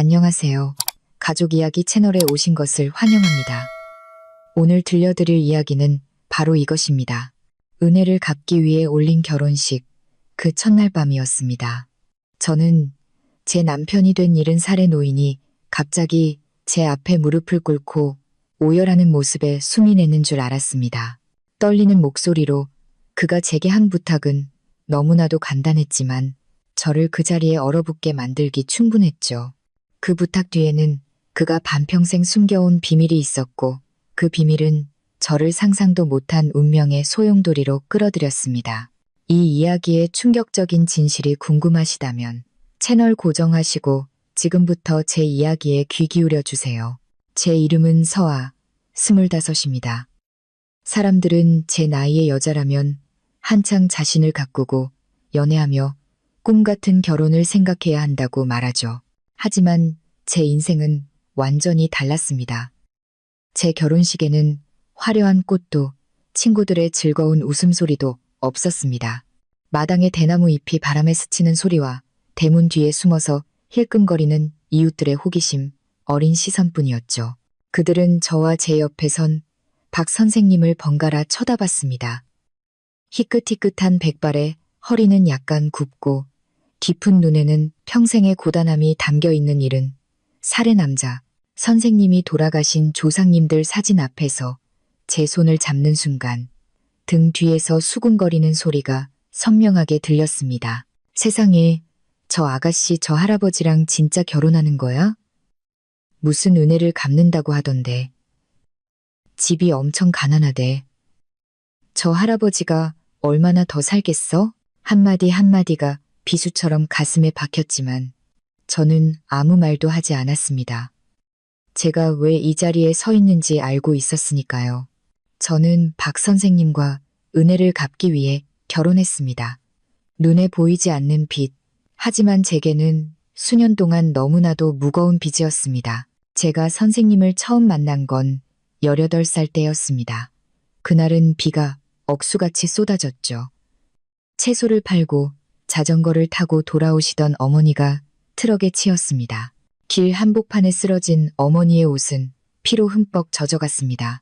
안녕하세요. 가족 이야기 채널에 오신 것을 환영합니다. 오늘 들려드릴 이야기는 바로 이것입니다. 은혜를 갚기 위해 올린 결혼식, 그 첫날 밤이었습니다. 저는 제 남편이 된 70살의 노인이 갑자기 제 앞에 무릎을 꿇고 오열하는 모습에 숨이 내는 줄 알았습니다. 떨리는 목소리로 그가 제게 한 부탁은 너무나도 간단했지만 저를 그 자리에 얼어붙게 만들기 충분했죠. 그 부탁 뒤에는 그가 반평생 숨겨온 비밀이 있었고 그 비밀은 저를 상상도 못한 운명의 소용돌이로 끌어들였습니다. 이 이야기의 충격적인 진실이 궁금하시다면 채널 고정하시고 지금부터 제 이야기에 귀 기울여 주세요. 제 이름은 서아, 25입니다. 사람들은 제 나이의 여자라면 한창 자신을 가꾸고 연애하며 꿈 같은 결혼을 생각해야 한다고 말하죠. 하지만 제 인생은 완전히 달랐습니다. 제 결혼식에는 화려한 꽃도 친구들의 즐거운 웃음소리도 없었습니다. 마당의 대나무 잎이 바람에 스치는 소리와 대문 뒤에 숨어서 힐끔거리는 이웃들의 호기심, 어린 시선뿐이었죠. 그들은 저와 제 옆에 선 박 선생님을 번갈아 쳐다봤습니다. 희끗희끗한 백발에 허리는 약간 굽고 깊은 눈에는 평생의 고단함이 담겨있는 70살의 남자, 선생님이 돌아가신 조상님들 사진 앞에서 제 손을 잡는 순간 등 뒤에서 수군거리는 소리가 선명하게 들렸습니다. 세상에, 저 아가씨 저 할아버지랑 진짜 결혼하는 거야? 무슨 은혜를 갚는다고 하던데. 집이 엄청 가난하대. 저 할아버지가 얼마나 더 살겠어? 한마디 한마디가 비수처럼 가슴에 박혔지만 저는 아무 말도 하지 않았습니다. 제가 왜 이 자리에 서 있는지 알고 있었으니까요. 저는 박 선생님과 은혜를 갚기 위해 결혼했습니다. 눈에 보이지 않는 빚, 하지만 제게는 수년 동안 너무나도 무거운 빚이었습니다. 제가 선생님을 처음 만난 건 18살 때였습니다. 그날은 비가 억수같이 쏟아졌죠. 채소를 팔고 자전거를 타고 돌아오시던 어머니가 트럭에 치였습니다. 길 한복판에 쓰러진 어머니의 옷은 피로 흠뻑 젖어갔습니다.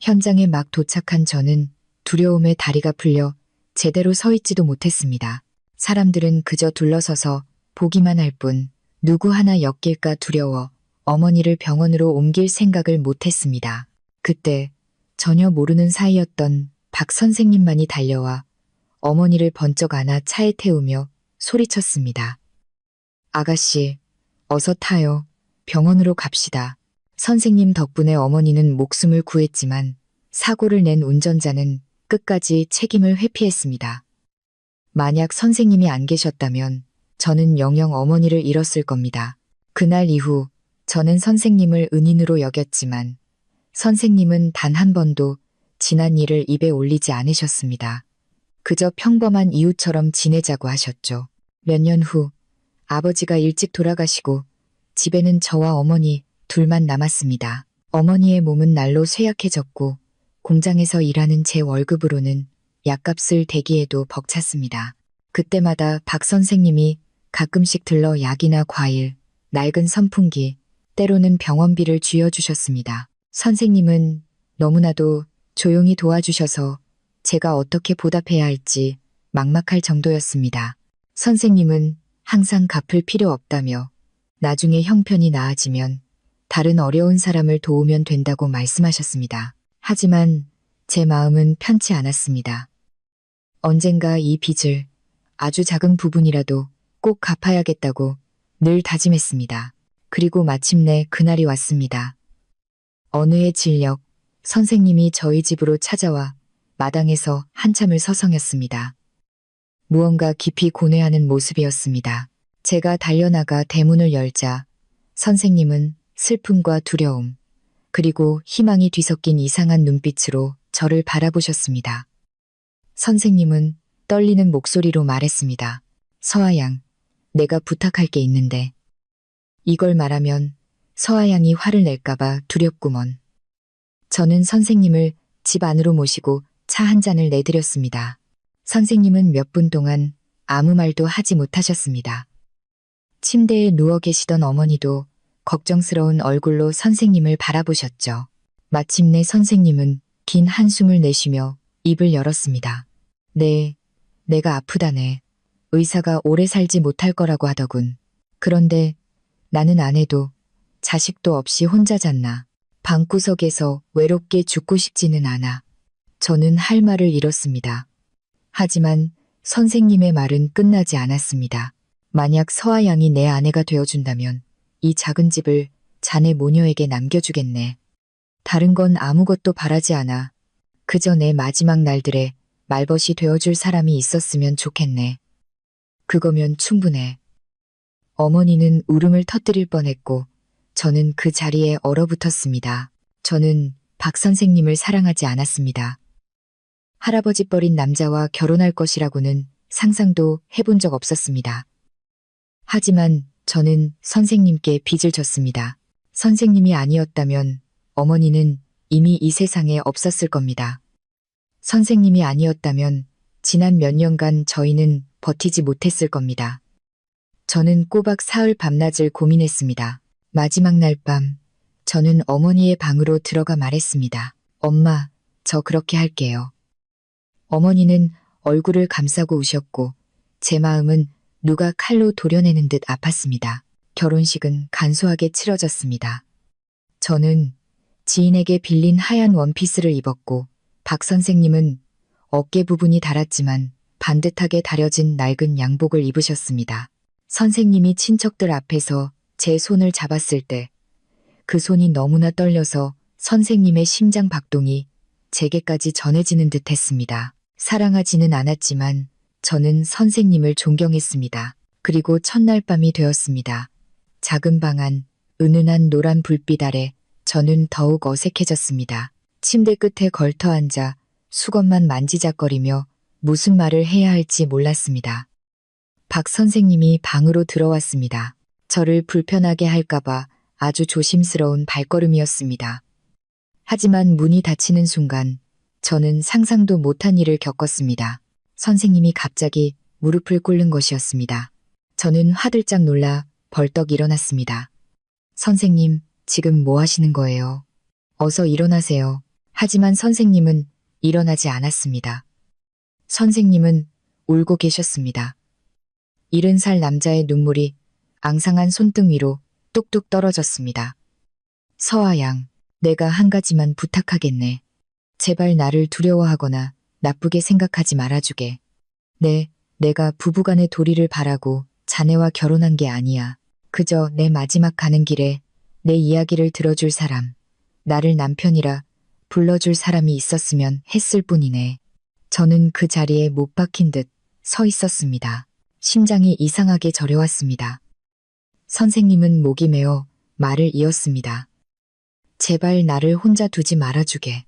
현장에 막 도착한 저는 두려움에 다리가 풀려 제대로 서 있지도 못했습니다. 사람들은 그저 둘러서서 보기만 할 뿐 누구 하나 엮일까 두려워 어머니를 병원으로 옮길 생각을 못했습니다. 그때 전혀 모르는 사이였던 박 선생님만이 달려와 어머니를 번쩍 안아 차에 태우며 소리쳤습니다. 아가씨, 어서 타요. 병원으로 갑시다. 선생님 덕분에 어머니는 목숨을 구했지만 사고를 낸 운전자는 끝까지 책임을 회피했습니다. 만약 선생님이 안 계셨다면 저는 영영 어머니를 잃었을 겁니다. 그날 이후 저는 선생님을 은인으로 여겼지만 선생님은 단 한 번도 지난 일을 입에 올리지 않으셨습니다. 그저 평범한 이웃처럼 지내자고 하셨죠. 몇 년 후 아버지가 일찍 돌아가시고 집에는 저와 어머니 둘만 남았습니다. 어머니의 몸은 날로 쇠약해졌고 공장에서 일하는 제 월급으로는 약값을 대기에도 벅찼습니다. 그때마다 박 선생님이 가끔씩 들러 약이나 과일, 낡은 선풍기, 때로는 병원비를 쥐어주셨습니다. 선생님은 너무나도 조용히 도와주셔서 제가 어떻게 보답해야 할지 막막할 정도였습니다. 선생님은 항상 갚을 필요 없다며 나중에 형편이 나아지면 다른 어려운 사람을 도우면 된다고 말씀하셨습니다. 하지만 제 마음은 편치 않았습니다. 언젠가 이 빚을 아주 작은 부분이라도 꼭 갚아야겠다고 늘 다짐했습니다. 그리고 마침내 그날이 왔습니다. 어느 해 진력, 선생님이 저희 집으로 찾아와 마당에서 한참을 서성였습니다. 무언가 깊이 고뇌하는 모습이었습니다. 제가 달려나가 대문을 열자 선생님은 슬픔과 두려움, 그리고 희망이 뒤섞인 이상한 눈빛으로 저를 바라보셨습니다. 선생님은 떨리는 목소리로 말했습니다. 서아 양, 내가 부탁할 게 있는데. 이걸 말하면 서아 양이 화를 낼까봐 두렵구먼. 저는 선생님을 집 안으로 모시고 차 한 잔을 내드렸습니다. 선생님은 몇 분 동안 아무 말도 하지 못하셨습니다. 침대에 누워 계시던 어머니도 걱정스러운 얼굴로 선생님을 바라보셨죠. 마침내 선생님은 긴 한숨을 내쉬며 입을 열었습니다. 네, 내가 아프다네. 의사가 오래 살지 못할 거라고 하더군. 그런데 나는 아내도 자식도 없이 혼자 잤나. 방구석에서 외롭게 죽고 싶지는 않아. 저는 할 말을 잃었습니다. 하지만 선생님의 말은 끝나지 않았습니다. 만약 서아 양이 내 아내가 되어준다면 이 작은 집을 자네 모녀에게 남겨주겠네. 다른 건 아무것도 바라지 않아. 그저 내 마지막 날들에 말벗이 되어줄 사람이 있었으면 좋겠네. 그거면 충분해. 어머니는 울음을 터뜨릴 뻔했고 저는 그 자리에 얼어붙었습니다. 저는 박 선생님을 사랑하지 않았습니다. 할아버지 버린 남자와 결혼할 것이라고는 상상도 해본 적 없었습니다. 하지만 저는 선생님께 빚을 졌습니다. 선생님이 아니었다면 어머니는 이미 이 세상에 없었을 겁니다. 선생님이 아니었다면 지난 몇 년간 저희는 버티지 못했을 겁니다. 저는 꼬박 사흘 밤낮을 고민했습니다. 마지막 날 밤, 저는 어머니의 방으로 들어가 말했습니다. 엄마, 저 그렇게 할게요. 어머니는 얼굴을 감싸고 우셨고 제 마음은 누가 칼로 도려내는 듯 아팠습니다. 결혼식은 간소하게 치러졌습니다. 저는 지인에게 빌린 하얀 원피스를 입었고 박 선생님은 어깨 부분이 닳았지만 반듯하게 다려진 낡은 양복을 입으셨습니다. 선생님이 친척들 앞에서 제 손을 잡았을 때 그 손이 너무나 떨려서 선생님의 심장 박동이 제게까지 전해지는 듯 했습니다. 사랑하지는 않았지만 저는 선생님을 존경했습니다. 그리고 첫날 밤이 되었습니다. 작은 방 안 은은한 노란 불빛 아래 저는 더욱 어색해졌습니다. 침대 끝에 걸터 앉아 수건만 만지작거리며 무슨 말을 해야 할지 몰랐습니다. 박 선생님이 방으로 들어왔습니다. 저를 불편하게 할까봐 아주 조심스러운 발걸음이었습니다. 하지만 문이 닫히는 순간 저는 상상도 못한 일을 겪었습니다. 선생님이 갑자기 무릎을 꿇는 것이었습니다. 저는 화들짝 놀라 벌떡 일어났습니다. 선생님, 지금 뭐 하시는 거예요? 어서 일어나세요. 하지만 선생님은 일어나지 않았습니다. 선생님은 울고 계셨습니다. 70살 남자의 눈물이 앙상한 손등 위로 뚝뚝 떨어졌습니다. 서아 양, 내가 한 가지만 부탁하겠네. 제발 나를 두려워하거나 나쁘게 생각하지 말아주게. 네, 내가 부부간의 도리를 바라고 자네와 결혼한 게 아니야. 그저 내 마지막 가는 길에 내 이야기를 들어줄 사람, 나를 남편이라 불러줄 사람이 있었으면 했을 뿐이네. 저는 그 자리에 못 박힌 듯 서 있었습니다. 심장이 이상하게 저려왔습니다. 선생님은 목이 메어 말을 이었습니다. 제발 나를 혼자 두지 말아주게.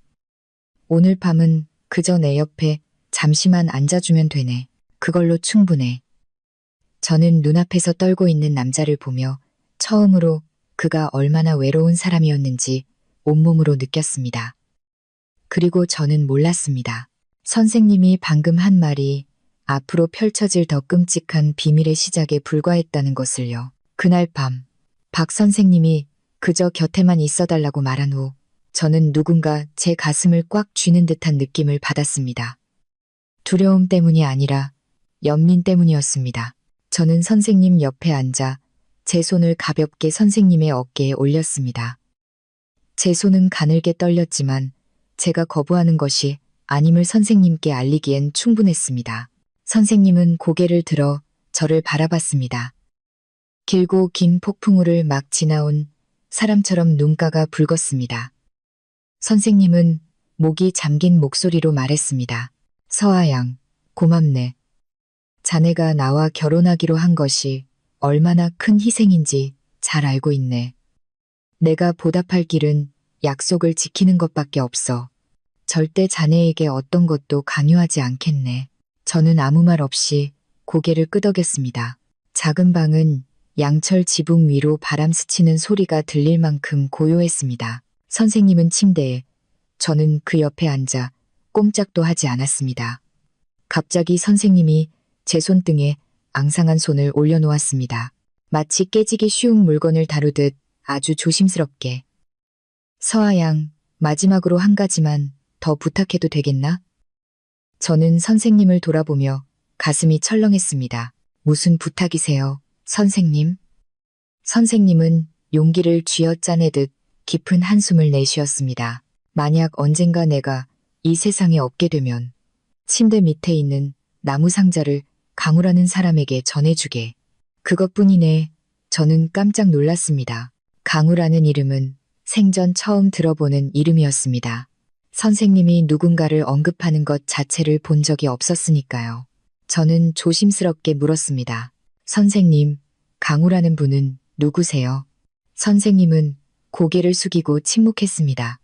오늘 밤은 그저 내 옆에 잠시만 앉아주면 되네. 그걸로 충분해. 저는 눈앞에서 떨고 있는 남자를 보며 처음으로 그가 얼마나 외로운 사람이었는지 온몸으로 느꼈습니다. 그리고 저는 몰랐습니다. 선생님이 방금 한 말이 앞으로 펼쳐질 더 끔찍한 비밀의 시작에 불과했다는 것을요. 그날 밤, 박 선생님이 그저 곁에만 있어달라고 말한 후 저는 누군가 제 가슴을 꽉 쥐는 듯한 느낌을 받았습니다. 두려움 때문이 아니라 연민 때문이었습니다. 저는 선생님 옆에 앉아 제 손을 가볍게 선생님의 어깨에 올렸습니다. 제 손은 가늘게 떨렸지만 제가 거부하는 것이 아님을 선생님께 알리기엔 충분했습니다. 선생님은 고개를 들어 저를 바라봤습니다. 길고 긴 폭풍우를 막 지나온 사람처럼 눈가가 붉었습니다. 선생님은 목이 잠긴 목소리로 말했습니다. 서아 양, 고맙네. 자네가 나와 결혼하기로 한 것이 얼마나 큰 희생인지 잘 알고 있네. 내가 보답할 길은 약속을 지키는 것밖에 없어. 절대 자네에게 어떤 것도 강요하지 않겠네. 저는 아무 말 없이 고개를 끄덕였습니다. 작은 방은 양철 지붕 위로 바람 스치는 소리가 들릴 만큼 고요했습니다. 선생님은 침대에, 저는 그 옆에 앉아 꼼짝도 하지 않았습니다. 갑자기 선생님이 제 손등에 앙상한 손을 올려놓았습니다. 마치 깨지기 쉬운 물건을 다루듯 아주 조심스럽게. 서아양, 마지막으로 한 가지만 더 부탁해도 되겠나? 저는 선생님을 돌아보며 가슴이 철렁했습니다. 무슨 부탁이세요, 선생님? 선생님은 용기를 쥐어짜내듯 깊은 한숨을 내쉬었습니다. 만약 언젠가 내가 이 세상에 없게 되면 침대 밑에 있는 나무 상자를 강우라는 사람에게 전해주게. 그것뿐이네. 저는 깜짝 놀랐습니다. 강우라는 이름은 생전 처음 들어보는 이름이었습니다. 선생님이 누군가를 언급하는 것 자체를 본 적이 없었으니까요. 저는 조심스럽게 물었습니다. 선생님, 강우라는 분은 누구세요? 선생님은 고개를 숙이고 침묵했습니다.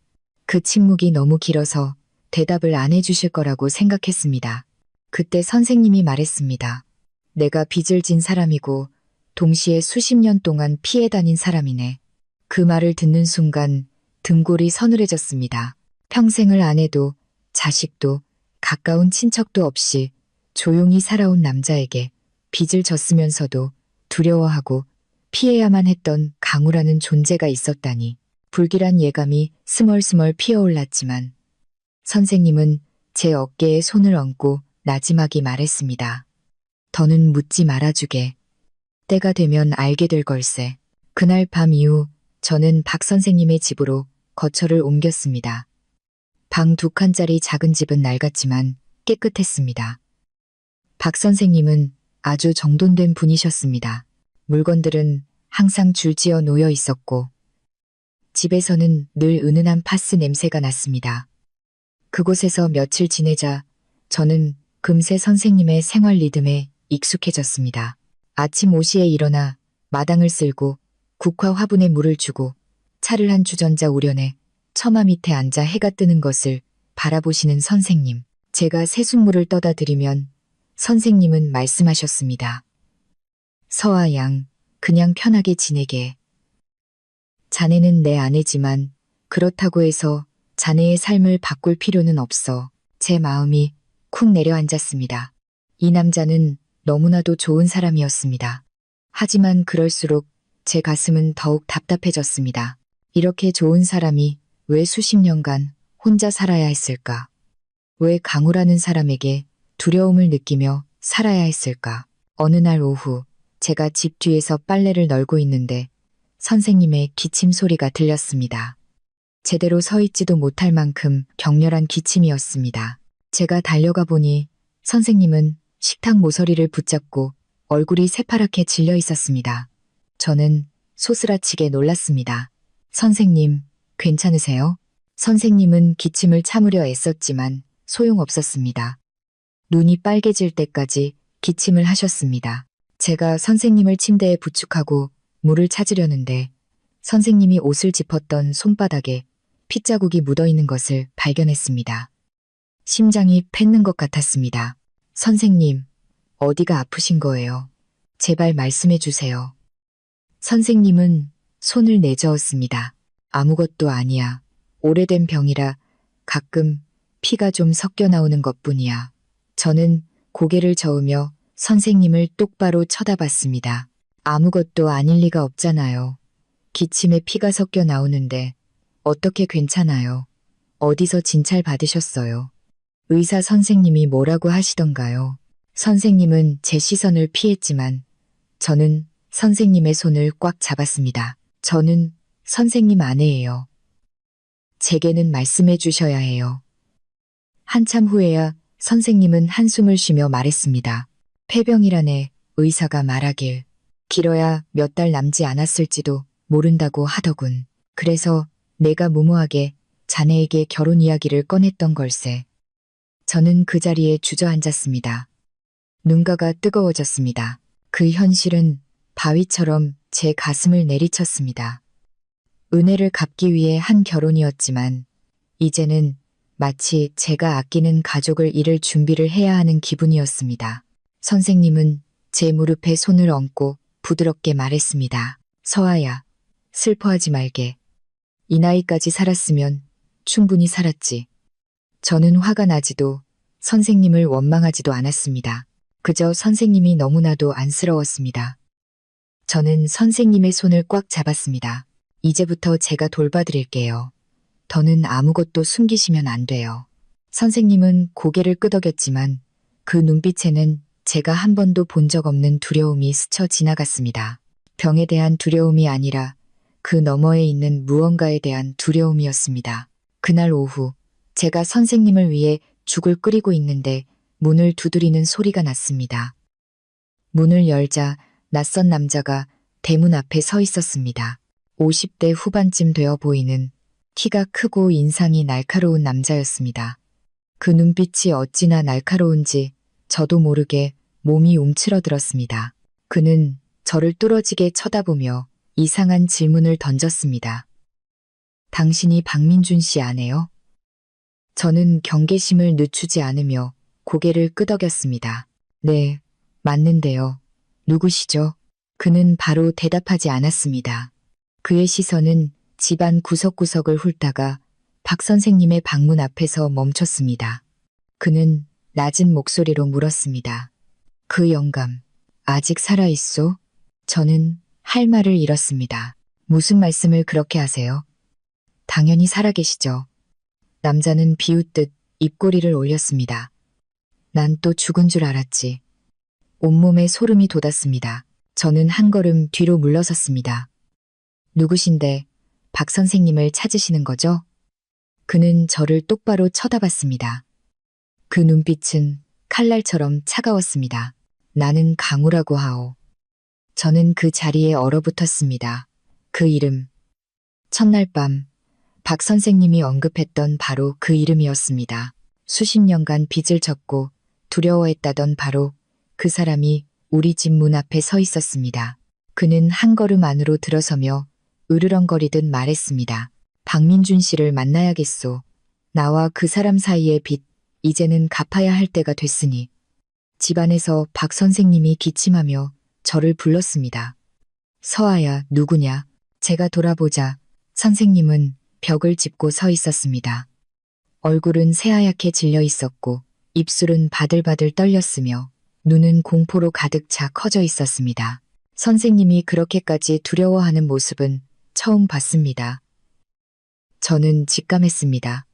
그 침묵이 너무 길어서 대답을 안 해주실 거라고 생각했습니다. 그때 선생님이 말했습니다. 내가 빚을 진 사람이고 동시에 수십 년 동안 피해 다닌 사람이네. 그 말을 듣는 순간 등골이 서늘해졌습니다. 평생을 아내도 자식도 가까운 친척도 없이 조용히 살아온 남자에게 빚을 졌으면서도 두려워하고 피해야만 했던 강우라는 존재가 있었다니. 불길한 예감이 스멀스멀 피어올랐지만 선생님은 제 어깨에 손을 얹고 나지막이 말했습니다. 더는 묻지 말아주게. 때가 되면 알게 될 걸세. 그날 밤 이후 저는 박 선생님의 집으로 거처를 옮겼습니다. 방 2칸짜리 작은 집은 낡았지만 깨끗했습니다. 박 선생님은 아주 정돈된 분이셨습니다. 물건들은 항상 줄지어 놓여 있었고 집에서는 늘 은은한 파스 냄새가 났습니다. 그곳에서 며칠 지내자 저는 금세 선생님의 생활 리듬에 익숙해졌습니다. 아침 5시에 일어나 마당을 쓸고 국화 화분에 물을 주고 차를 한 주전자 우려내 처마 밑에 앉아 해가 뜨는 것을 바라보시는 선생님. 제가 새순물을 떠다 드리면 선생님은 말씀하셨습니다. 서아 양, 그냥 편하게 지내게. 자네는 내 아내지만 그렇다고 해서 자네의 삶을 바꿀 필요는 없어. 제 마음이 쿵 내려앉았습니다. 이 남자는 너무나도 좋은 사람이었습니다. 하지만 그럴수록 제 가슴은 더욱 답답해졌습니다. 이렇게 좋은 사람이 왜 수십 년간 혼자 살아야 했을까? 왜 강우라는 사람에게 두려움을 느끼며 살아야 했을까? 어느 날 오후 제가 집 뒤에서 빨래를 널고 있는데 선생님의 기침 소리가 들렸습니다. 제대로 서 있지도 못할 만큼 격렬한 기침이었습니다. 제가 달려가 보니 선생님은 식탁 모서리를 붙잡고 얼굴이 새파랗게 질려 있었습니다. 저는 소스라치게 놀랐습니다. 선생님, 괜찮으세요? 선생님은 기침을 참으려 애썼지만 소용없었습니다. 눈이 빨개질 때까지 기침을 하셨습니다. 제가 선생님을 침대에 부축하고 물을 찾으려는데 선생님이 옷을 짚었던 손바닥에 핏자국이 묻어있는 것을 발견했습니다. 심장이 팼는 것 같았습니다. 선생님, 어디가 아프신 거예요? 제발 말씀해 주세요. 선생님은 손을 내저었습니다. 아무것도 아니야. 오래된 병이라 가끔 피가 좀 섞여 나오는 것뿐이야. 저는 고개를 저으며 선생님을 똑바로 쳐다봤습니다. 아무것도 아닐 리가 없잖아요. 기침에 피가 섞여 나오는데 어떻게 괜찮아요? 어디서 진찰 받으셨어요? 의사 선생님이 뭐라고 하시던가요? 선생님은 제 시선을 피했지만 저는 선생님의 손을 꽉 잡았습니다. 저는 선생님 아내예요. 제게는 말씀해 주셔야 해요. 한참 후에야 선생님은 한숨을 쉬며 말했습니다. 폐병이라네. 의사가 말하길. 길어야 몇 달 남지 않았을지도 모른다고 하더군. 그래서 내가 무모하게 자네에게 결혼 이야기를 꺼냈던 걸세. 저는 그 자리에 주저앉았습니다. 눈가가 뜨거워졌습니다. 그 현실은 바위처럼 제 가슴을 내리쳤습니다. 은혜를 갚기 위해 한 결혼이었지만 이제는 마치 제가 아끼는 가족을 잃을 준비를 해야 하는 기분이었습니다. 선생님은 제 무릎에 손을 얹고 부드럽게 말했습니다. 서아야, 슬퍼하지 말게. 이 나이까지 살았으면 충분히 살았지. 저는 화가 나지도 선생님을 원망하지도 않았습니다. 그저 선생님이 너무나도 안쓰러웠습니다. 저는 선생님의 손을 꽉 잡았습니다. 이제부터 제가 돌봐드릴게요. 더는 아무것도 숨기시면 안 돼요. 선생님은 고개를 끄덕였지만 그 눈빛에는 제가 한 번도 본 적 없는 두려움이 스쳐 지나갔습니다. 병에 대한 두려움이 아니라 그 너머에 있는 무언가에 대한 두려움이었습니다. 그날 오후 제가 선생님을 위해 죽을 끓이고 있는데 문을 두드리는 소리가 났습니다. 문을 열자 낯선 남자가 대문 앞에 서 있었습니다. 50대 후반쯤 되어 보이는 키가 크고 인상이 날카로운 남자였습니다. 그 눈빛이 어찌나 날카로운지 저도 모르게 몸이 움츠러들었습니다. 그는 저를 뚫어지게 쳐다보며 이상한 질문을 던졌습니다. 당신이 박민준 씨 아내요? 저는 경계심을 늦추지 않으며 고개를 끄덕였습니다. 네, 맞는데요. 누구시죠? 그는 바로 대답하지 않았습니다. 그의 시선은 집안 구석구석을 훑다가 박 선생님의 방문 앞에서 멈췄습니다. 그는 낮은 목소리로 물었습니다. 그 영감, 아직 살아있소? 저는 할 말을 잃었습니다. 무슨 말씀을 그렇게 하세요? 당연히 살아계시죠. 남자는 비웃듯 입꼬리를 올렸습니다. 난 또 죽은 줄 알았지. 온몸에 소름이 돋았습니다. 저는 한 걸음 뒤로 물러섰습니다. 누구신데 박 선생님을 찾으시는 거죠? 그는 저를 똑바로 쳐다봤습니다. 그 눈빛은 칼날처럼 차가웠습니다. 나는 강우라고 하오. 저는 그 자리에 얼어붙었습니다. 그 이름. 첫날 밤 박 선생님이 언급했던 바로 그 이름이었습니다. 수십 년간 빚을 졌고 두려워했다던 바로 그 사람이 우리 집 문 앞에 서 있었습니다. 그는 한 걸음 안으로 들어서며 으르렁거리듯 말했습니다. 박민준 씨를 만나야겠소. 나와 그 사람 사이의 빚, 이제는 갚아야 할 때가 됐으니. 집안에서 박 선생님이 기침하며 저를 불렀습니다. 서아야, 누구냐? 제가 돌아보자 선생님은 벽을 짚고 서 있었습니다. 얼굴은 새하얗게 질려 있었고 입술은 바들바들 떨렸으며 눈은 공포로 가득 차 커져 있었습니다. 선생님이 그렇게까지 두려워하는 모습은 처음 봤습니다. 저는 직감했습니다.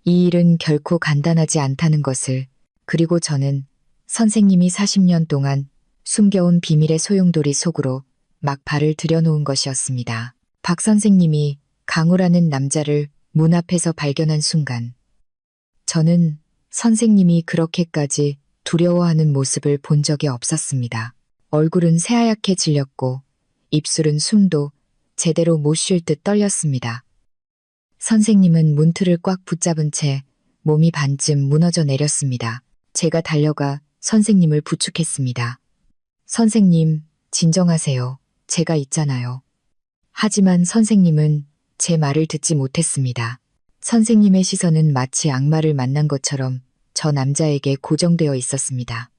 이 일은 결코 간단하지 않다는 것을, 그리고 저는 선생님이 40년 동안 숨겨온 비밀의 소용돌이 속으로 막 발을 들여놓은 것이었습니다. 박 선생님이 강우라는 남자를 문 앞에서 발견한 순간, 저는 선생님이 그렇게까지 두려워하는 모습을 본 적이 없었습니다. 얼굴은 새하얗게 질렸고 입술은 숨도 제대로 못 쉴 듯 떨렸습니다. 선생님은 문틀을 꽉 붙잡은 채 몸이 반쯤 무너져 내렸습니다. 제가 달려가 선생님을 부축했습니다. 선생님, 진정하세요. 제가 있잖아요. 하지만 선생님은 제 말을 듣지 못했습니다. 선생님의 시선은 마치 악마를 만난 것처럼 저 남자에게 고정되어 있었습니다.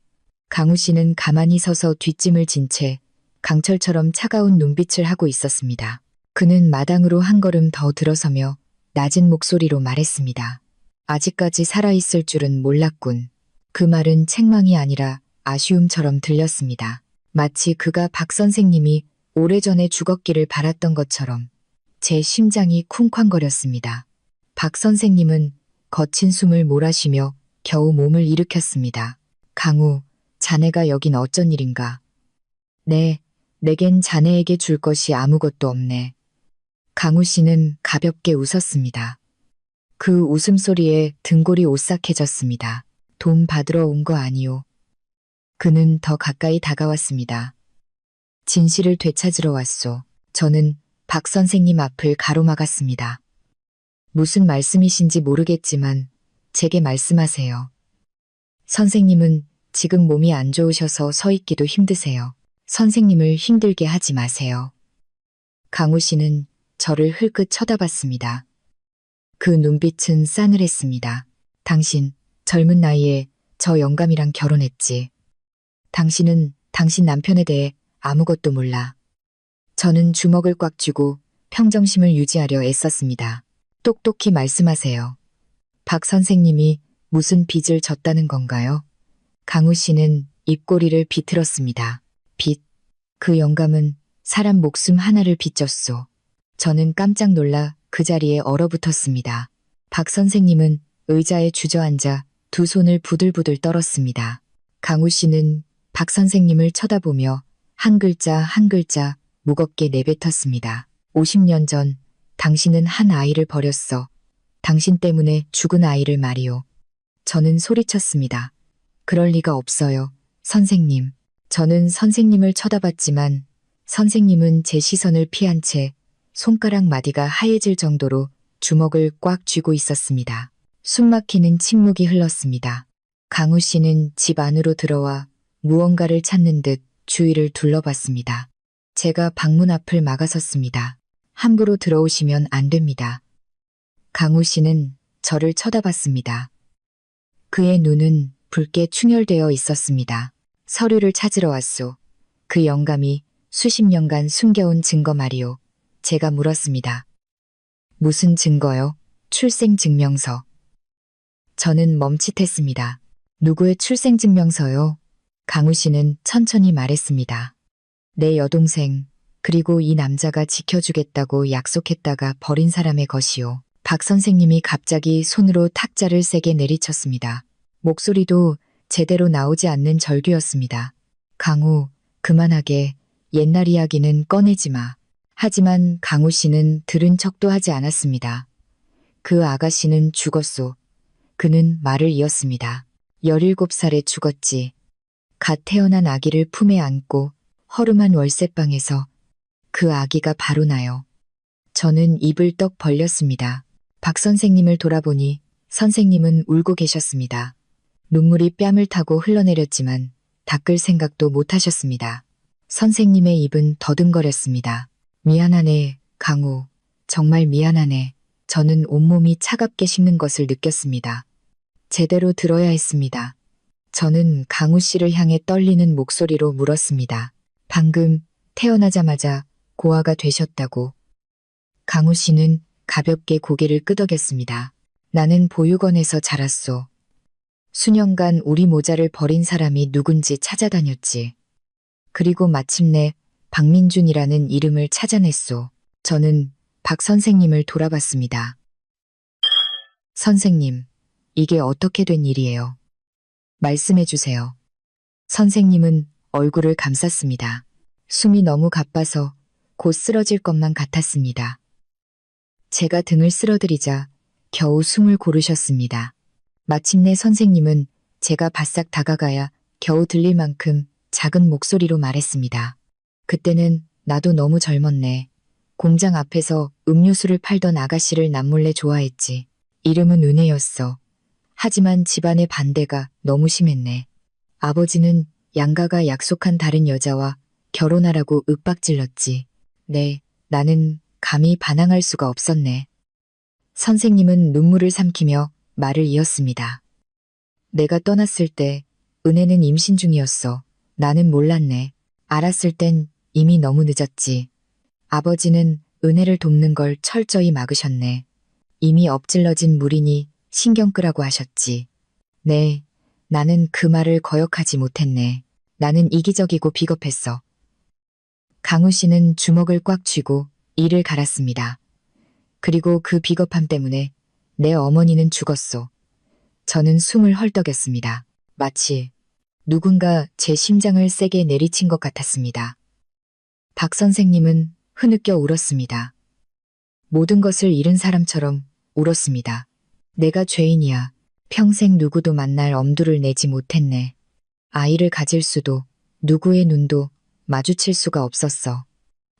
강우 씨는 가만히 서서 뒷짐을 진 채 강철처럼 차가운 눈빛을 하고 있었습니다. 그는 마당으로 한 걸음 더 들어서며 낮은 목소리로 말했습니다. 아직까지 살아있을 줄은 몰랐군. 그 말은 책망이 아니라 아쉬움처럼 들렸습니다. 마치 그가 박 선생님이 오래전에 죽었기를 바랐던 것처럼 제 심장이 쿵쾅거렸습니다. 박 선생님은 거친 숨을 몰아쉬며 겨우 몸을 일으켰습니다. 강우, 자네가 여긴 어쩐 일인가? 네, 내겐 자네에게 줄 것이 아무것도 없네. 강우 씨는 가볍게 웃었습니다. 그 웃음소리에 등골이 오싹해졌습니다. 돈 받으러 온 거 아니오. 그는 더 가까이 다가왔습니다. 진실을 되찾으러 왔소. 저는 박 선생님 앞을 가로막았습니다. 무슨 말씀이신지 모르겠지만 제게 말씀하세요. 선생님은 지금 몸이 안 좋으셔서 서 있기도 힘드세요. 선생님을 힘들게 하지 마세요. 강우 씨는 저를 흘끗 쳐다봤습니다. 그 눈빛은 싸늘했습니다. 당신 젊은 나이에 저 영감이랑 결혼했지. 당신은 당신 남편에 대해 아무것도 몰라. 저는 주먹을 꽉 쥐고 평정심을 유지하려 애썼습니다. 똑똑히 말씀하세요. 박 선생님이 무슨 빚을 졌다는 건가요? 강우 씨는 입꼬리를 비틀었습니다. 빚. 그 영감은 사람 목숨 하나를 빚졌소. 저는 깜짝 놀라 그 자리에 얼어붙었습니다. 박 선생님은 의자에 주저앉아 두 손을 부들부들 떨었습니다. 강우 씨는 박 선생님을 쳐다보며 한 글자 한 글자 무겁게 내뱉었습니다. 50년 전 당신은 한 아이를 버렸어. 당신 때문에 죽은 아이를 말이오. 저는 소리쳤습니다. 그럴 리가 없어요. 선생님. 저는 선생님을 쳐다봤지만 선생님은 제 시선을 피한 채 손가락 마디가 하얘질 정도로 주먹을 꽉 쥐고 있었습니다. 숨막히는 침묵이 흘렀습니다. 강우 씨는 집 안으로 들어와 무언가를 찾는 듯 주위를 둘러봤습니다. 제가 방문 앞을 막아섰습니다. 함부로 들어오시면 안 됩니다. 강우 씨는 저를 쳐다봤습니다. 그의 눈은 붉게 충혈되어 있었습니다. 서류를 찾으러 왔소. 그 영감이 수십 년간 숨겨온 증거 말이오. 제가 물었습니다. 무슨 증거요? 출생증명서. 저는 멈칫했습니다. 누구의 출생증명서요? 강우 씨는 천천히 말했습니다. 내 여동생, 그리고 이 남자가 지켜주겠다고 약속했다가 버린 사람의 것이요. 박 선생님이 갑자기 손으로 탁자를 세게 내리쳤습니다. 목소리도 제대로 나오지 않는 절규였습니다. 강우, 그만하게. 옛날 이야기는 꺼내지 마. 하지만 강우 씨는 들은 척도 하지 않았습니다. 그 아가씨는 죽었소. 그는 말을 이었습니다. 17살에 죽었지. 갓 태어난 아기를 품에 안고 허름한 월세방에서 그 아기가 바로 나요. 저는 입을 떡 벌렸습니다. 박 선생님을 돌아보니 선생님은 울고 계셨습니다. 눈물이 뺨을 타고 흘러내렸지만 닦을 생각도 못 하셨습니다. 선생님의 입은 더듬거렸습니다. 미안하네, 강우. 정말 미안하네. 저는 온몸이 차갑게 식는 것을 느꼈습니다. 제대로 들어야 했습니다. 저는 강우 씨를 향해 떨리는 목소리로 물었습니다. 방금 태어나자마자 고아가 되셨다고. 강우 씨는 가볍게 고개를 끄덕였습니다. 나는 보육원에서 자랐소. 수년간 우리 모자를 버린 사람이 누군지 찾아다녔지. 그리고 마침내 박민준이라는 이름을 찾아냈소. 저는 박 선생님을 돌아봤습니다. 선생님, 이게 어떻게 된 일이에요? 말씀해 주세요. 선생님은 얼굴을 감쌌습니다. 숨이 너무 가빠서 곧 쓰러질 것만 같았습니다. 제가 등을 쓸어드리자 겨우 숨을 고르셨습니다. 마침내 선생님은 제가 바싹 다가가야 겨우 들릴 만큼 작은 목소리로 말했습니다. 그때는 나도 너무 젊었네. 공장 앞에서 음료수를 팔던 아가씨를 남몰래 좋아했지. 이름은 은혜였어. 하지만 집안의 반대가 너무 심했네. 아버지는 양가가 약속한 다른 여자와 결혼하라고 윽박질렀지. 네, 나는 감히 반항할 수가 없었네. 선생님은 눈물을 삼키며 말을 이었습니다. 내가 떠났을 때 은혜는 임신 중이었어. 나는 몰랐네. 알았을 땐 이미 너무 늦었지. 아버지는 은혜를 돕는 걸 철저히 막으셨네. 이미 엎질러진 물이니 신경 끄라고 하셨지. 네, 나는 그 말을 거역하지 못했네. 나는 이기적이고 비겁했어. 강우 씨는 주먹을 꽉 쥐고 이를 갈았습니다. 그리고 그 비겁함 때문에 내 어머니는 죽었소. 저는 숨을 헐떡였습니다. 마치 누군가 제 심장을 세게 내리친 것 같았습니다. 박 선생님은 흐느껴 울었습니다. 모든 것을 잃은 사람처럼 울었습니다. 내가 죄인이야. 평생 누구도 만날 엄두를 내지 못했네. 아이를 가질 수도 누구의 눈도 마주칠 수가 없었어.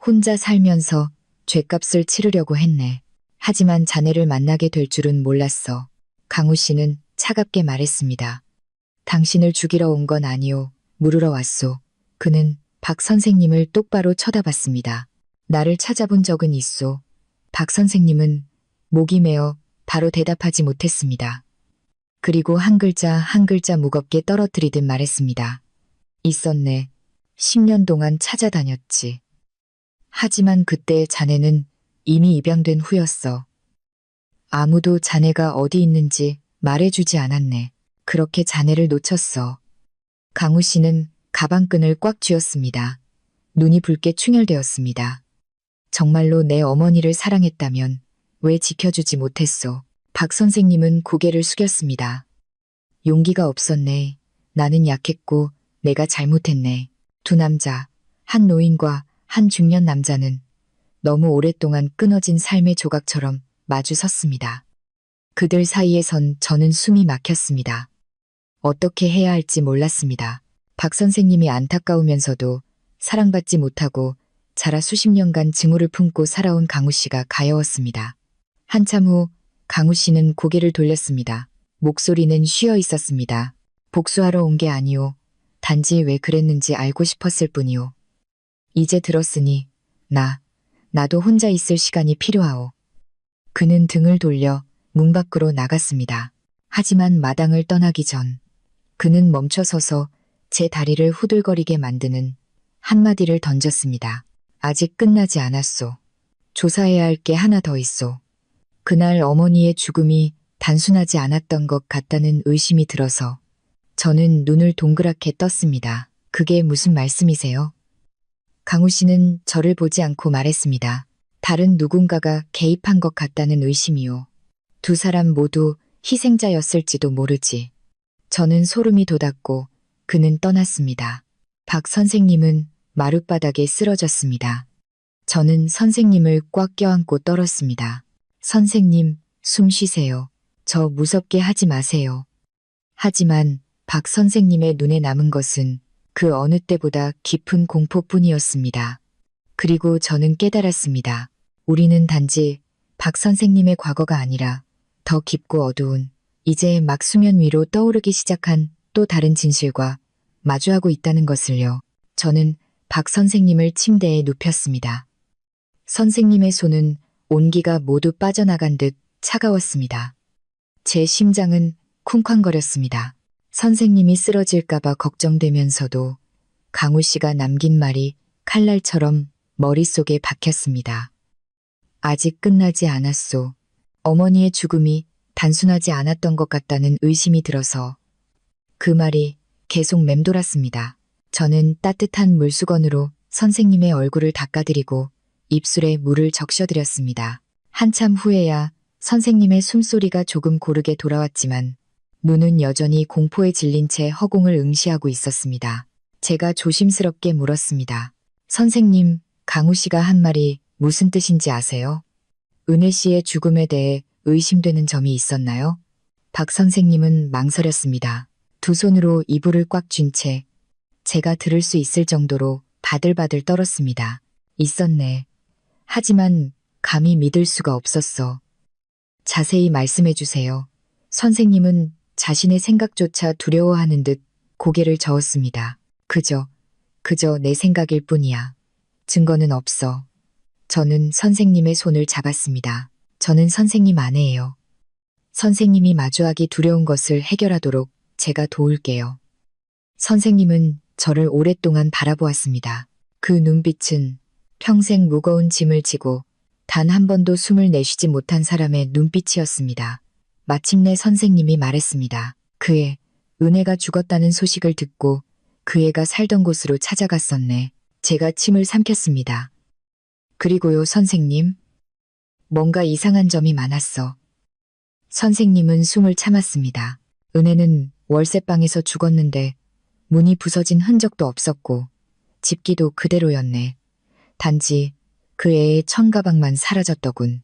혼자 살면서 죗값을 치르려고 했네. 하지만 자네를 만나게 될 줄은 몰랐어. 강우 씨는 차갑게 말했습니다. 당신을 죽이러 온 건 아니오. 물으러 왔소. 그는 박 선생님을 똑바로 쳐다봤습니다. 나를 찾아본 적은 있소. 박 선생님은 목이 메어 바로 대답하지 못했습니다. 그리고 한 글자 한 글자 무겁게 떨어뜨리듯 말했습니다. 있었네. 10년 동안 찾아다녔지. 하지만 그때 자네는 이미 입양된 후였어. 아무도 자네가 어디 있는지 말해주지 않았네. 그렇게 자네를 놓쳤어. 강우 씨는 가방끈을 꽉 쥐었습니다. 눈이 붉게 충혈되었습니다. 정말로 내 어머니를 사랑했다면 왜 지켜주지 못했소? 박 선생님은 고개를 숙였습니다. 용기가 없었네. 나는 약했고 내가 잘못했네. 두 남자, 한 노인과 한 중년 남자는 너무 오랫동안 끊어진 삶의 조각처럼 마주 섰습니다. 그들 사이에선 저는 숨이 막혔습니다. 어떻게 해야 할지 몰랐습니다. 박 선생님이 안타까우면서도 사랑받지 못하고 자라 수십 년간 증오를 품고 살아온 강우 씨가 가여웠습니다. 한참 후 강우 씨는 고개를 돌렸습니다. 목소리는 쉬어 있었습니다. 복수하러 온 게 아니오. 단지 왜 그랬는지 알고 싶었을 뿐이오. 이제 들었으니 나도 혼자 있을 시간이 필요하오. 그는 등을 돌려 문 밖으로 나갔습니다. 하지만 마당을 떠나기 전 그는 멈춰서서 제 다리를 후들거리게 만드는 한마디를 던졌습니다. 아직 끝나지 않았소. 조사해야 할 게 하나 더 있소. 그날 어머니의 죽음이 단순하지 않았던 것 같다는 의심이 들어서 저는 눈을 동그랗게 떴습니다. 그게 무슨 말씀이세요? 강우 씨는 저를 보지 않고 말했습니다. 다른 누군가가 개입한 것 같다는 의심이요. 두 사람 모두 희생자였을지도 모르지. 저는 소름이 돋았고 그는 떠났습니다. 박 선생님은 마룻바닥에 쓰러졌습니다. 저는 선생님을 꽉 껴안고 떨었습니다. 선생님, 숨 쉬세요. 저 무섭게 하지 마세요. 하지만 박 선생님의 눈에 남은 것은 그 어느 때보다 깊은 공포뿐이었습니다. 그리고 저는 깨달았습니다. 우리는 단지 박 선생님의 과거가 아니라 더 깊고 어두운 이제 막 수면 위로 떠오르기 시작한 또 다른 진실과 마주하고 있다는 것을요. 저는 박 선생님을 침대에 눕혔습니다. 선생님의 손은 온기가 모두 빠져나간 듯 차가웠습니다. 제 심장은 쿵쾅거렸습니다. 선생님이 쓰러질까봐 걱정되면서도 강우 씨가 남긴 말이 칼날처럼 머릿속에 박혔습니다. 아직 끝나지 않았소. 어머니의 죽음이 단순하지 않았던 것 같다는 의심이 들어서 그 말이 계속 맴돌았습니다. 저는 따뜻한 물수건으로 선생님의 얼굴을 닦아드리고 입술에 물을 적셔드렸습니다. 한참 후에야 선생님의 숨소리가 조금 고르게 돌아왔지만 눈은 여전히 공포에 질린 채 허공을 응시하고 있었습니다. 제가 조심스럽게 물었습니다. 선생님, 강우 씨가 한 말이 무슨 뜻인지 아세요? 은혜 씨의 죽음에 대해 의심되는 점이 있었나요? 박 선생님은 망설였습니다. 두 손으로 이불을 꽉 쥔 채 제가 들을 수 있을 정도로 바들바들 떨었습니다. 있었네. 하지만 감히 믿을 수가 없었어. 자세히 말씀해 주세요. 선생님은 자신의 생각조차 두려워하는 듯 고개를 저었습니다. 그저 내 생각일 뿐이야. 증거는 없어. 저는 선생님의 손을 잡았습니다. 저는 선생님 아내예요. 선생님이 마주하기 두려운 것을 해결하도록 제가 도울게요. 선생님은 저를 오랫동안 바라보았습니다. 그 눈빛은 평생 무거운 짐을 지고 단 한 번도 숨을 내쉬지 못한 사람의 눈빛이었습니다. 마침내 선생님이 말했습니다. 은혜가 죽었다는 소식을 듣고 그 애가 살던 곳으로 찾아갔었네. 제가 침을 삼켰습니다. 그리고요, 선생님. 뭔가 이상한 점이 많았어. 선생님은 숨을 참았습니다. 은혜는 월세방에서 죽었는데 문이 부서진 흔적도 없었고 집기도 그대로였네. 단지 그 애의 천가방만 사라졌더군.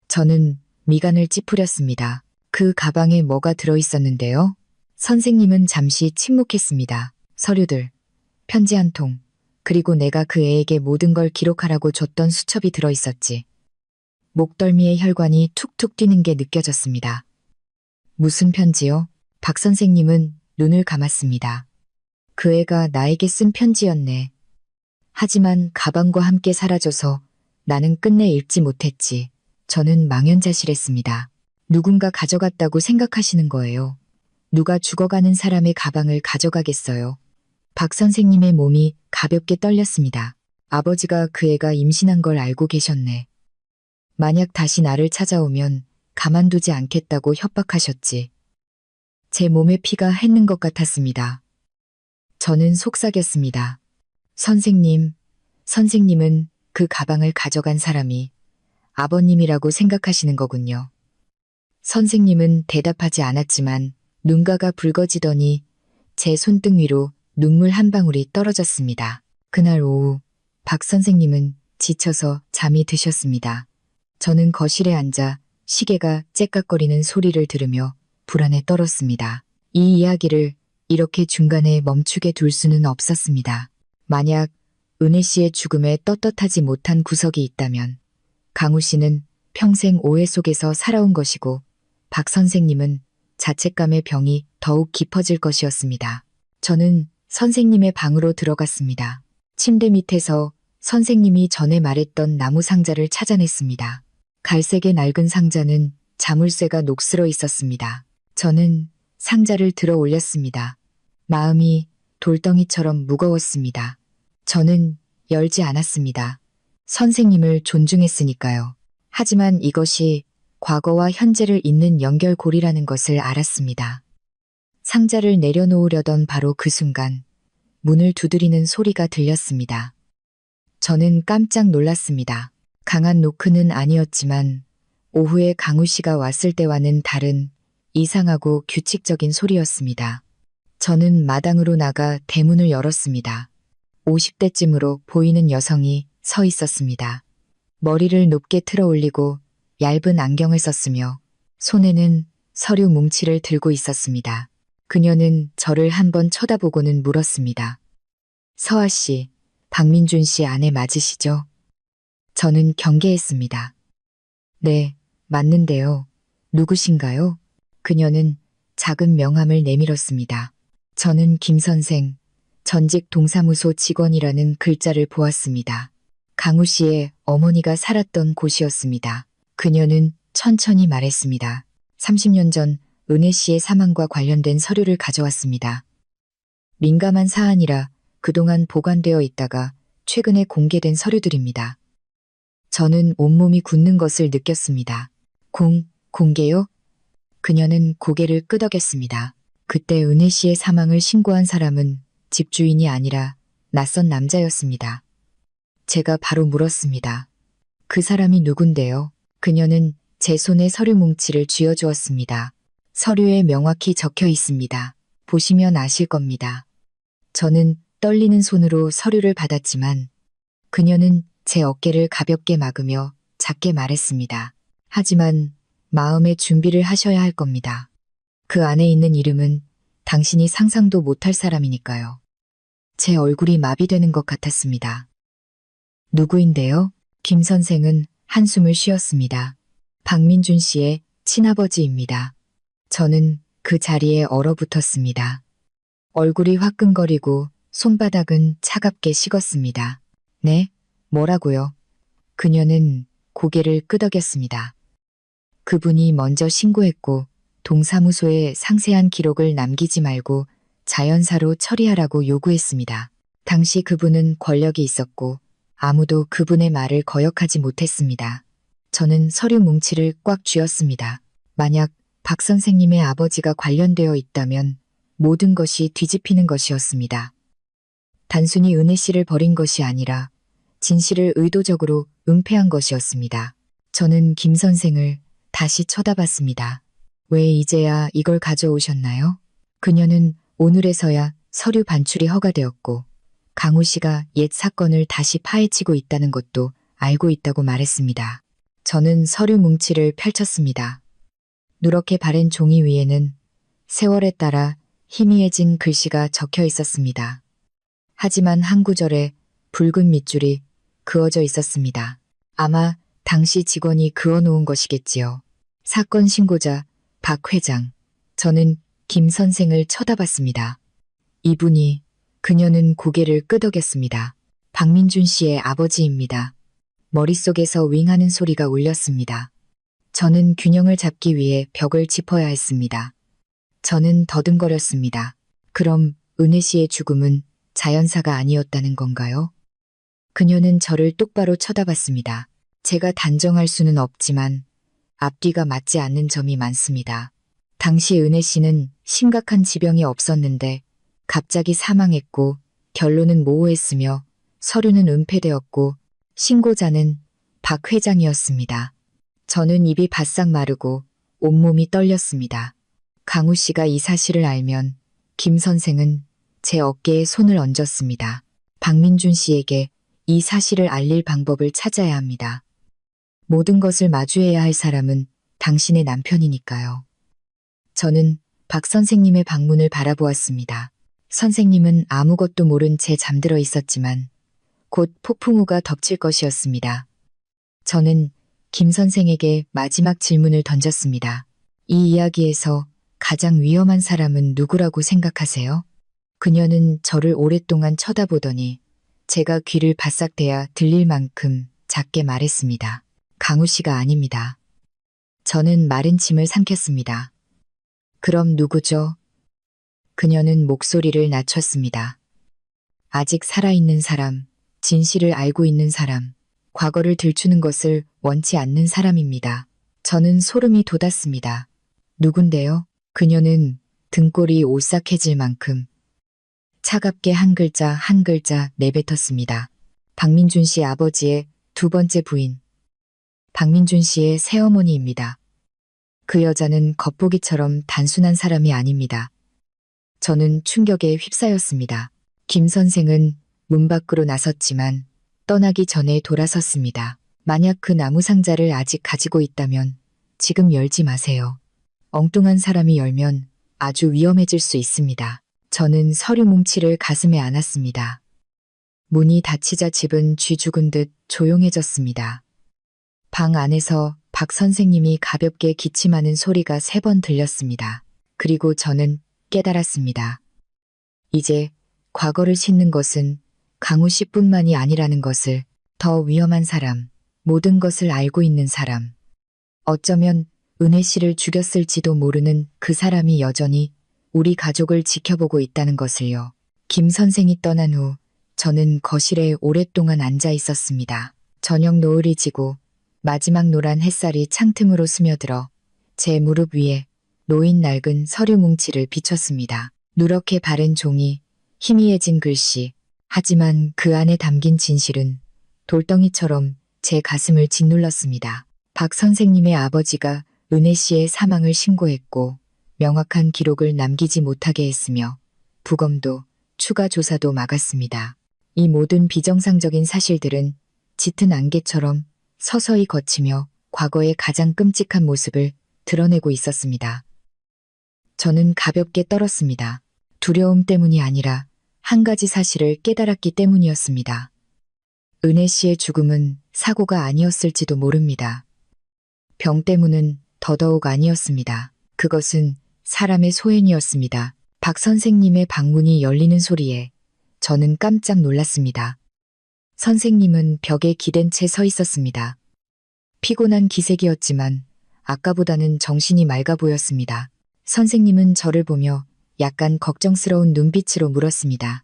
저는 미간을 찌푸렸습니다. 그 가방에 뭐가 들어있었는데요? 선생님은 잠시 침묵했습니다. 서류들, 편지 한 통, 그리고 내가 그 애에게 모든 걸 기록하라고 줬던 수첩이 들어있었지. 목덜미의 혈관이 툭툭 뛰는 게 느껴졌습니다. 무슨 편지요? 박 선생님은 눈을 감았습니다. 그 애가 나에게 쓴 편지였네. 하지만 가방과 함께 사라져서 나는 끝내 읽지 못했지. 저는 망연자실했습니다. 누군가 가져갔다고 생각하시는 거예요. 누가 죽어가는 사람의 가방을 가져가겠어요. 박 선생님의 몸이 가볍게 떨렸습니다. 아버지가 그 애가 임신한 걸 알고 계셨네. 만약 다시 나를 찾아오면 가만두지 않겠다고 협박하셨지. 제 몸에 피가 햇는 것 같았습니다. 저는 속삭였습니다. 선생님은 그 가방을 가져간 사람이 아버님이라고 생각하시는 거군요. 선생님은 대답하지 않았지만 눈가가 붉어지더니 제 손등 위로 눈물 한 방울이 떨어졌습니다. 그날 오후 박 선생님은 지쳐서 잠이 드셨습니다. 저는 거실에 앉아 시계가 째깍거리는 소리를 들으며 불안에 떨었습니다. 이 이야기를 이렇게 중간에 멈추게 둘 수는 없었습니다. 만약 은혜 씨의 죽음에 떳떳하지 못한 구석이 있다면 강우 씨는 평생 오해 속에서 살아온 것이고 박 선생님은 자책감의 병이 더욱 깊어질 것이었습니다. 저는 선생님의 방으로 들어갔습니다. 침대 밑에서 선생님이 전에 말했던 나무 상자를 찾아냈습니다. 갈색의 낡은 상자는 자물쇠가 녹슬어 있었습니다. 저는 상자를 들어 올렸습니다. 마음이 돌덩이처럼 무거웠습니다. 저는 열지 않았습니다. 선생님을 존중했으니까요. 하지만 이것이 과거와 현재를 잇는 연결고리라는 것을 알았습니다. 상자를 내려놓으려던 바로 그 순간 문을 두드리는 소리가 들렸습니다. 저는 깜짝 놀랐습니다. 강한 노크는 아니었지만 오후에 강우 씨가 왔을 때와는 다른 이상하고 규칙적인 소리였습니다. 저는 마당으로 나가 대문을 열었습니다. 50대쯤으로 보이는 여성이 서 있었습니다. 머리를 높게 틀어 올리고 얇은 안경을 썼으며 손에는 서류 뭉치를 들고 있었습니다. 그녀는 저를 한번 쳐다보고는 물었습니다. 서아 씨, 박민준 씨 아내 맞으시죠? 저는 경계했습니다. 네, 맞는데요. 누구신가요? 그녀는 작은 명함을 내밀었습니다. 저는 김 선생, 전직 동사무소 직원이라는 글자를 보았습니다. 강우 씨의 어머니가 살았던 곳이었습니다. 그녀는 천천히 말했습니다. 30년 전 은혜 씨의 사망과 관련된 서류를 가져왔습니다. 민감한 사안이라 그동안 보관되어 있다가 최근에 공개된 서류들입니다. 저는 온몸이 굳는 것을 느꼈습니다. 공개요? 그녀는 고개를 끄덕였습니다. 그때 은혜 씨의 사망을 신고한 사람은 집주인이 아니라 낯선 남자였습니다. 제가 바로 물었습니다. 그 사람이 누군데요? 그녀는 제 손에 서류 뭉치를 쥐어주었습니다. 서류에 명확히 적혀 있습니다. 보시면 아실 겁니다. 저는 떨리는 손으로 서류를 받았지만 그녀는 제 어깨를 가볍게 막으며 작게 말했습니다. 하지만 마음의 준비를 하셔야 할 겁니다. 그 안에 있는 이름은 당신이 상상도 못할 사람이니까요. 제 얼굴이 마비되는 것 같았습니다. 누구인데요? 김 선생은 한숨을 쉬었습니다. 박민준 씨의 친아버지입니다. 저는 그 자리에 얼어붙었습니다. 얼굴이 화끈거리고 손바닥은 차갑게 식었습니다. 네? 뭐라고요? 그녀는 고개를 끄덕였습니다. 그분이 먼저 신고했고 동사무소에 상세한 기록을 남기지 말고 자연사로 처리하라고 요구했습니다. 당시 그분은 권력이 있었고 아무도 그분의 말을 거역하지 못했습니다. 저는 서류 뭉치를 꽉 쥐었습니다. 만약 박 선생님의 아버지가 관련되어 있다면 모든 것이 뒤집히는 것이었습니다. 단순히 은혜 씨를 버린 것이 아니라 진실을 의도적으로 은폐한 것이었습니다. 저는 김 선생을 다시 쳐다봤습니다. 왜 이제야 이걸 가져오셨나요? 그녀는 오늘에서야 서류 반출이 허가되었고 강우 씨가 옛 사건을 다시 파헤치고 있다는 것도 알고 있다고 말했습니다. 저는 서류 뭉치를 펼쳤습니다. 누렇게 바랜 종이 위에는 세월에 따라 희미해진 글씨가 적혀 있었습니다. 하지만 한 구절에 붉은 밑줄이 그어져 있었습니다. 아마 당시 직원이 그어놓은 것이겠지요. 사건 신고자 박 회장. 저는 김 선생을 쳐다봤습니다. 이분이 그녀는 고개를 끄덕였습니다. 박민준 씨의 아버지입니다. 머릿속에서 윙하는 소리가 울렸습니다. 저는 균형을 잡기 위해 벽을 짚어야 했습니다. 저는 더듬거렸습니다. 그럼 은혜 씨의 죽음은 자연사가 아니었다는 건가요? 그녀는 저를 똑바로 쳐다봤습니다. 제가 단정할 수는 없지만 앞뒤가 맞지 않는 점이 많습니다. 당시 은혜 씨는 심각한 지병이 없었는데 갑자기 사망했고 결론은 모호했으며 서류는 은폐되었고 신고자는 박 회장이었습니다. 저는 입이 바싹 마르고 온몸이 떨렸습니다. 강우 씨가 이 사실을 알면 김 선생은 제 어깨에 손을 얹었습니다. 박민준 씨에게 이 사실을 알릴 방법을 찾아야 합니다. 모든 것을 마주해야 할 사람은 당신의 남편이니까요. 저는 박 선생님의 방문을 바라보았습니다. 선생님은 아무것도 모른 채 잠들어 있었지만 곧 폭풍우가 덮칠 것이었습니다. 저는 김 선생에게 마지막 질문을 던졌습니다. 이 이야기에서 가장 위험한 사람은 누구라고 생각하세요? 그녀는 저를 오랫동안 쳐다보더니 제가 귀를 바싹 대야 들릴 만큼 작게 말했습니다. 강우 씨가 아닙니다. 저는 마른 침을 삼켰습니다. 그럼 누구죠? 그녀는 목소리를 낮췄습니다. 아직 살아있는 사람, 진실을 알고 있는 사람, 과거를 들추는 것을 원치 않는 사람입니다. 저는 소름이 돋았습니다. 누군데요? 그녀는 등골이 오싹해질 만큼 차갑게 한 글자 한 글자 내뱉었습니다. 박민준 씨 아버지의 두 번째 부인, 박민준 씨의 새어머니입니다. 그 여자는 겉보기처럼 단순한 사람이 아닙니다. 저는 충격에 휩싸였습니다. 김 선생은 문 밖으로 나섰지만 떠나기 전에 돌아섰습니다. 만약 그 나무 상자를 아직 가지고 있다면 지금 열지 마세요. 엉뚱한 사람이 열면 아주 위험해질 수 있습니다. 저는 서류 뭉치를 가슴에 안았습니다. 문이 닫히자 집은 쥐 죽은 듯 조용해졌습니다. 방 안에서 박 선생님이 가볍게 기침하는 소리가 3번 들렸습니다. 그리고 저는 깨달았습니다. 이제 과거를 싣는 것은 강우 씨뿐만이 아니라는 것을, 더 위험한 사람, 모든 것을 알고 있는 사람, 어쩌면 은혜 씨를 죽였을지도 모르는 그 사람이 여전히 우리 가족을 지켜보고 있다는 것을요. 김 선생이 떠난 후 저는 거실에 오랫동안 앉아 있었습니다. 저녁 노을이 지고 마지막 노란 햇살이 창틈으로 스며들어 제 무릎 위에 놓인 낡은 서류 뭉치를 비췄습니다. 누렇게 바른 종이, 희미해진 글씨, 하지만 그 안에 담긴 진실은 돌덩이처럼 제 가슴을 짓눌렀습니다. 박 선생님의 아버지가 은혜 씨의 사망을 신고했고 명확한 기록을 남기지 못하게 했으며 부검도 추가 조사도 막았습니다. 이 모든 비정상적인 사실들은 짙은 안개처럼 서서히 걷히며 과거의 가장 끔찍한 모습을 드러내고 있었습니다. 저는 가볍게 떨었습니다. 두려움 때문이 아니라 한 가지 사실을 깨달았기 때문이었습니다. 은혜 씨의 죽음은 사고가 아니었을지도 모릅니다. 병 때문은 더더욱 아니었습니다. 그것은 사람의 소행이었습니다. 박 선생님의 방문이 열리는 소리에 저는 깜짝 놀랐습니다. 선생님은 벽에 기댄 채 서 있었습니다. 피곤한 기색이었지만 아까보다는 정신이 맑아 보였습니다. 선생님은 저를 보며 약간 걱정스러운 눈빛으로 물었습니다.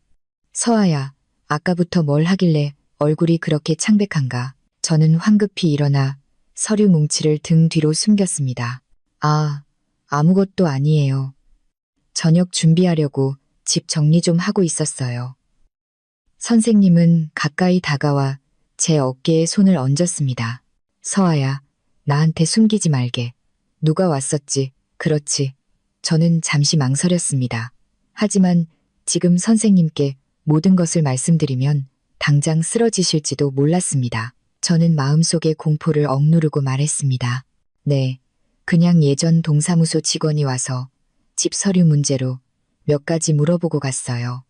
서아야, 아까부터 뭘 하길래 얼굴이 그렇게 창백한가? 저는 황급히 일어나 서류 뭉치를 등 뒤로 숨겼습니다. 아무것도 아니에요. 저녁 준비하려고 집 정리 좀 하고 있었어요. 선생님은 가까이 다가와 제 어깨에 손을 얹었습니다. 서아야, 나한테 숨기지 말게. 누가 왔었지? 그렇지. 저는 잠시 망설였습니다. 하지만 지금 선생님께 모든 것을 말씀드리면 당장 쓰러지실지도 몰랐습니다. 저는 마음속의 공포를 억누르고 말했습니다. 네, 그냥 예전 동사무소 직원이 와서 집 서류 문제로 몇 가지 물어보고 갔어요.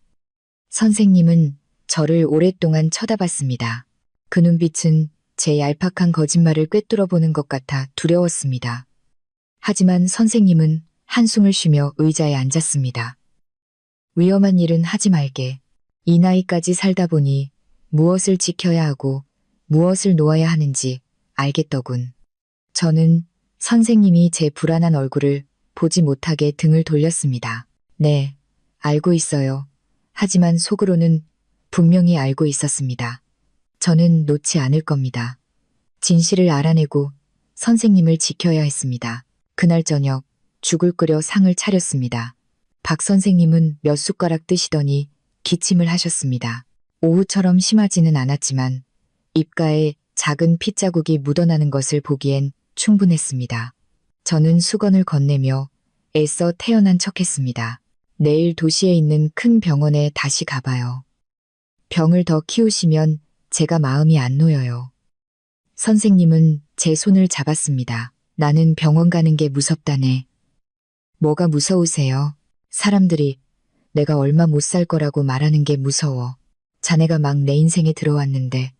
선생님은 저를 오랫동안 쳐다봤습니다. 그 눈빛은 제 얄팍한 거짓말을 꿰뚫어보는 것 같아 두려웠습니다. 하지만 선생님은 한숨을 쉬며 의자에 앉았습니다. 위험한 일은 하지 말게. 이 나이까지 살다 보니 무엇을 지켜야 하고 무엇을 놓아야 하는지 알겠더군. 저는 선생님이 제 불안한 얼굴을 보지 못하게 등을 돌렸습니다. 네, 알고 있어요. 하지만 속으로는 분명히 알고 있었습니다. 저는 놓지 않을 겁니다. 진실을 알아내고 선생님을 지켜야 했습니다. 그날 저녁 죽을 끓여 상을 차렸습니다. 박 선생님은 몇 숟가락 드시더니 기침을 하셨습니다. 오후처럼 심하지는 않았지만 입가에 작은 핏자국이 묻어나는 것을 보기엔 충분했습니다. 저는 수건을 건네며 애써 태어난 척했습니다. 내일 도시에 있는 큰 병원에 다시 가봐요. 병을 더 키우시면 제가 마음이 안 놓여요. 선생님은 제 손을 잡았습니다. 나는 병원 가는 게 무섭다네. 뭐가 무서우세요? 사람들이 내가 얼마 못 살 거라고 말하는 게 무서워. 자네가 막 내 인생에 들어왔는데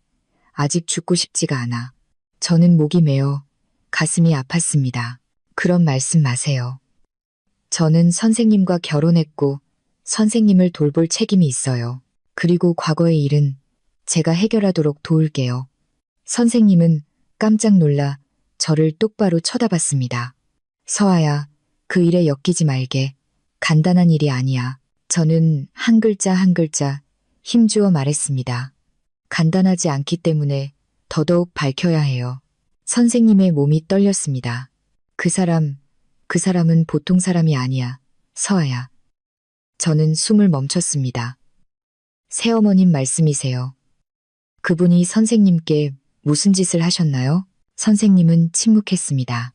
아직 죽고 싶지가 않아. 저는 목이 메어 가슴이 아팠습니다. 그런 말씀 마세요. 저는 선생님과 결혼했고 선생님을 돌볼 책임이 있어요. 그리고 과거의 일은 제가 해결하도록 도울게요. 선생님은 깜짝 놀라 저를 똑바로 쳐다봤습니다. 서아야, 그 일에 엮이지 말게. 간단한 일이 아니야. 저는 한 글자 한 글자 힘주어 말했습니다. 간단하지 않기 때문에 더더욱 밝혀야 해요. 선생님의 몸이 떨렸습니다. 그 사람은 보통 사람이 아니야. 서아야. 저는 숨을 멈췄습니다. 새어머님 말씀이세요. 그분이 선생님께 무슨 짓을 하셨나요? 선생님은 침묵했습니다.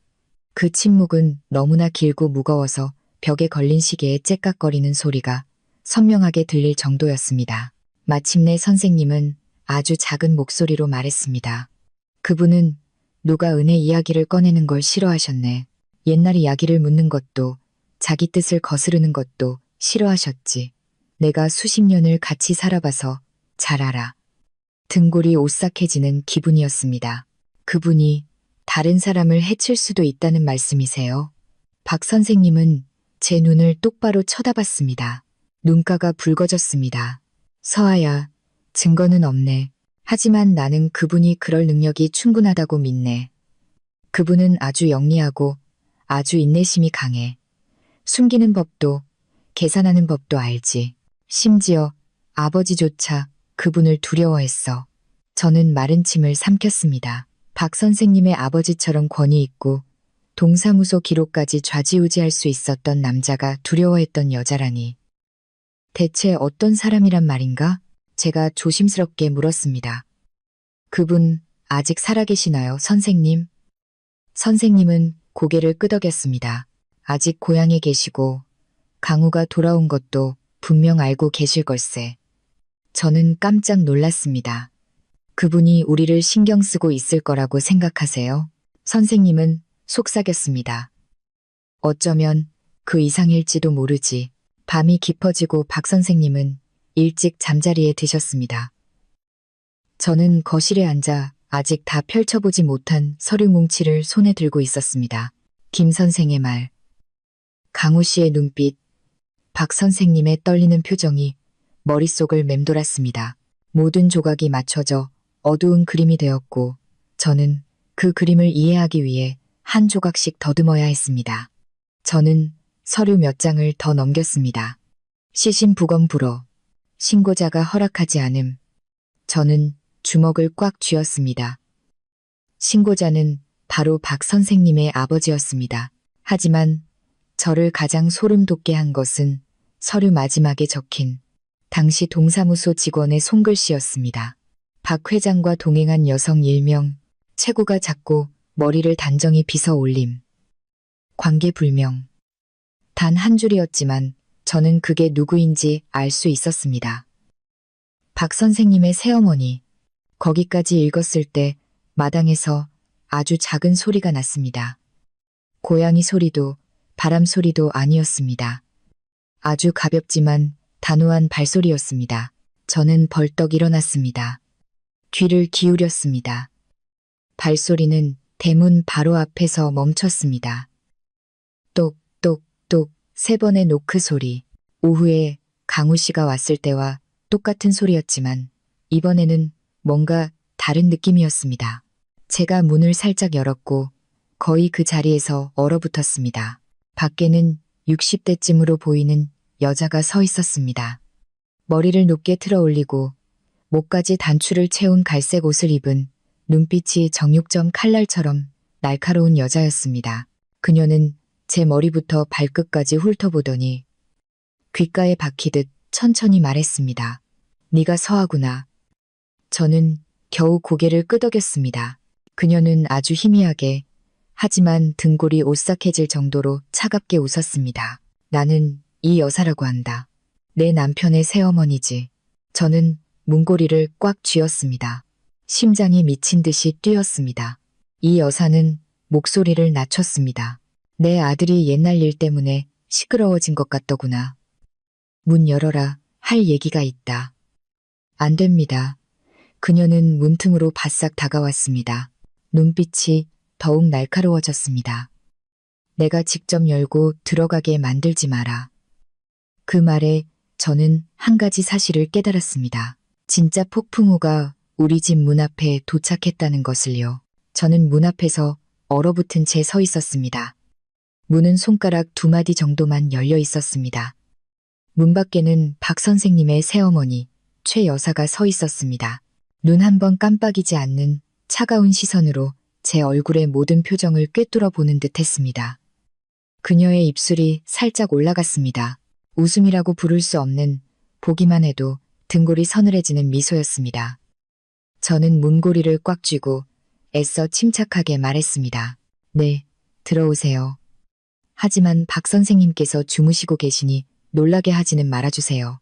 그 침묵은 너무나 길고 무거워서 벽에 걸린 시계의 째깍거리는 소리가 선명하게 들릴 정도였습니다. 마침내 선생님은 아주 작은 목소리로 말했습니다. 그분은 누가 은혜 이야기를 꺼내는 걸 싫어하셨네. 옛날 이야기를 묻는 것도 자기 뜻을 거스르는 것도 싫어하셨지. 내가 수십 년을 같이 살아봐서 잘 알아. 등골이 오싹해지는 기분이었습니다. 그분이 다른 사람을 해칠 수도 있다는 말씀이세요? 박 선생님은 제 눈을 똑바로 쳐다봤습니다. 눈가가 붉어졌습니다. 서아야, 증거는 없네. 하지만 나는 그분이 그럴 능력이 충분하다고 믿네. 그분은 아주 영리하고 아주 인내심이 강해. 숨기는 법도 계산하는 법도 알지. 심지어 아버지조차 그분을 두려워했어. 저는 마른 침을 삼켰습니다. 박 선생님의 아버지처럼 권위 있고 동사무소 기록까지 좌지우지할 수 있었던 남자가 두려워했던 여자라니. 대체 어떤 사람이란 말인가? 제가 조심스럽게 물었습니다. 그분 아직 살아계시나요, 선생님? 선생님은 고개를 끄덕였습니다. 아직 고향에 계시고 강우가 돌아온 것도 분명 알고 계실 걸세. 저는 깜짝 놀랐습니다. 그분이 우리를 신경 쓰고 있을 거라고 생각하세요? 선생님은 속삭였습니다. 어쩌면 그 이상일지도 모르지. 밤이 깊어지고 박 선생님은 일찍 잠자리에 드셨습니다. 저는 거실에 앉아 아직 다 펼쳐보지 못한 서류 뭉치를 손에 들고 있었습니다. 김 선생의 말, 강우 씨의 눈빛, 박 선생님의 떨리는 표정이 머릿속을 맴돌았습니다. 모든 조각이 맞춰져 어두운 그림이 되었고 저는 그 그림을 이해하기 위해 한 조각씩 더듬어야 했습니다. 저는 서류 몇 장을 더 넘겼습니다. 시신부검 불어, 신고자가 허락하지 않음. 저는 주먹을 꽉 쥐었습니다. 신고자는 바로 박 선생님의 아버지였습니다. 하지만 저를 가장 소름 돋게 한 것은 서류 마지막에 적힌 당시 동사무소 직원의 손글씨였습니다. 박 회장과 동행한 여성 일명, 체구가 작고 머리를 단정히 빗어 올림. 관계 불명. 단 한 줄이었지만 저는 그게 누구인지 알 수 있었습니다. 박 선생님의 새어머니. 거기까지 읽었을 때 마당에서 아주 작은 소리가 났습니다. 고양이 소리도 바람 소리도 아니었습니다. 아주 가볍지만 단호한 발소리였습니다. 저는 벌떡 일어났습니다. 귀를 기울였습니다. 발소리는 대문 바로 앞에서 멈췄습니다. 똑똑똑 3번의 노크 소리. 오후에 강우 씨가 왔을 때와 똑같은 소리였지만 이번에는 뭔가 다른 느낌이었습니다. 제가 문을 살짝 열었고 거의 그 자리에서 얼어붙었습니다. 밖에는 60대쯤으로 보이는 여자가 서 있었습니다. 머리를 높게 틀어 올리고 목까지 단추를 채운 갈색 옷을 입은 눈빛이 정육점 칼날처럼 날카로운 여자였습니다. 그녀는 제 머리부터 발끝까지 훑어보더니 귓가에 박히듯 천천히 말했습니다. 네가 서하구나. 저는 겨우 고개를 끄덕였습니다. 그녀는 아주 희미하게 하지만 등골이 오싹해질 정도로 차갑게 웃었습니다. 나는 이 여사라고 한다. 내 남편의 새어머니지. 저는 문고리를 꽉 쥐었습니다. 심장이 미친 듯이 뛰었습니다. 이 여사는 목소리를 낮췄습니다. 내 아들이 옛날 일 때문에 시끄러워진 것 같더구나. 문 열어라. 할 얘기가 있다. 안 됩니다. 그녀는 문틈으로 바싹 다가왔습니다. 눈빛이 더욱 날카로워졌습니다. 내가 직접 열고 들어가게 만들지 마라. 그 말에 저는 한 가지 사실을 깨달았습니다. 진짜 폭풍우가 우리 집 문 앞에 도착했다는 것을요. 저는 문 앞에서 얼어붙은 채 서 있었습니다. 문은 손가락 2마디 정도만 열려 있었습니다. 문 밖에는 박 선생님의 새어머니, 최 여사가 서 있었습니다. 눈 한 번 깜빡이지 않는 차가운 시선으로 제 얼굴의 모든 표정을 꿰뚫어 보는 듯 했습니다. 그녀의 입술이 살짝 올라갔습니다. 웃음이라고 부를 수 없는, 보기만 해도 등골이 서늘해지는 미소였습니다. 저는 문고리를 꽉 쥐고 애써 침착하게 말했습니다. 네, 들어오세요. 하지만 박 선생님께서 주무시고 계시니 놀라게 하지는 말아주세요.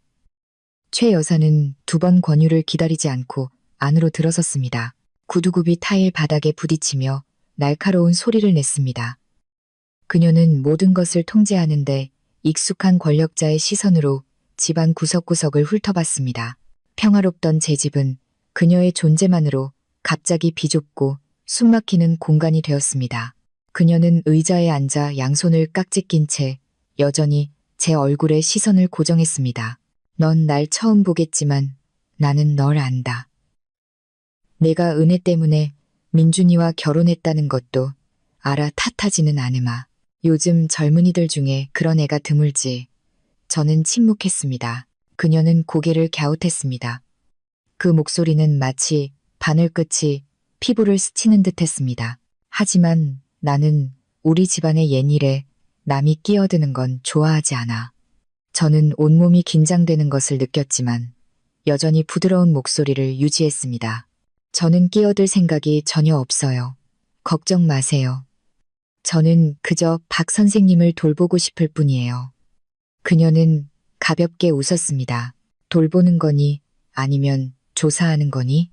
최 여사는 2번 권유를 기다리지 않고 안으로 들어섰습니다. 구두굽이 타일 바닥에 부딪히며 날카로운 소리를 냈습니다. 그녀는 모든 것을 통제하는데 익숙한 권력자의 시선으로 집안 구석구석을 훑어봤습니다. 평화롭던 제 집은 그녀의 존재만으로 갑자기 비좁고 숨막히는 공간이 되었습니다. 그녀는 의자에 앉아 양손을 깍지 낀 채 여전히 제 얼굴에 시선을 고정했습니다. 넌 날 처음 보겠지만 나는 널 안다. 내가 은혜 때문에 민준이와 결혼했다는 것도 알아. 탓하지는 않으마. 요즘 젊은이들 중에 그런 애가 드물지. 저는 침묵했습니다. 그녀는 고개를 갸웃했습니다. 그 목소리는 마치 바늘끝이 피부를 스치는 듯 했습니다. 하지만 나는 우리 집안의 옛일에 남이 끼어드는 건 좋아하지 않아. 저는 온몸이 긴장되는 것을 느꼈지만 여전히 부드러운 목소리를 유지했습니다. 저는 끼어들 생각이 전혀 없어요. 걱정 마세요. 저는 그저 박 선생님을 돌보고 싶을 뿐이에요. 그녀는 가볍게 웃었습니다. 돌보는 거니 아니면 조사하는 거니?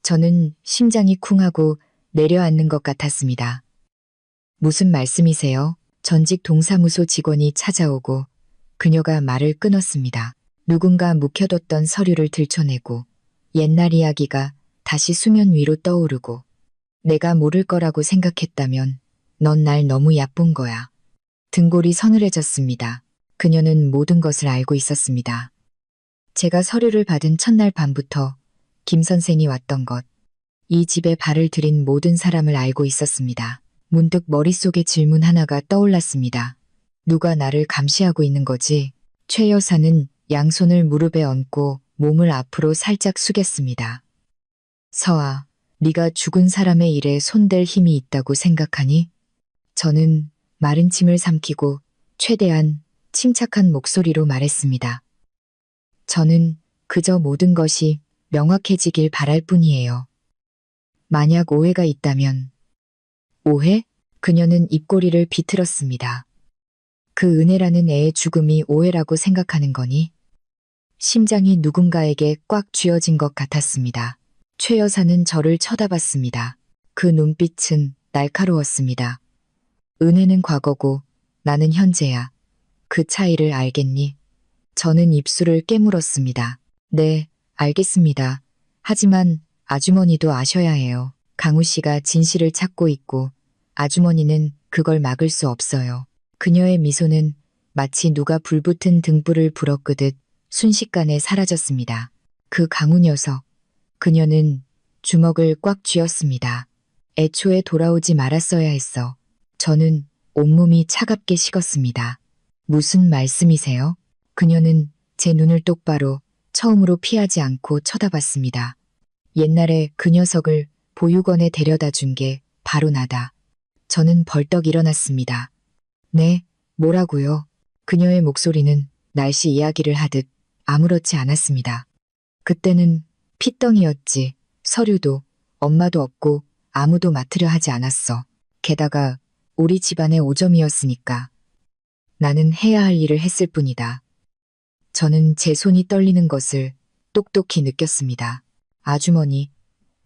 저는 심장이 쿵하고 내려앉는 것 같았습니다. 무슨 말씀이세요? 전직 동사무소 직원이 찾아오고 그녀가 말을 끊었습니다. 누군가 묵혀뒀던 서류를 들춰내고 옛날 이야기가 다시 수면 위로 떠오르고 내가 모를 거라고 생각했다면 넌 날 너무 얕본 거야. 등골이 서늘해졌습니다. 그녀는 모든 것을 알고 있었습니다. 제가 서류를 받은 첫날 밤부터 김 선생이 왔던 것, 이 집에 발을 들인 모든 사람을 알고 있었습니다. 문득 머릿속에 질문 하나가 떠올랐습니다. 누가 나를 감시하고 있는 거지? 최 여사는 양손을 무릎에 얹고 몸을 앞으로 살짝 숙였습니다. 서아, 네가 죽은 사람의 일에 손댈 힘이 있다고 생각하니? 저는 마른 침을 삼키고 최대한 침착한 목소리로 말했습니다. 저는 그저 모든 것이 명확해지길 바랄 뿐이에요. 만약 오해가 있다면. 오해? 그녀는 입꼬리를 비틀었습니다. 그 은혜라는 애의 죽음이 오해라고 생각하는 거니? 심장이 누군가에게 꽉 쥐어진 것 같았습니다. 최 여사는 저를 쳐다봤습니다. 그 눈빛은 날카로웠습니다. 은혜는 과거고 나는 현재야. 그 차이를 알겠니? 저는 입술을 깨물었습니다. 네, 알겠습니다. 하지만 아주머니도 아셔야 해요. 강우 씨가 진실을 찾고 있고 아주머니는 그걸 막을 수 없어요. 그녀의 미소는 마치 누가 불붙은 등불을 불어끄듯 순식간에 사라졌습니다. 그 강우 녀석. 그녀는 주먹을 꽉 쥐었습니다. 애초에 돌아오지 말았어야 했어. 저는 온몸이 차갑게 식었습니다. 무슨 말씀이세요? 그녀는 제 눈을 똑바로 처음으로 피하지 않고 쳐다봤습니다. 옛날에 그 녀석을 보육원에 데려다 준 게 바로 나다. 저는 벌떡 일어났습니다. 네, 뭐라고요? 그녀의 목소리는 날씨 이야기를 하듯 아무렇지 않았습니다. 그때는 핏덩이였지. 서류도 엄마도 없고 아무도 맡으려 하지 않았어. 게다가 우리 집안의 오점이었으니까. 나는 해야 할 일을 했을 뿐이다. 저는 제 손이 떨리는 것을 똑똑히 느꼈습니다. 아주머니,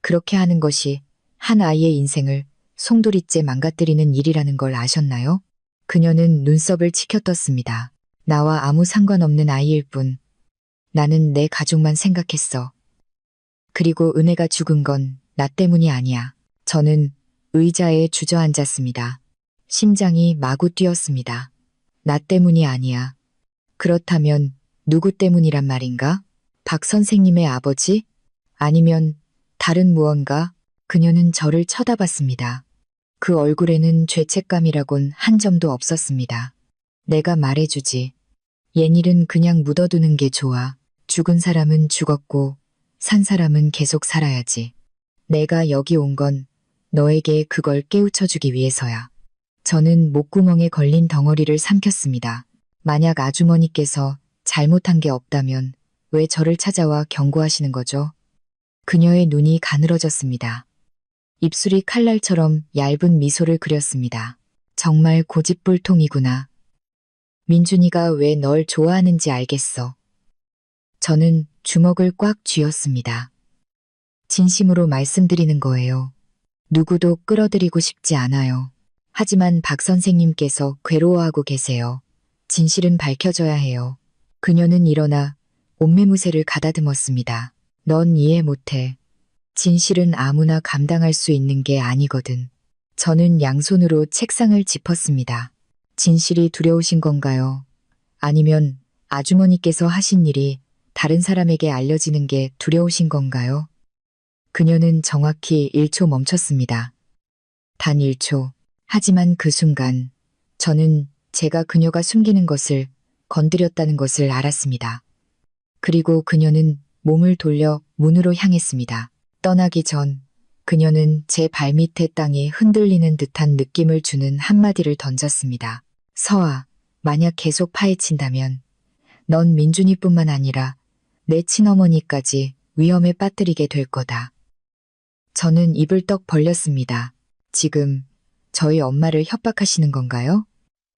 그렇게 하는 것이 한 아이의 인생을 송두리째 망가뜨리는 일이라는 걸 아셨나요? 그녀는 눈썹을 치켜떴습니다. 나와 아무 상관없는 아이일 뿐. 나는 내 가족만 생각했어. 그리고 은혜가 죽은 건 나 때문이 아니야. 저는 의자에 주저앉았습니다. 심장이 마구 뛰었습니다. 나 때문이 아니야. 그렇다면 누구 때문이란 말인가? 박 선생님의 아버지? 아니면 다른 무언가? 그녀는 저를 쳐다봤습니다. 그 얼굴에는 죄책감이라곤 한 점도 없었습니다. 내가 말해주지. 옛일은 그냥 묻어두는 게 좋아. 죽은 사람은 죽었고 산 사람은 계속 살아야지. 내가 여기 온 건 너에게 그걸 깨우쳐주기 위해서야. 저는 목구멍에 걸린 덩어리를 삼켰습니다. 만약 아주머니께서 잘못한 게 없다면 왜 저를 찾아와 경고하시는 거죠? 그녀의 눈이 가늘어졌습니다. 입술이 칼날처럼 얇은 미소를 그렸습니다. 정말 고집불통이구나. 민준이가 왜 널 좋아하는지 알겠어. 저는 주먹을 꽉 쥐었습니다. 진심으로 말씀드리는 거예요. 누구도 끌어들이고 싶지 않아요. 하지만 박 선생님께서 괴로워하고 계세요. 진실은 밝혀져야 해요. 그녀는 일어나 옷매무새를 가다듬었습니다. 넌 이해 못해. 진실은 아무나 감당할 수 있는 게 아니거든. 저는 양손으로 책상을 짚었습니다. 진실이 두려우신 건가요? 아니면 아주머니께서 하신 일이 다른 사람에게 알려지는 게 두려우신 건가요? 그녀는 정확히 1초 멈췄습니다. 단 1초. 하지만 그 순간 저는 제가 그녀가 숨기는 것을 건드렸다는 것을 알았습니다. 그리고 그녀는 몸을 돌려 문으로 향했습니다. 떠나기 전 그녀는 제 발밑에 땅이 흔들리는 듯한 느낌을 주는 한마디를 던졌습니다. 서아, 만약 계속 파헤친다면 넌 민준이뿐만 아니라 내 친어머니까지 위험에 빠뜨리게 될 거다. 저는 입을 떡 벌렸습니다. 지금 저희 엄마를 협박하시는 건가요?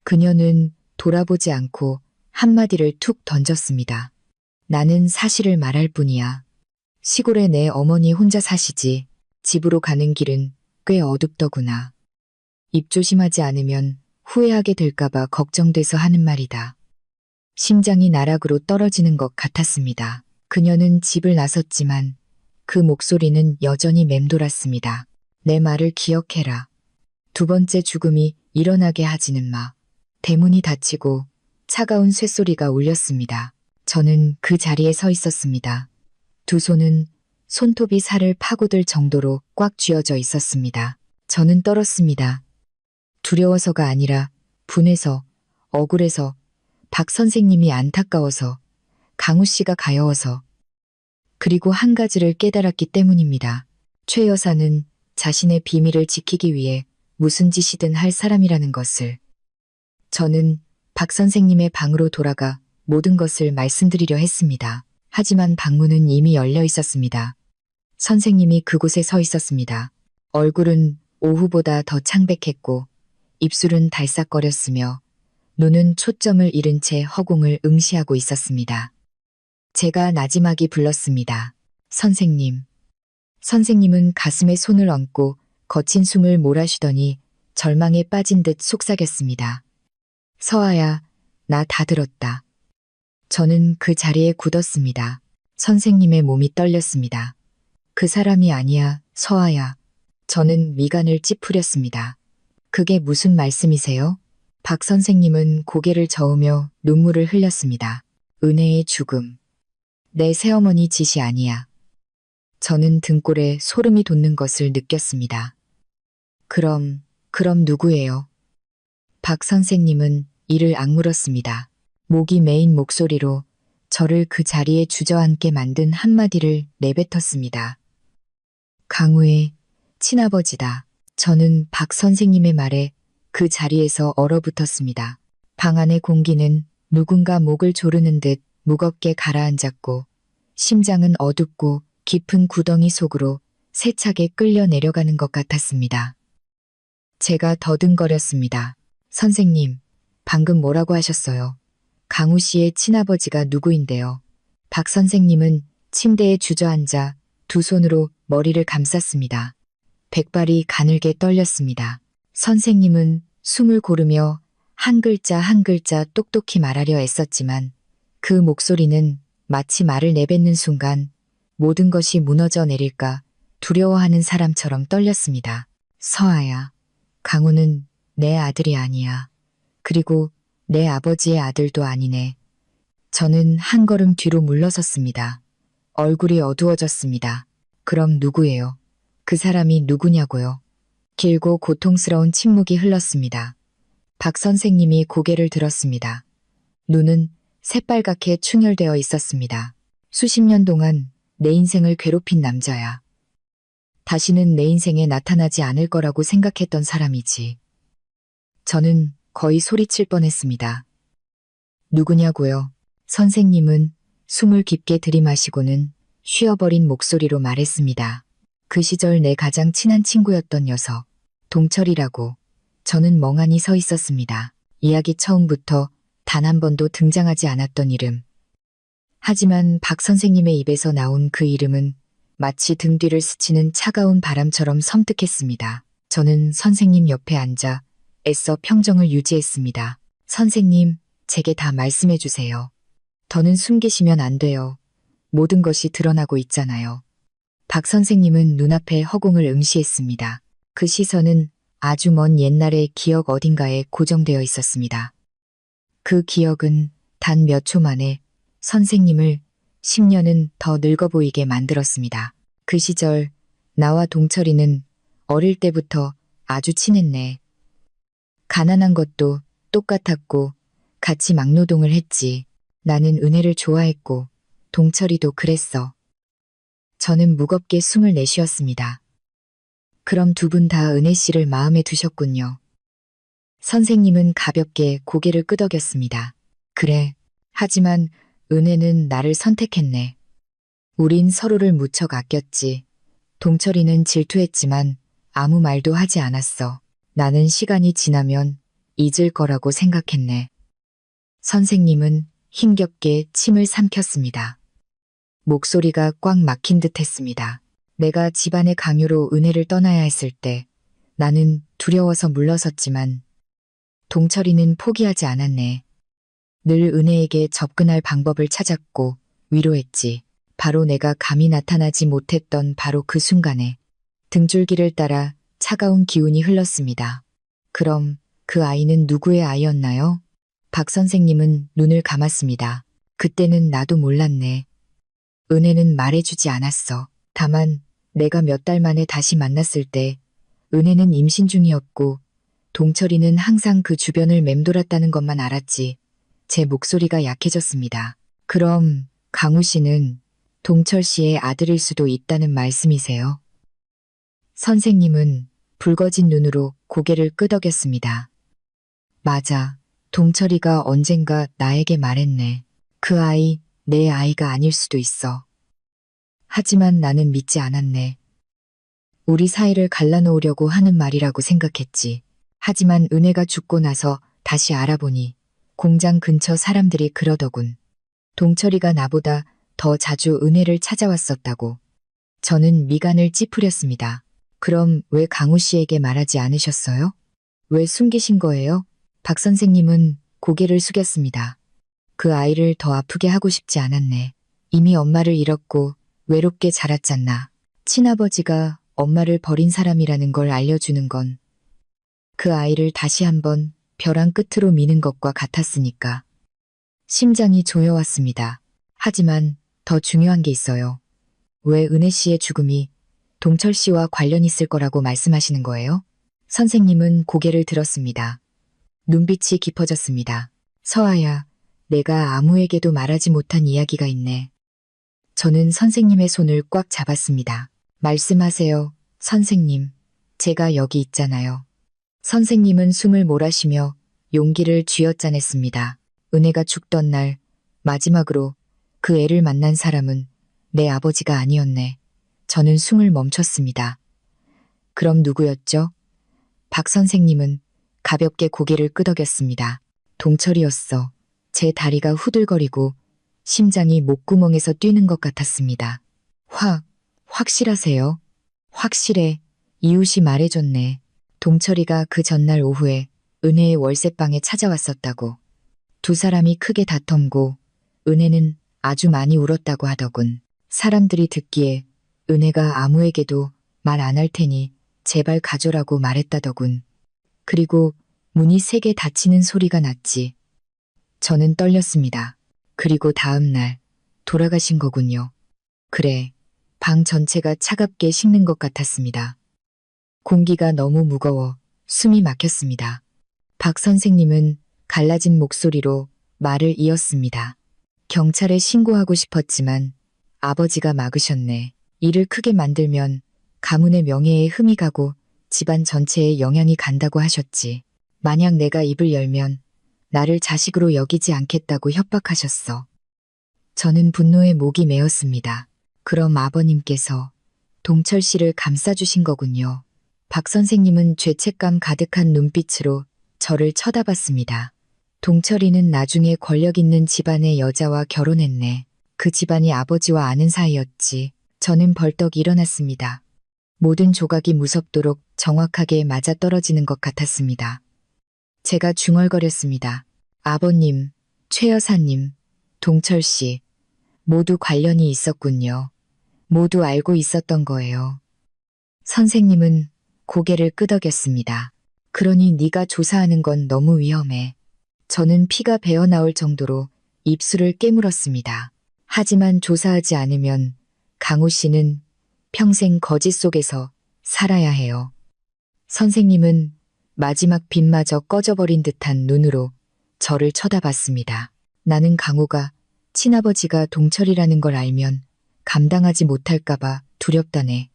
그녀는 돌아보지 않고 한마디를 툭 던졌습니다. 나는 사실을 말할 뿐이야. 시골에 내 어머니 혼자 사시지. 집으로 가는 길은 꽤 어둡더구나. 입 조심하지 않으면 후회하게 될까봐 걱정돼서 하는 말이다. 심장이 나락으로 떨어지는 것 같았습니다. 그녀는 집을 나섰지만 그 목소리는 여전히 맴돌았습니다. 내 말을 기억해라. 두 번째 죽음이 일어나게 하지는 마. 대문이 닫히고 차가운 쇳소리가 울렸습니다. 저는 그 자리에 서 있었습니다. 두 손은 손톱이 살을 파고들 정도로 꽉 쥐어져 있었습니다. 저는 떨었습니다. 두려워서가 아니라 분해서, 억울해서, 박 선생님이 안타까워서, 강우 씨가 가여워서, 그리고 한 가지를 깨달았기 때문입니다. 최 여사는 자신의 비밀을 지키기 위해 무슨 짓이든 할 사람이라는 것을. 저는 박 선생님의 방으로 돌아가 모든 것을 말씀드리려 했습니다. 하지만 방문은 이미 열려 있었습니다. 선생님이 그곳에 서 있었습니다. 얼굴은 오후보다 더 창백했고 입술은 달싹거렸으며 눈은 초점을 잃은 채 허공을 응시하고 있었습니다. 제가 나지막이 불렀습니다. 선생님. 선생님은 가슴에 손을 얹고 거친 숨을 몰아쉬더니 절망에 빠진 듯 속삭였습니다. 서아야, 나 다 들었다. 저는 그 자리에 굳었습니다. 선생님의 몸이 떨렸습니다. 그 사람이 아니야, 서아야. 저는 미간을 찌푸렸습니다. 그게 무슨 말씀이세요? 박 선생님은 고개를 저으며 눈물을 흘렸습니다. 은혜의 죽음. 내 새어머니 짓이 아니야. 저는 등골에 소름이 돋는 것을 느꼈습니다. 그럼 누구예요? 박 선생님은 이를 악물었습니다. 목이 메인 목소리로 저를 그 자리에 주저앉게 만든 한마디를 내뱉었습니다. 강우의 친아버지다. 저는 박 선생님의 말에 그 자리에서 얼어붙었습니다. 방 안의 공기는 누군가 목을 조르는 듯 무겁게 가라앉았고 심장은 어둡고 깊은 구덩이 속으로 세차게 끌려 내려가는 것 같았습니다. 제가 더듬거렸습니다. 선생님, 방금 뭐라고 하셨어요? 강우 씨의 친아버지가 누구인데요? 박 선생님은 침대에 주저앉아 두 손으로 머리를 감쌌습니다. 백발이 가늘게 떨렸습니다. 선생님은 숨을 고르며 한 글자 한 글자 똑똑히 말하려 애썼지만 그 목소리는 마치 말을 내뱉는 순간 모든 것이 무너져 내릴까 두려워하는 사람처럼 떨렸습니다. 서아야, 강우는 내 아들이 아니야. 그리고 내 아버지의 아들도 아니네. 저는 한 걸음 뒤로 물러섰습니다. 얼굴이 어두워졌습니다. 그럼 누구예요? 그 사람이 누구냐고요? 길고 고통스러운 침묵이 흘렀습니다. 박 선생님이 고개를 들었습니다. 눈은 새빨갛게 충혈되어 있었습니다. 수십 년 동안 내 인생을 괴롭힌 남자야. 다시는 내 인생에 나타나지 않을 거라고 생각했던 사람이지. 저는 거의 소리칠 뻔했습니다. 누구냐고요? 선생님은 숨을 깊게 들이마시고는 쉬어버린 목소리로 말했습니다. 그 시절 내 가장 친한 친구였던 녀석, 동철이라고. 저는 멍하니 서 있었습니다. 이야기 처음부터 단 한 번도 등장하지 않았던 이름. 하지만 박 선생님의 입에서 나온 그 이름은 마치 등 뒤를 스치는 차가운 바람처럼 섬뜩했습니다. 저는 선생님 옆에 앉아 애써 평정을 유지했습니다. 선생님, 제게 다 말씀해 주세요. 더는 숨기시면 안 돼요. 모든 것이 드러나고 있잖아요. 박 선생님은 눈앞에 허공을 응시했습니다. 그 시선은 아주 먼 옛날의 기억 어딘가에 고정되어 있었습니다. 그 기억은 단 몇 초 만에 선생님을 10년은 더 늙어 보이게 만들었습니다. 그 시절 나와 동철이는 어릴 때부터 아주 친했네. 가난한 것도 똑같았고 같이 막노동을 했지. 나는 은혜를 좋아했고 동철이도 그랬어. 저는 무겁게 숨을 내쉬었습니다. 그럼 두 분 다 은혜 씨를 마음에 두셨군요. 선생님은 가볍게 고개를 끄덕였습니다. 그래. 하지만 은혜는 나를 선택했네. 우린 서로를 무척 아꼈지. 동철이는 질투했지만 아무 말도 하지 않았어. 나는 시간이 지나면 잊을 거라고 생각했네. 선생님은 힘겹게 침을 삼켰습니다. 목소리가 꽉 막힌 듯 했습니다. 내가 집안의 강요로 은혜를 떠나야 했을 때 나는 두려워서 물러섰지만 동철이는 포기하지 않았네. 늘 은혜에게 접근할 방법을 찾았고 위로했지. 바로 내가 감히 나타나지 못했던 바로 그 순간에 등줄기를 따라 차가운 기운이 흘렀습니다. 그럼 그 아이는 누구의 아이였나요? 박 선생님은 눈을 감았습니다. 그때는 나도 몰랐네. 은혜는 말해주지 않았어. 다만 내가 몇 달 만에 다시 만났을 때 은혜는 임신 중이었고 동철이는 항상 그 주변을 맴돌았다는 것만 알았지. 제 목소리가 약해졌습니다. 그럼 강우 씨는 동철 씨의 아들일 수도 있다는 말씀이세요? 선생님은 붉어진 눈으로 고개를 끄덕였습니다. 맞아. 동철이가 언젠가 나에게 말했네. 그 아이, 내 아이가 아닐 수도 있어. 하지만 나는 믿지 않았네. 우리 사이를 갈라놓으려고 하는 말이라고 생각했지. 하지만 은혜가 죽고 나서 다시 알아보니 공장 근처 사람들이 그러더군. 동철이가 나보다 더 자주 은혜를 찾아왔었다고. 저는 미간을 찌푸렸습니다. 그럼 왜 강우 씨에게 말하지 않으셨어요? 왜 숨기신 거예요? 박 선생님은 고개를 숙였습니다. 그 아이를 더 아프게 하고 싶지 않았네. 이미 엄마를 잃었고 외롭게 자랐잖아. 친아버지가 엄마를 버린 사람이라는 걸 알려주는 건 그 아이를 다시 한번 벼랑 끝으로 미는 것과 같았으니까. 심장이 조여왔습니다. 하지만 더 중요한 게 있어요. 왜 은혜 씨의 죽음이 동철 씨와 관련 있을 거라고 말씀하시는 거예요? 선생님은 고개를 들었습니다. 눈빛이 깊어졌습니다. 서아야, 내가 아무에게도 말하지 못한 이야기가 있네. 저는 선생님의 손을 꽉 잡았습니다. 말씀하세요, 선생님. 제가 여기 있잖아요. 선생님은 숨을 몰아쉬며 용기를 쥐어짜냈습니다. 은혜가 죽던 날 마지막으로 그 애를 만난 사람은 내 아버지가 아니었네. 저는 숨을 멈췄습니다. 그럼 누구였죠? 박 선생님은 가볍게 고개를 끄덕였습니다. 동철이었어. 제 다리가 후들거리고 심장이 목구멍에서 뛰는 것 같았습니다. 확실하세요? 확실해. 이웃이 말해줬네. 동철이가 그 전날 오후에 은혜의 월세방에 찾아왔었다고. 두 사람이 크게 다텀고 은혜는 아주 많이 울었다고 하더군. 사람들이 듣기에 은혜가 아무에게도 말 안 할 테니 제발 가져라고 말했다더군. 그리고 문이 3개 닫히는 소리가 났지. 저는 떨렸습니다. 그리고 다음 날 돌아가신 거군요. 그래, 방 전체가 차갑게 식는 것 같았습니다. 공기가 너무 무거워 숨이 막혔습니다. 박 선생님은 갈라진 목소리로 말을 이었습니다. 경찰에 신고하고 싶었지만 아버지가 막으셨네. 일을 크게 만들면 가문의 명예에 흠이 가고 집안 전체에 영향이 간다고 하셨지. 만약 내가 입을 열면 나를 자식으로 여기지 않겠다고 협박하셨어. 저는 분노에 목이 메었습니다. 그럼 아버님께서 동철 씨를 감싸주신 거군요. 박 선생님은 죄책감 가득한 눈빛으로 저를 쳐다봤습니다. 동철이는 나중에 권력 있는 집안의 여자와 결혼했네. 그 집안이 아버지와 아는 사이였지. 저는 벌떡 일어났습니다. 모든 조각이 무섭도록 정확하게 맞아떨어지는 것 같았습니다. 제가 중얼거렸습니다. 아버님, 최 여사님, 동철 씨, 모두 관련이 있었군요. 모두 알고 있었던 거예요. 선생님은 고개를 끄덕였습니다. 그러니 네가 조사하는 건 너무 위험해. 저는 피가 배어나올 정도로 입술을 깨물었습니다. 하지만 조사하지 않으면 강우 씨는 평생 거짓 속에서 살아야 해요. 선생님은 마지막 빛마저 꺼져버린 듯한 눈으로 저를 쳐다봤습니다. 나는 강우가 친아버지가 동철이라는 걸 알면 감당하지 못할까봐 두렵다네.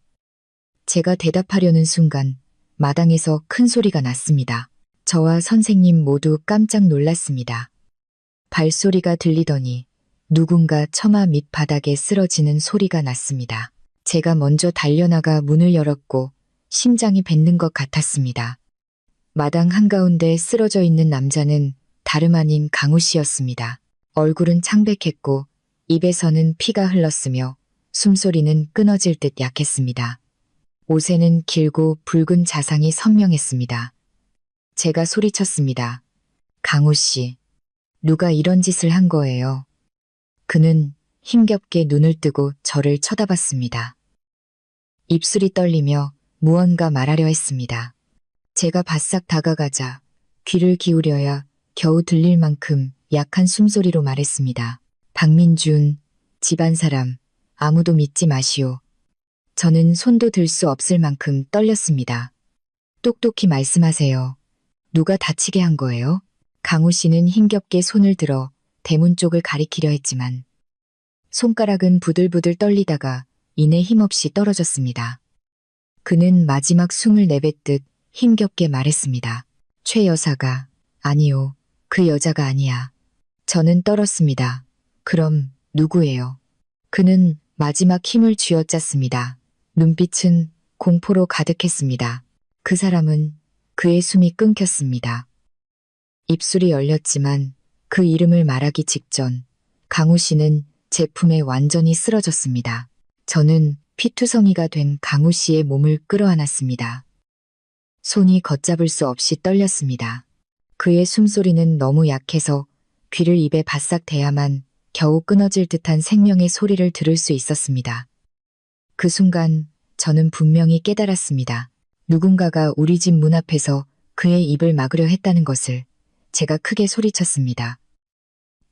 제가 대답하려는 순간 마당에서 큰 소리가 났습니다. 저와 선생님 모두 깜짝 놀랐습니다. 발소리가 들리더니 누군가 처마 밑바닥에 쓰러지는 소리가 났습니다. 제가 먼저 달려나가 문을 열었고 심장이 뱉는 것 같았습니다. 마당 한가운데 쓰러져 있는 남자는 다름 아닌 강우 씨였습니다. 얼굴은 창백했고 입에서는 피가 흘렀으며 숨소리는 끊어질 듯 약했습니다. 옷에는 길고 붉은 자상이 선명했습니다. 제가 소리쳤습니다. 강우 씨, 누가 이런 짓을 한 거예요? 그는 힘겹게 눈을 뜨고 저를 쳐다봤습니다. 입술이 떨리며 무언가 말하려 했습니다. 제가 바싹 다가가자 귀를 기울여야 겨우 들릴 만큼 약한 숨소리로 말했습니다. 박민준, 집안 사람, 아무도 믿지 마시오. 저는 손도 들 수 없을 만큼 떨렸습니다. 똑똑히 말씀하세요. 누가 다치게 한 거예요? 강우 씨는 힘겹게 손을 들어 대문 쪽을 가리키려 했지만 손가락은 부들부들 떨리다가 이내 힘없이 떨어졌습니다. 그는 마지막 숨을 내뱉듯 힘겹게 말했습니다. 최 여사가, 아니요, 그 여자가 아니야. 저는 떨었습니다. 그럼 누구예요? 그는 마지막 힘을 쥐어짰습니다. 눈빛은 공포로 가득했습니다. 그 사람은 그의 숨이 끊겼습니다. 입술이 열렸지만 그 이름을 말하기 직전 강우 씨는 제 품에 완전히 쓰러졌습니다. 저는 피투성이가 된 강우 씨의 몸을 끌어안았습니다. 손이 걷잡을 수 없이 떨렸습니다. 그의 숨소리는 너무 약해서 귀를 입에 바싹 대야만 겨우 끊어질 듯한 생명의 소리를 들을 수 있었습니다. 그 순간 저는 분명히 깨달았습니다. 누군가가 우리 집 문 앞에서 그의 입을 막으려 했다는 것을. 제가 크게 소리쳤습니다.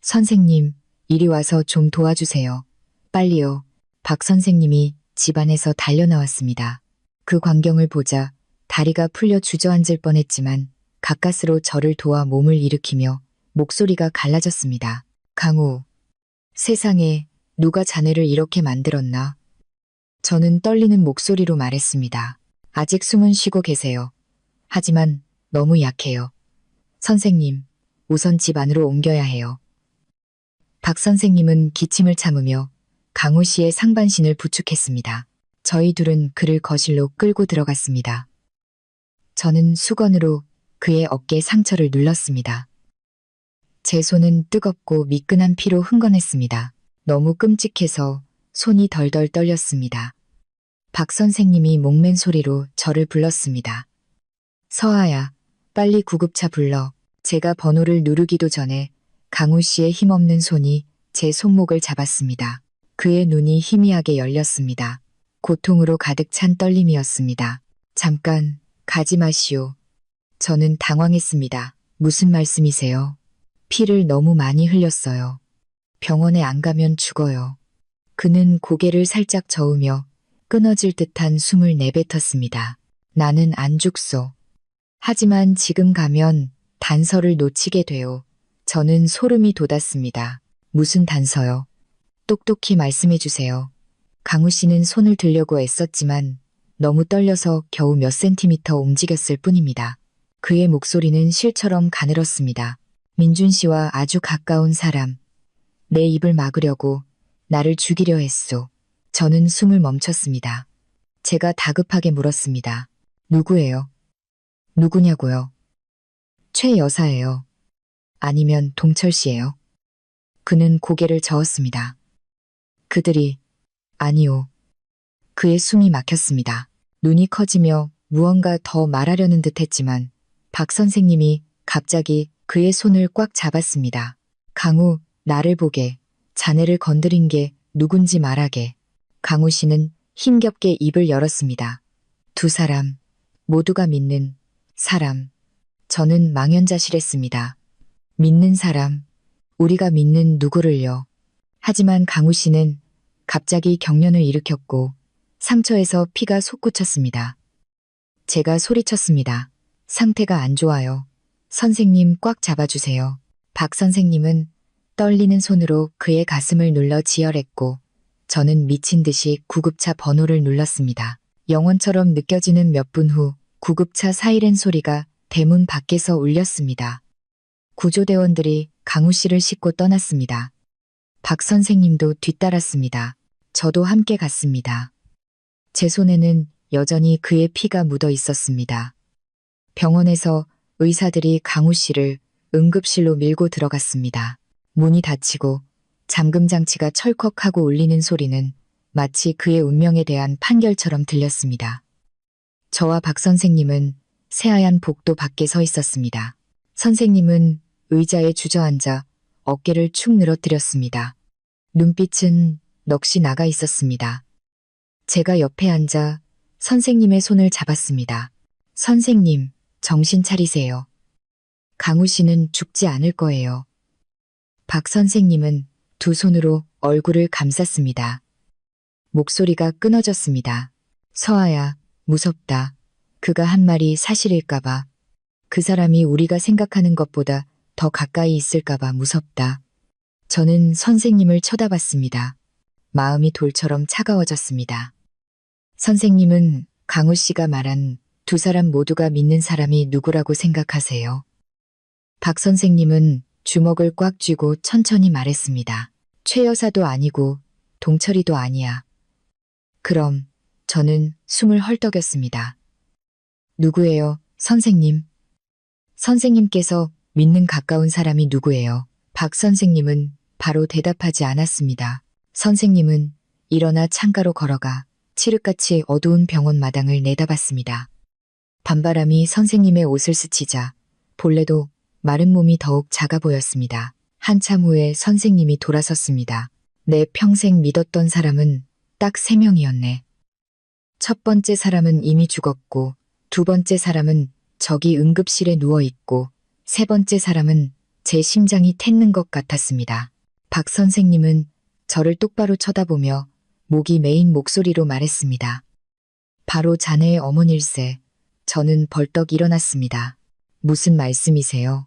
선생님, 이리 와서 좀 도와주세요. 빨리요. 박 선생님이 집 안에서 달려나왔습니다. 그 광경을 보자 다리가 풀려 주저앉을 뻔했지만 가까스로 저를 도와 몸을 일으키며 목소리가 갈라졌습니다. 강우, 세상에 누가 자네를 이렇게 만들었나? 저는 떨리는 목소리로 말했습니다. 아직 숨은 쉬고 계세요. 하지만 너무 약해요. 선생님, 우선 집 안으로 옮겨야 해요. 박 선생님은 기침을 참으며 강우 씨의 상반신을 부축했습니다. 저희 둘은 그를 거실로 끌고 들어갔습니다. 저는 수건으로 그의 어깨 상처를 눌렀습니다. 제 손은 뜨겁고 미끈한 피로 흥건했습니다. 너무 끔찍해서 손이 덜덜 떨렸습니다. 박 선생님이 목맨 소리로 저를 불렀습니다. 서아야, 빨리 구급차 불러. 제가 번호를 누르기도 전에 강우 씨의 힘없는 손이 제 손목을 잡았습니다. 그의 눈이 희미하게 열렸습니다. 고통으로 가득 찬 떨림이었습니다. 잠깐, 가지 마시오. 저는 당황했습니다. 무슨 말씀이세요? 피를 너무 많이 흘렸어요. 병원에 안 가면 죽어요. 그는 고개를 살짝 저으며 끊어질 듯한 숨을 내뱉었습니다. 나는 안 죽소. 하지만 지금 가면 단서를 놓치게 돼요. 저는 소름이 돋았습니다. 무슨 단서요? 똑똑히 말씀해 주세요. 강우 씨는 손을 들려고 애썼지만 너무 떨려서 겨우 몇 센티미터 움직였을 뿐입니다. 그의 목소리는 실처럼 가늘었습니다. 민준 씨와 아주 가까운 사람. 내 입을 막으려고 나를 죽이려 했소. 저는 숨을 멈췄습니다. 제가 다급하게 물었습니다. 누구예요? 누구냐고요? 최 여사예요. 아니면 동철 씨예요? 그는 고개를 저었습니다. 그들이 아니요. 그의 숨이 막혔습니다. 눈이 커지며 무언가 더 말하려는 듯 했지만 박 선생님이 갑자기 그의 손을 꽉 잡았습니다. 강우, 나를 보게. 자네를 건드린 게 누군지 말하게. 강우 씨는 힘겹게 입을 열었습니다. 두 사람, 모두가 믿는 사람. 저는 망연자실했습니다. 믿는 사람, 우리가 믿는 누구를요. 하지만 강우 씨는 갑자기 경련을 일으켰고 상처에서 피가 솟구쳤습니다. 제가 소리쳤습니다. 상태가 안 좋아요. 선생님 꽉 잡아주세요. 박 선생님은 떨리는 손으로 그의 가슴을 눌러 지혈했고 저는 미친 듯이 구급차 번호를 눌렀습니다. 영원처럼 느껴지는 몇 분 후 구급차 사이렌 소리가 대문 밖에서 울렸습니다. 구조대원들이 강우 씨를 싣고 떠났습니다. 박 선생님도 뒤따랐습니다. 저도 함께 갔습니다. 제 손에는 여전히 그의 피가 묻어 있었습니다. 병원에서 의사들이 강우 씨를 응급실로 밀고 들어갔습니다. 문이 닫히고 잠금 장치가 철컥하고 울리는 소리는 마치 그의 운명에 대한 판결처럼 들렸습니다. 저와 박 선생님은 새하얀 복도 밖에 서 있었습니다. 선생님은 의자에 주저앉아 어깨를 축 늘어뜨렸습니다. 눈빛은 넋이 나가 있었습니다. 제가 옆에 앉아 선생님의 손을 잡았습니다. 선생님, 정신 차리세요. 강우 씨는 죽지 않을 거예요. 박 선생님은 두 손으로 얼굴을 감쌌습니다. 목소리가 끊어졌습니다. 서아야, 무섭다. 그가 한 말이 사실일까봐. 그 사람이 우리가 생각하는 것보다 더 가까이 있을까봐 무섭다. 저는 선생님을 쳐다봤습니다. 마음이 돌처럼 차가워졌습니다. 선생님은 강우 씨가 말한 두 사람 모두가 믿는 사람이 누구라고 생각하세요? 박 선생님은 주먹을 꽉 쥐고 천천히 말했습니다. 최 여사도 아니고 동철이도 아니야. 그럼 저는 숨을 헐떡였습니다. 누구예요, 선생님? 선생님께서 믿는 가까운 사람이 누구예요? 박 선생님은 바로 대답하지 않았습니다. 선생님은 일어나 창가로 걸어가 칠흑같이 어두운 병원 마당을 내다봤습니다. 밤바람이 선생님의 옷을 스치자 본래도 마른 몸이 더욱 작아 보였습니다. 한참 후에 선생님이 돌아섰습니다. 내 평생 믿었던 사람은 딱 3명이었네. 첫 번째 사람은 이미 죽었고, 두 번째 사람은 저기 응급실에 누워있고, 세 번째 사람은 제 심장이 텄는 것 같았습니다. 박 선생님은 저를 똑바로 쳐다보며 목이 메인 목소리로 말했습니다. 바로 자네의 어머니일세. 저는 벌떡 일어났습니다. 무슨 말씀이세요?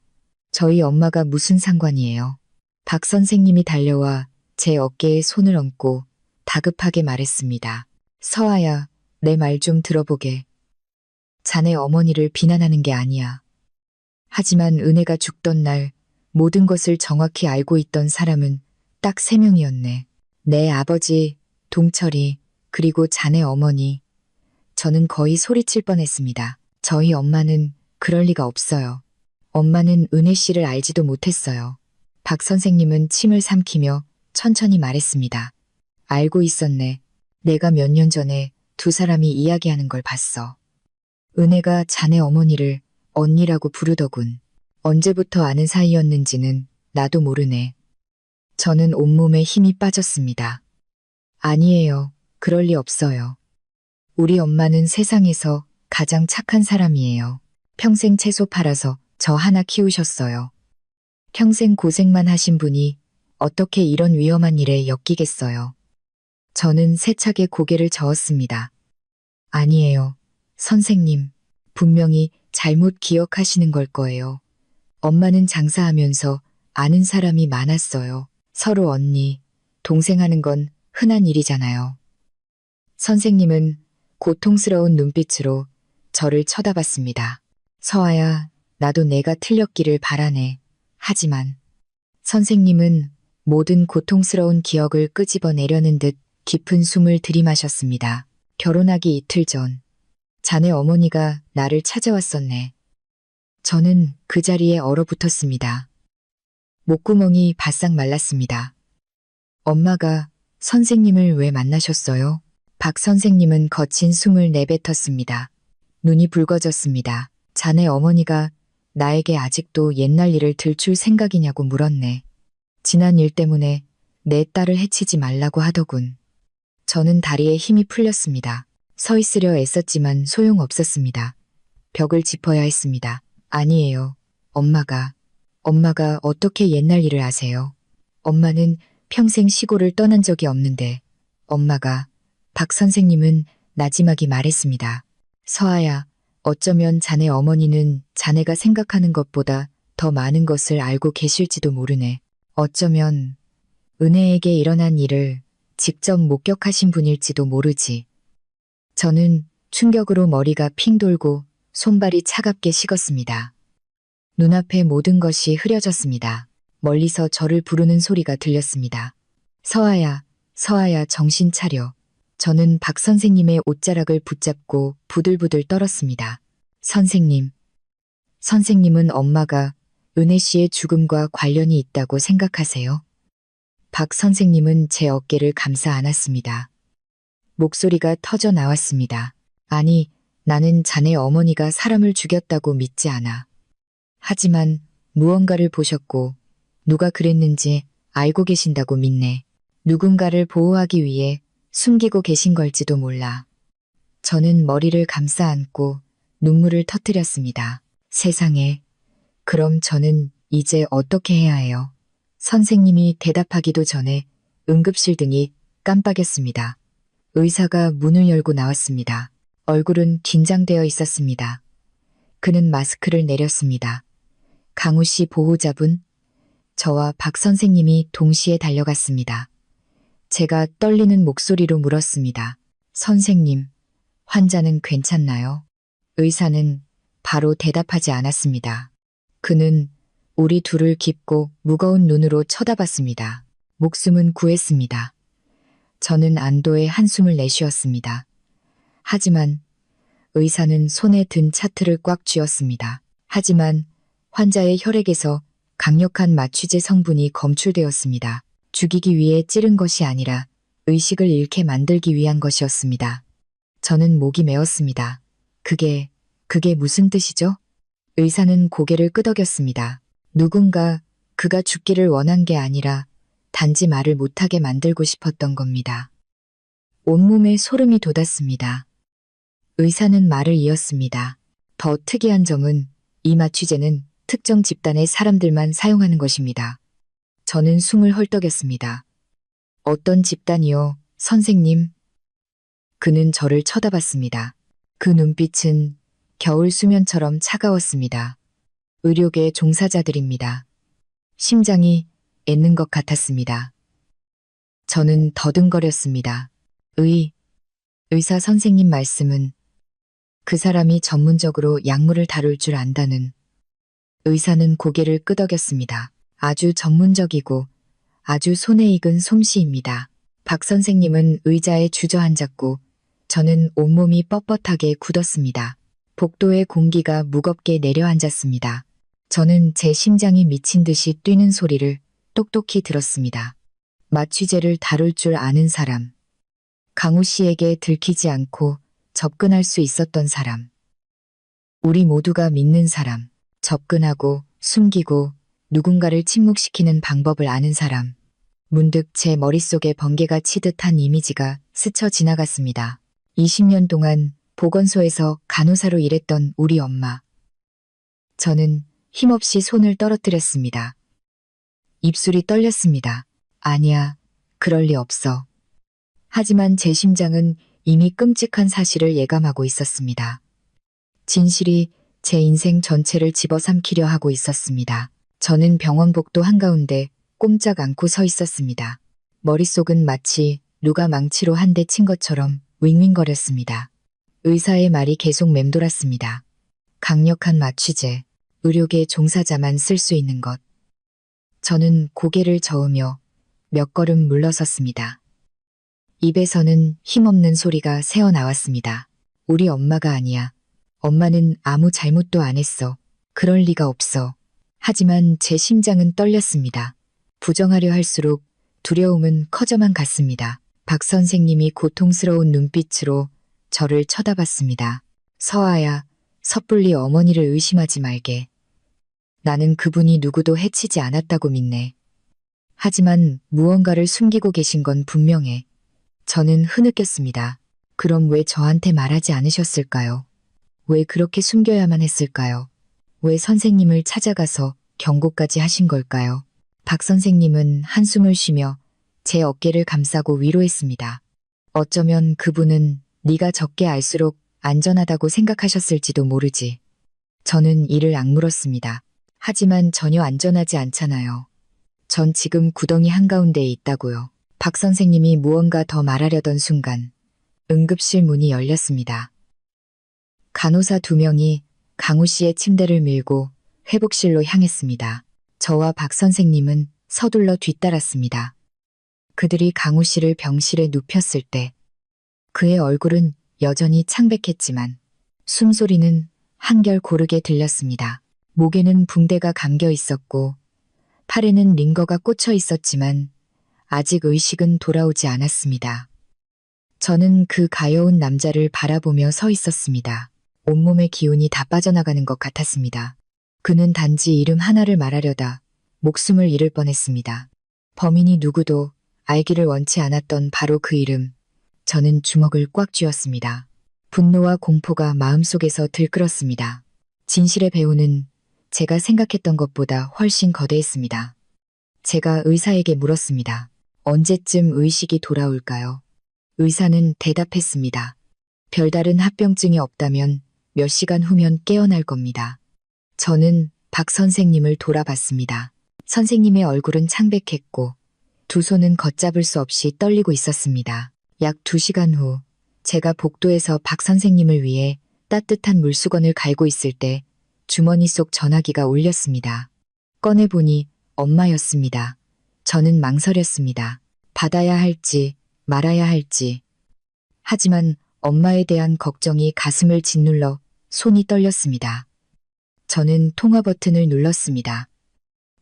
저희 엄마가 무슨 상관이에요? 박 선생님이 달려와 제 어깨에 손을 얹고 다급하게 말했습니다. 서아야, 내 말 좀 들어보게. 자네 어머니를 비난하는 게 아니야. 하지만 은혜가 죽던 날 모든 것을 정확히 알고 있던 사람은 딱 3명이었네. 내 아버지, 동철이, 그리고 자네 어머니. 저는 거의 소리칠 뻔했습니다. 저희 엄마는 그럴 리가 없어요. 엄마는 은혜 씨를 알지도 못했어요. 박 선생님은 침을 삼키며 천천히 말했습니다. 알고 있었네. 내가 몇 년 전에 두 사람이 이야기하는 걸 봤어. 은혜가 자네 어머니를 언니라고 부르더군. 언제부터 아는 사이였는지는 나도 모르네. 저는 온몸에 힘이 빠졌습니다. 아니에요. 그럴 리 없어요. 우리 엄마는 세상에서 가장 착한 사람이에요. 평생 채소 팔아서 저 하나 키우셨어요. 평생 고생만 하신 분이 어떻게 이런 위험한 일에 엮이겠어요. 저는 세차게 고개를 저었습니다. 아니에요. 선생님, 분명히 잘못 기억하시는 걸 거예요. 엄마는 장사하면서 아는 사람이 많았어요. 서로 언니, 동생 하는 건 흔한 일이잖아요. 선생님은 고통스러운 눈빛으로 저를 쳐다봤습니다. 서아야, 나도 내가 틀렸기를 바라네. 하지만 선생님은 모든 고통스러운 기억을 끄집어내려는 듯 깊은 숨을 들이마셨습니다. 결혼하기 이틀 전, 자네 어머니가 나를 찾아왔었네. 저는 그 자리에 얼어붙었습니다. 목구멍이 바싹 말랐습니다. 엄마가 선생님을 왜 만나셨어요? 박 선생님은 거친 숨을 내뱉었습니다. 눈이 붉어졌습니다. 자네 어머니가 나에게 아직도 옛날 일을 들출 생각이냐고 물었네. 지난 일 때문에 내 딸을 해치지 말라고 하더군. 저는 다리에 힘이 풀렸습니다. 서 있으려 애썼지만 소용없었습니다. 벽을 짚어야 했습니다. 아니에요. 엄마가 어떻게 옛날 일을 아세요? 엄마는 평생 시골을 떠난 적이 없는데 박 선생님은 나지막이 말했습니다. 서아야, 어쩌면 자네 어머니는 자네가 생각하는 것보다 더 많은 것을 알고 계실지도 모르네. 어쩌면 은혜에게 일어난 일을 직접 목격하신 분일지도 모르지. 저는 충격으로 머리가 핑 돌고 손발이 차갑게 식었습니다. 눈앞에 모든 것이 흐려졌습니다. 멀리서 저를 부르는 소리가 들렸습니다. 서아야, 서아야, 정신 차려. 저는 박 선생님의 옷자락을 붙잡고 부들부들 떨었습니다. 선생님은 엄마가 은혜 씨의 죽음과 관련이 있다고 생각하세요? 박 선생님은 제 어깨를 감싸 안았습니다. 목소리가 터져 나왔습니다. 아니, 나는 자네 어머니가 사람을 죽였다고 믿지 않아. 하지만 무언가를 보셨고 누가 그랬는지 알고 계신다고 믿네. 누군가를 보호하기 위해 숨기고 계신 걸지도 몰라. 저는 머리를 감싸 안고 눈물을 터뜨렸습니다. 세상에, 그럼 저는 이제 어떻게 해야 해요? 선생님이 대답하기도 전에 응급실 등이 깜빡였습니다. 의사가 문을 열고 나왔습니다. 얼굴은 긴장되어 있었습니다. 그는 마스크를 내렸습니다. 강우 씨 보호자분? 저와 박 선생님이 동시에 달려갔습니다. 제가 떨리는 목소리로 물었습니다. 선생님, 환자는 괜찮나요? 의사는 바로 대답하지 않았습니다. 그는 우리 둘을 깊고 무거운 눈으로 쳐다봤습니다. 목숨은 구했습니다. 저는 안도의 한숨을 내쉬었습니다. 하지만 의사는 손에 든 차트를 꽉 쥐었습니다. 하지만 환자의 혈액에서 강력한 마취제 성분이 검출되었습니다. 죽이기 위해 찌른 것이 아니라 의식을 잃게 만들기 위한 것이었습니다. 저는 목이 메었습니다. 그게 무슨 뜻이죠? 의사는 고개를 끄덕였습니다. 누군가 그가 죽기를 원한 게 아니라 단지 말을 못하게 만들고 싶었던 겁니다. 온몸에 소름이 돋았습니다. 의사는 말을 이었습니다. 더 특이한 점은 이 마취제는 특정 집단의 사람들만 사용하는 것입니다. 저는 숨을 헐떡였습니다. 어떤 집단이요, 선생님? 그는 저를 쳐다봤습니다. 그 눈빛은 겨울 수면처럼 차가웠습니다. 의료계 종사자들입니다. 심장이 애는 것 같았습니다. 저는 더듬거렸습니다. 의사 선생님 말씀은 그 사람이 전문적으로 약물을 다룰 줄 안다는. 의사는 고개를 끄덕였습니다. 아주 전문적이고 아주 손에 익은 솜씨입니다. 박 선생님은 의자에 주저앉았고 저는 온몸이 뻣뻣하게 굳었습니다. 복도의 공기가 무겁게 내려앉았습니다. 저는 제 심장이 미친 듯이 뛰는 소리를 똑똑히 들었습니다. 마취제를 다룰 줄 아는 사람. 강우 씨에게 들키지 않고 접근할 수 있었던 사람. 우리 모두가 믿는 사람. 접근하고 숨기고 누군가를 침묵시키는 방법을 아는 사람. 문득 제 머릿속에 번개가 치듯 한 이미지가 스쳐 지나갔습니다. 20년 동안 보건소에서 간호사로 일했던 우리 엄마. 저는 힘없이 손을 떨어뜨렸습니다. 입술이 떨렸습니다. 아니야, 그럴 리 없어. 하지만 제 심장은 이미 끔찍한 사실을 예감하고 있었습니다. 진실이 제 인생 전체를 집어삼키려 하고 있었습니다. 저는 병원 복도 한가운데 꼼짝 않고 서 있었습니다. 머릿속은 마치 누가 망치로 한 대 친 것처럼 윙윙거렸습니다. 의사의 말이 계속 맴돌았습니다. 강력한 마취제, 의료계 종사자만 쓸 수 있는 것. 저는 고개를 저으며 몇 걸음 물러섰습니다. 입에서는 힘없는 소리가 새어나왔습니다. 우리 엄마가 아니야. 엄마는 아무 잘못도 안 했어. 그럴 리가 없어. 하지만 제 심장은 떨렸습니다. 부정하려 할수록 두려움은 커져만 갔습니다. 박 선생님이 고통스러운 눈빛으로 저를 쳐다봤습니다. 서아야, 섣불리 어머니를 의심하지 말게. 나는 그분이 누구도 해치지 않았다고 믿네. 하지만 무언가를 숨기고 계신 건 분명해. 저는 흐느꼈습니다. 그럼 왜 저한테 말하지 않으셨을까요? 왜 그렇게 숨겨야만 했을까요? 왜 선생님을 찾아가서 경고까지 하신 걸까요? 박 선생님은 한숨을 쉬며 제 어깨를 감싸고 위로했습니다. 어쩌면 그분은 네가 적게 알수록 안전하다고 생각하셨을지도 모르지. 저는 이를 악물었습니다. 하지만 전혀 안전하지 않잖아요. 전 지금 구덩이 한가운데에 있다고요. 박 선생님이 무언가 더 말하려던 순간 응급실 문이 열렸습니다. 간호사 2명이 강우 씨의 침대를 밀고 회복실로 향했습니다. 저와 박 선생님은 서둘러 뒤따랐습니다. 그들이 강우 씨를 병실에 눕혔을 때 그의 얼굴은 여전히 창백했지만 숨소리는 한결 고르게 들렸습니다. 목에는 붕대가 감겨 있었고 팔에는 링거가 꽂혀 있었지만 아직 의식은 돌아오지 않았습니다. 저는 그 가여운 남자를 바라보며 서 있었습니다. 온몸의 기운이 다 빠져나가는 것 같았습니다. 그는 단지 이름 하나를 말하려다 목숨을 잃을 뻔했습니다. 범인이 누구도 알기를 원치 않았던 바로 그 이름. 저는 주먹을 꽉 쥐었습니다. 분노와 공포가 마음속에서 들끓었습니다. 진실의 배후는 제가 생각했던 것보다 훨씬 거대했습니다. 제가 의사에게 물었습니다. 언제쯤 의식이 돌아올까요? 의사는 대답했습니다. 별다른 합병증이 없다면 몇 시간 후면 깨어날 겁니다. 저는 박 선생님을 돌아봤습니다. 선생님의 얼굴은 창백했고 두 손은 걷잡을 수 없이 떨리고 있었습니다. 약 2시간 후 제가 복도에서 박 선생님을 위해 따뜻한 물수건을 갈고 있을 때 주머니 속 전화기가 울렸습니다. 꺼내보니 엄마였습니다. 저는 망설였습니다. 받아야 할지 말아야 할지. 하지만 엄마에 대한 걱정이 가슴을 짓눌러 손이 떨렸습니다. 저는 통화 버튼을 눌렀습니다.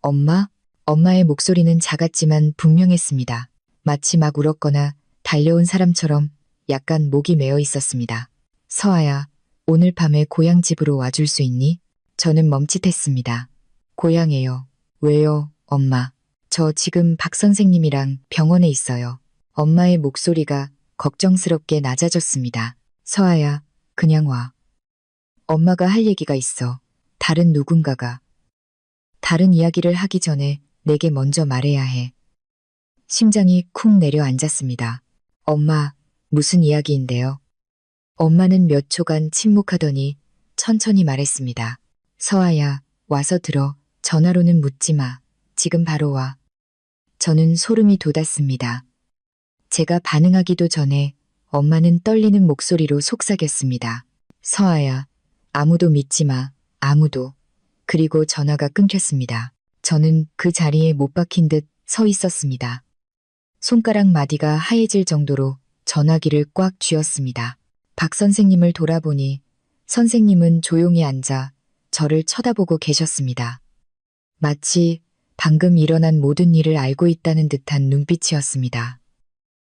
엄마? 엄마의 목소리는 작았지만 분명했습니다. 마치 막 울었거나 달려온 사람처럼 약간 목이 메어 있었습니다. 서아야, 오늘 밤에 고향 집으로 와줄 수 있니? 저는 멈칫했습니다. 고향에요. 왜요, 엄마? 저 지금 박 선생님이랑 병원에 있어요. 엄마의 목소리가 걱정스럽게 낮아졌습니다. 서아야, 그냥 와. 엄마가 할 얘기가 있어. 다른 누군가가. 다른 이야기를 하기 전에 내게 먼저 말해야 해. 심장이 쿵 내려앉았습니다. 엄마, 무슨 이야기인데요? 엄마는 몇 초간 침묵하더니 천천히 말했습니다. 서아야, 와서 들어. 전화로는 묻지 마. 지금 바로 와. 저는 소름이 돋았습니다. 제가 반응하기도 전에 엄마는 떨리는 목소리로 속삭였습니다. 서아야, 아무도 믿지 마. 아무도. 그리고 전화가 끊겼습니다. 저는 그 자리에 못 박힌 듯 서 있었습니다. 손가락 마디가 하얘질 정도로 전화기를 꽉 쥐었습니다. 박 선생님을 돌아보니 선생님은 조용히 앉아 저를 쳐다보고 계셨습니다. 마치 방금 일어난 모든 일을 알고 있다는 듯한 눈빛이었습니다.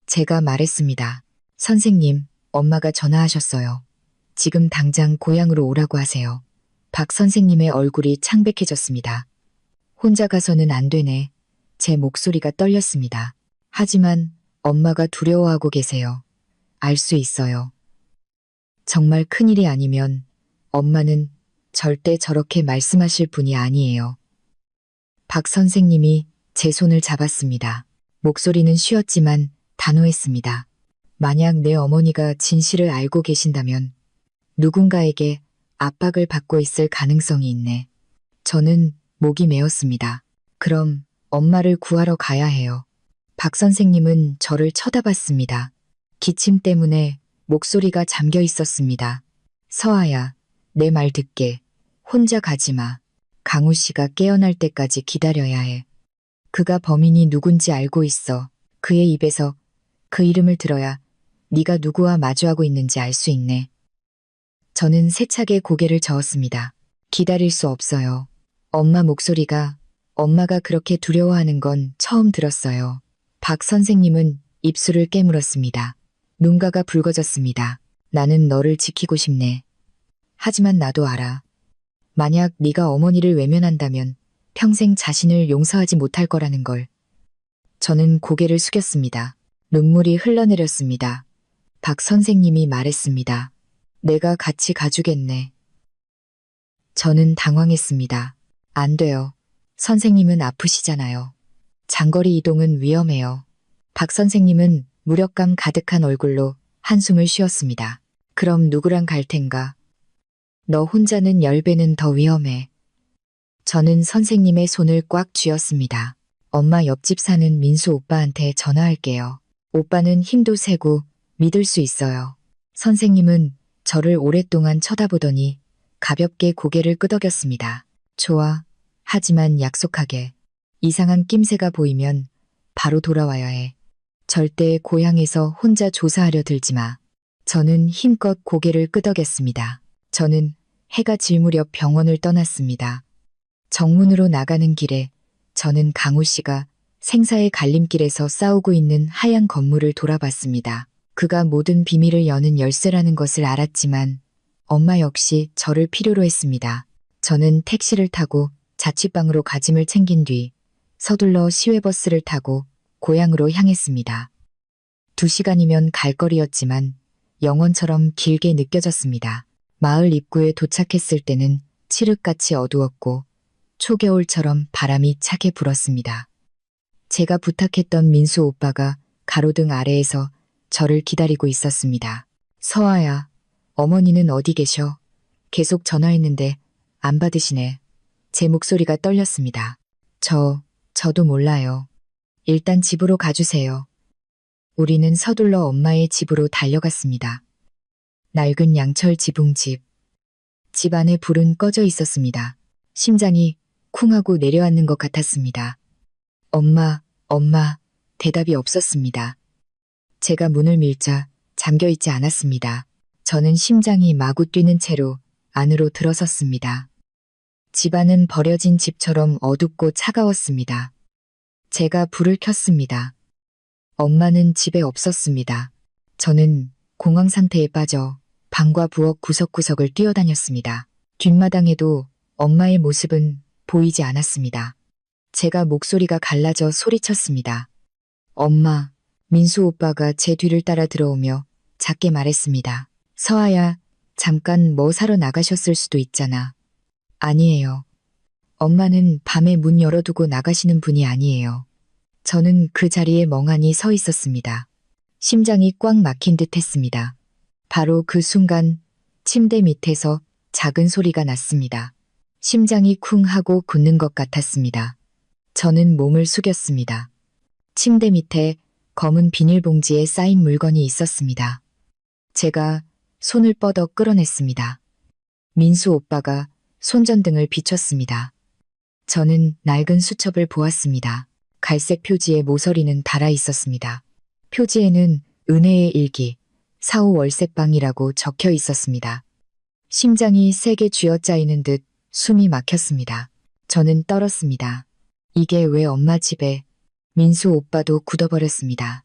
제가 말했습니다. 선생님, 엄마가 전화하셨어요. 지금 당장 고향으로 오라고 하세요. 박 선생님의 얼굴이 창백해졌습니다. 혼자 가서는 안 되네. 제 목소리가 떨렸습니다. 하지만 엄마가 두려워하고 계세요. 알 수 있어요. 정말 큰일이 아니면 엄마는 절대 저렇게 말씀하실 분이 아니에요. 박 선생님이 제 손을 잡았습니다. 목소리는 쉬었지만 단호했습니다. 만약 내 어머니가 진실을 알고 계신다면 누군가에게 압박을 받고 있을 가능성이 있네. 저는 목이 메었습니다. 그럼 엄마를 구하러 가야 해요. 박 선생님은 저를 쳐다봤습니다. 기침 때문에 목소리가 잠겨 있었습니다. 서아야, 내 말 듣게. 혼자 가지 마. 강우 씨가 깨어날 때까지 기다려야 해. 그가 범인이 누군지 알고 있어. 그의 입에서 그 이름을 들어야 네가 누구와 마주하고 있는지 알 수 있네. 저는 세차게 고개를 저었습니다. 기다릴 수 없어요. 엄마 목소리가, 엄마가 그렇게 두려워하는 건 처음 들었어요. 박 선생님은 입술을 깨물었습니다. 눈가가 붉어졌습니다. 나는 너를 지키고 싶네. 하지만 나도 알아. 만약 네가 어머니를 외면한다면 평생 자신을 용서하지 못할 거라는 걸. 저는 고개를 숙였습니다. 눈물이 흘러내렸습니다. 박 선생님이 말했습니다. 내가 같이 가주겠네. 저는 당황했습니다. 안 돼요. 선생님은 아프시잖아요. 장거리 이동은 위험해요. 박 선생님은 무력감 가득한 얼굴로 한숨을 쉬었습니다. 그럼 누구랑 갈 텐가? 너 혼자는 10배는 더 위험해. 저는 선생님의 손을 꽉 쥐었습니다. 엄마 옆집 사는 민수 오빠한테 전화할게요. 오빠는 힘도 세고 믿을 수 있어요. 선생님은 저를 오랫동안 쳐다보더니 가볍게 고개를 끄덕였습니다. 좋아. 하지만 약속하게. 이상한 낌새가 보이면 바로 돌아와야 해. 절대 고향에서 혼자 조사하려 들지 마. 저는 힘껏 고개를 끄덕였습니다. 저는 해가 질 무렵 병원을 떠났습니다. 정문으로 나가는 길에 저는 강우 씨가 생사의 갈림길에서 싸우고 있는 하얀 건물을 돌아봤습니다. 그가 모든 비밀을 여는 열쇠라는 것을 알았지만 엄마 역시 저를 필요로 했습니다. 저는 택시를 타고 자취방으로 가짐을 챙긴 뒤 서둘러 시외버스를 타고 고향으로 향했습니다. 2시간이면 갈 거리였지만 영원처럼 길게 느껴졌습니다. 마을 입구에 도착했을 때는 칠흑같이 어두웠고 초겨울처럼 바람이 차게 불었습니다. 제가 부탁했던 민수 오빠가 가로등 아래에서 저를 기다리고 있었습니다. 서아야, 어머니는 어디 계셔? 계속 전화했는데 안 받으시네. 제 목소리가 떨렸습니다. 저도 몰라요. 일단 집으로 가주세요. 우리는 서둘러 엄마의 집으로 달려갔습니다. 낡은 양철 지붕집. 집 안에 불은 꺼져 있었습니다. 심장이 쿵 하고 내려앉는 것 같았습니다. 엄마, 대답이 없었습니다. 제가 문을 밀자 잠겨 있지 않았습니다. 저는 심장이 마구 뛰는 채로 안으로 들어섰습니다. 집안은 버려진 집처럼 어둡고 차가웠습니다. 제가 불을 켰습니다. 엄마는 집에 없었습니다. 저는 공황 상태에 빠져 방과 부엌 구석구석을 뛰어다녔습니다. 뒷마당에도 엄마의 모습은 보이지 않았습니다. 제가 목소리가 갈라져 소리쳤습니다. 엄마, 민수 오빠가 제 뒤를 따라 들어오며 작게 말했습니다. 서아야, 잠깐 뭐 사러 나가셨을 수도 있잖아. 아니에요. 엄마는 밤에 문 열어두고 나가시는 분이 아니에요. 저는 그 자리에 멍하니 서 있었습니다. 심장이 꽉 막힌 듯 했습니다. 바로 그 순간 침대 밑에서 작은 소리가 났습니다. 심장이 쿵 하고 굳는 것 같았습니다. 저는 몸을 숙였습니다. 침대 밑에 검은 비닐봉지에 쌓인 물건이 있었습니다. 제가 손을 뻗어 끌어냈습니다. 민수 오빠가 손전등을 비췄습니다. 저는 낡은 수첩을 보았습니다. 갈색 표지에 모서리는 달아 있었습니다. 표지에는 은혜의 일기, 4호 월세방이라고 적혀 있었습니다. 심장이 세게 쥐어짜이는 듯 숨이 막혔습니다. 저는 떨었습니다. 이게 왜 엄마 집에? 민수 오빠도 굳어버렸습니다.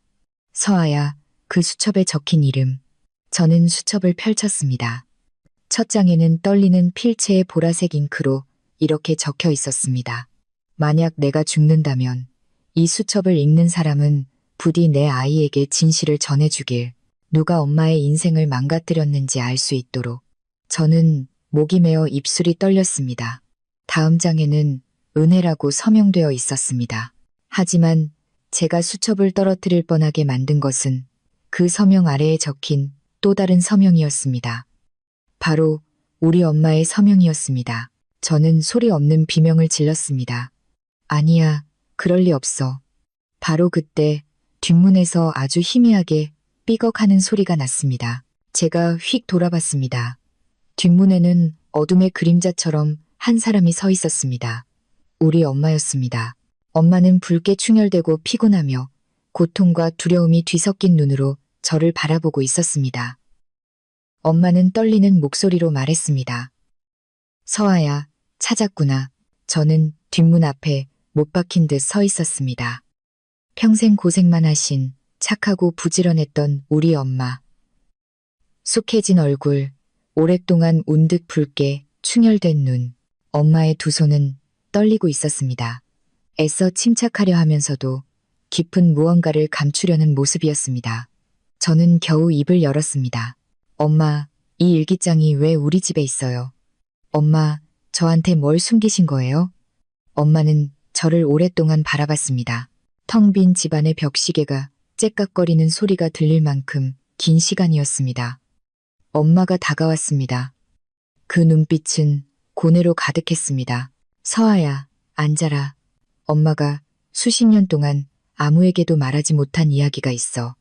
서아야, 그 수첩에 적힌 이름. 저는 수첩을 펼쳤습니다. 첫 장에는 떨리는 필체의 보라색 잉크로 이렇게 적혀 있었습니다. 만약 내가 죽는다면 이 수첩을 읽는 사람은 부디 내 아이에게 진실을 전해주길, 누가 엄마의 인생을 망가뜨렸는지 알 수 있도록. 저는 목이 메어 입술이 떨렸습니다. 다음 장에는 은혜라고 서명되어 있었습니다. 하지만 제가 수첩을 떨어뜨릴 뻔하게 만든 것은 그 서명 아래에 적힌 또 다른 서명이었습니다. 바로 우리 엄마의 서명이었습니다. 저는 소리 없는 비명을 질렀습니다. 아니야, 그럴 리 없어. 바로 그때 뒷문에서 아주 희미하게 삐걱하는 소리가 났습니다. 제가 휙 돌아봤습니다. 뒷문에는 어둠의 그림자처럼 한 사람이 서 있었습니다. 우리 엄마였습니다. 엄마는 붉게 충혈되고 피곤하며 고통과 두려움이 뒤섞인 눈으로 저를 바라보고 있었습니다. 엄마는 떨리는 목소리로 말했습니다. 서아야, 찾았구나. 저는 뒷문 앞에 못 박힌 듯 서 있었습니다. 평생 고생만 하신 착하고 부지런했던 우리 엄마. 쑥해진 얼굴, 오랫동안 운 듯 붉게 충혈된 눈, 엄마의 두 손은 떨리고 있었습니다. 애써 침착하려 하면서도 깊은 무언가를 감추려는 모습이었습니다. 저는 겨우 입을 열었습니다. 엄마, 이 일기장이 왜 우리 집에 있어요? 엄마, 저한테 뭘 숨기신 거예요? 엄마는 저를 오랫동안 바라봤습니다. 텅 빈 집안의 벽시계가 째깍거리는 소리가 들릴 만큼 긴 시간이었습니다. 엄마가 다가왔습니다. 그 눈빛은 고뇌로 가득했습니다. 서아야, 앉아라. 엄마가 수십 년 동안 아무에게도 말하지 못한 이야기가 있어.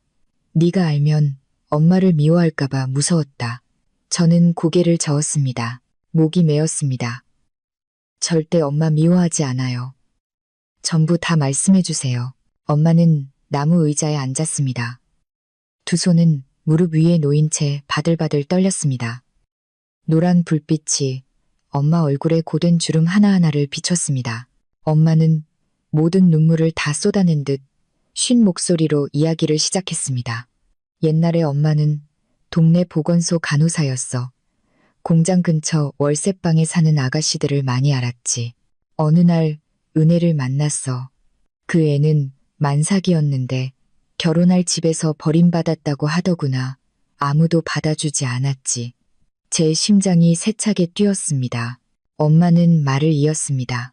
네가 알면 엄마를 미워할까봐 무서웠다. 저는 고개를 저었습니다. 목이 메었습니다. 절대 엄마 미워하지 않아요. 전부 다 말씀해주세요. 엄마는 나무 의자에 앉았습니다. 두 손은 무릎 위에 놓인 채 바들바들 떨렸습니다. 노란 불빛이 엄마 얼굴에 고된 주름 하나하나를 비췄습니다. 엄마는 모든 눈물을 다 쏟아낸 듯 쉰 목소리로 이야기를 시작했습니다. 옛날에 엄마는 동네 보건소 간호사였어. 공장 근처 월세방에 사는 아가씨들을 많이 알았지. 어느 날 은혜를 만났어. 그 애는 만삭이었는데 결혼할 집에서 버림받았다고 하더구나. 아무도 받아주지 않았지. 제 심장이 세차게 뛰었습니다. 엄마는 말을 이었습니다.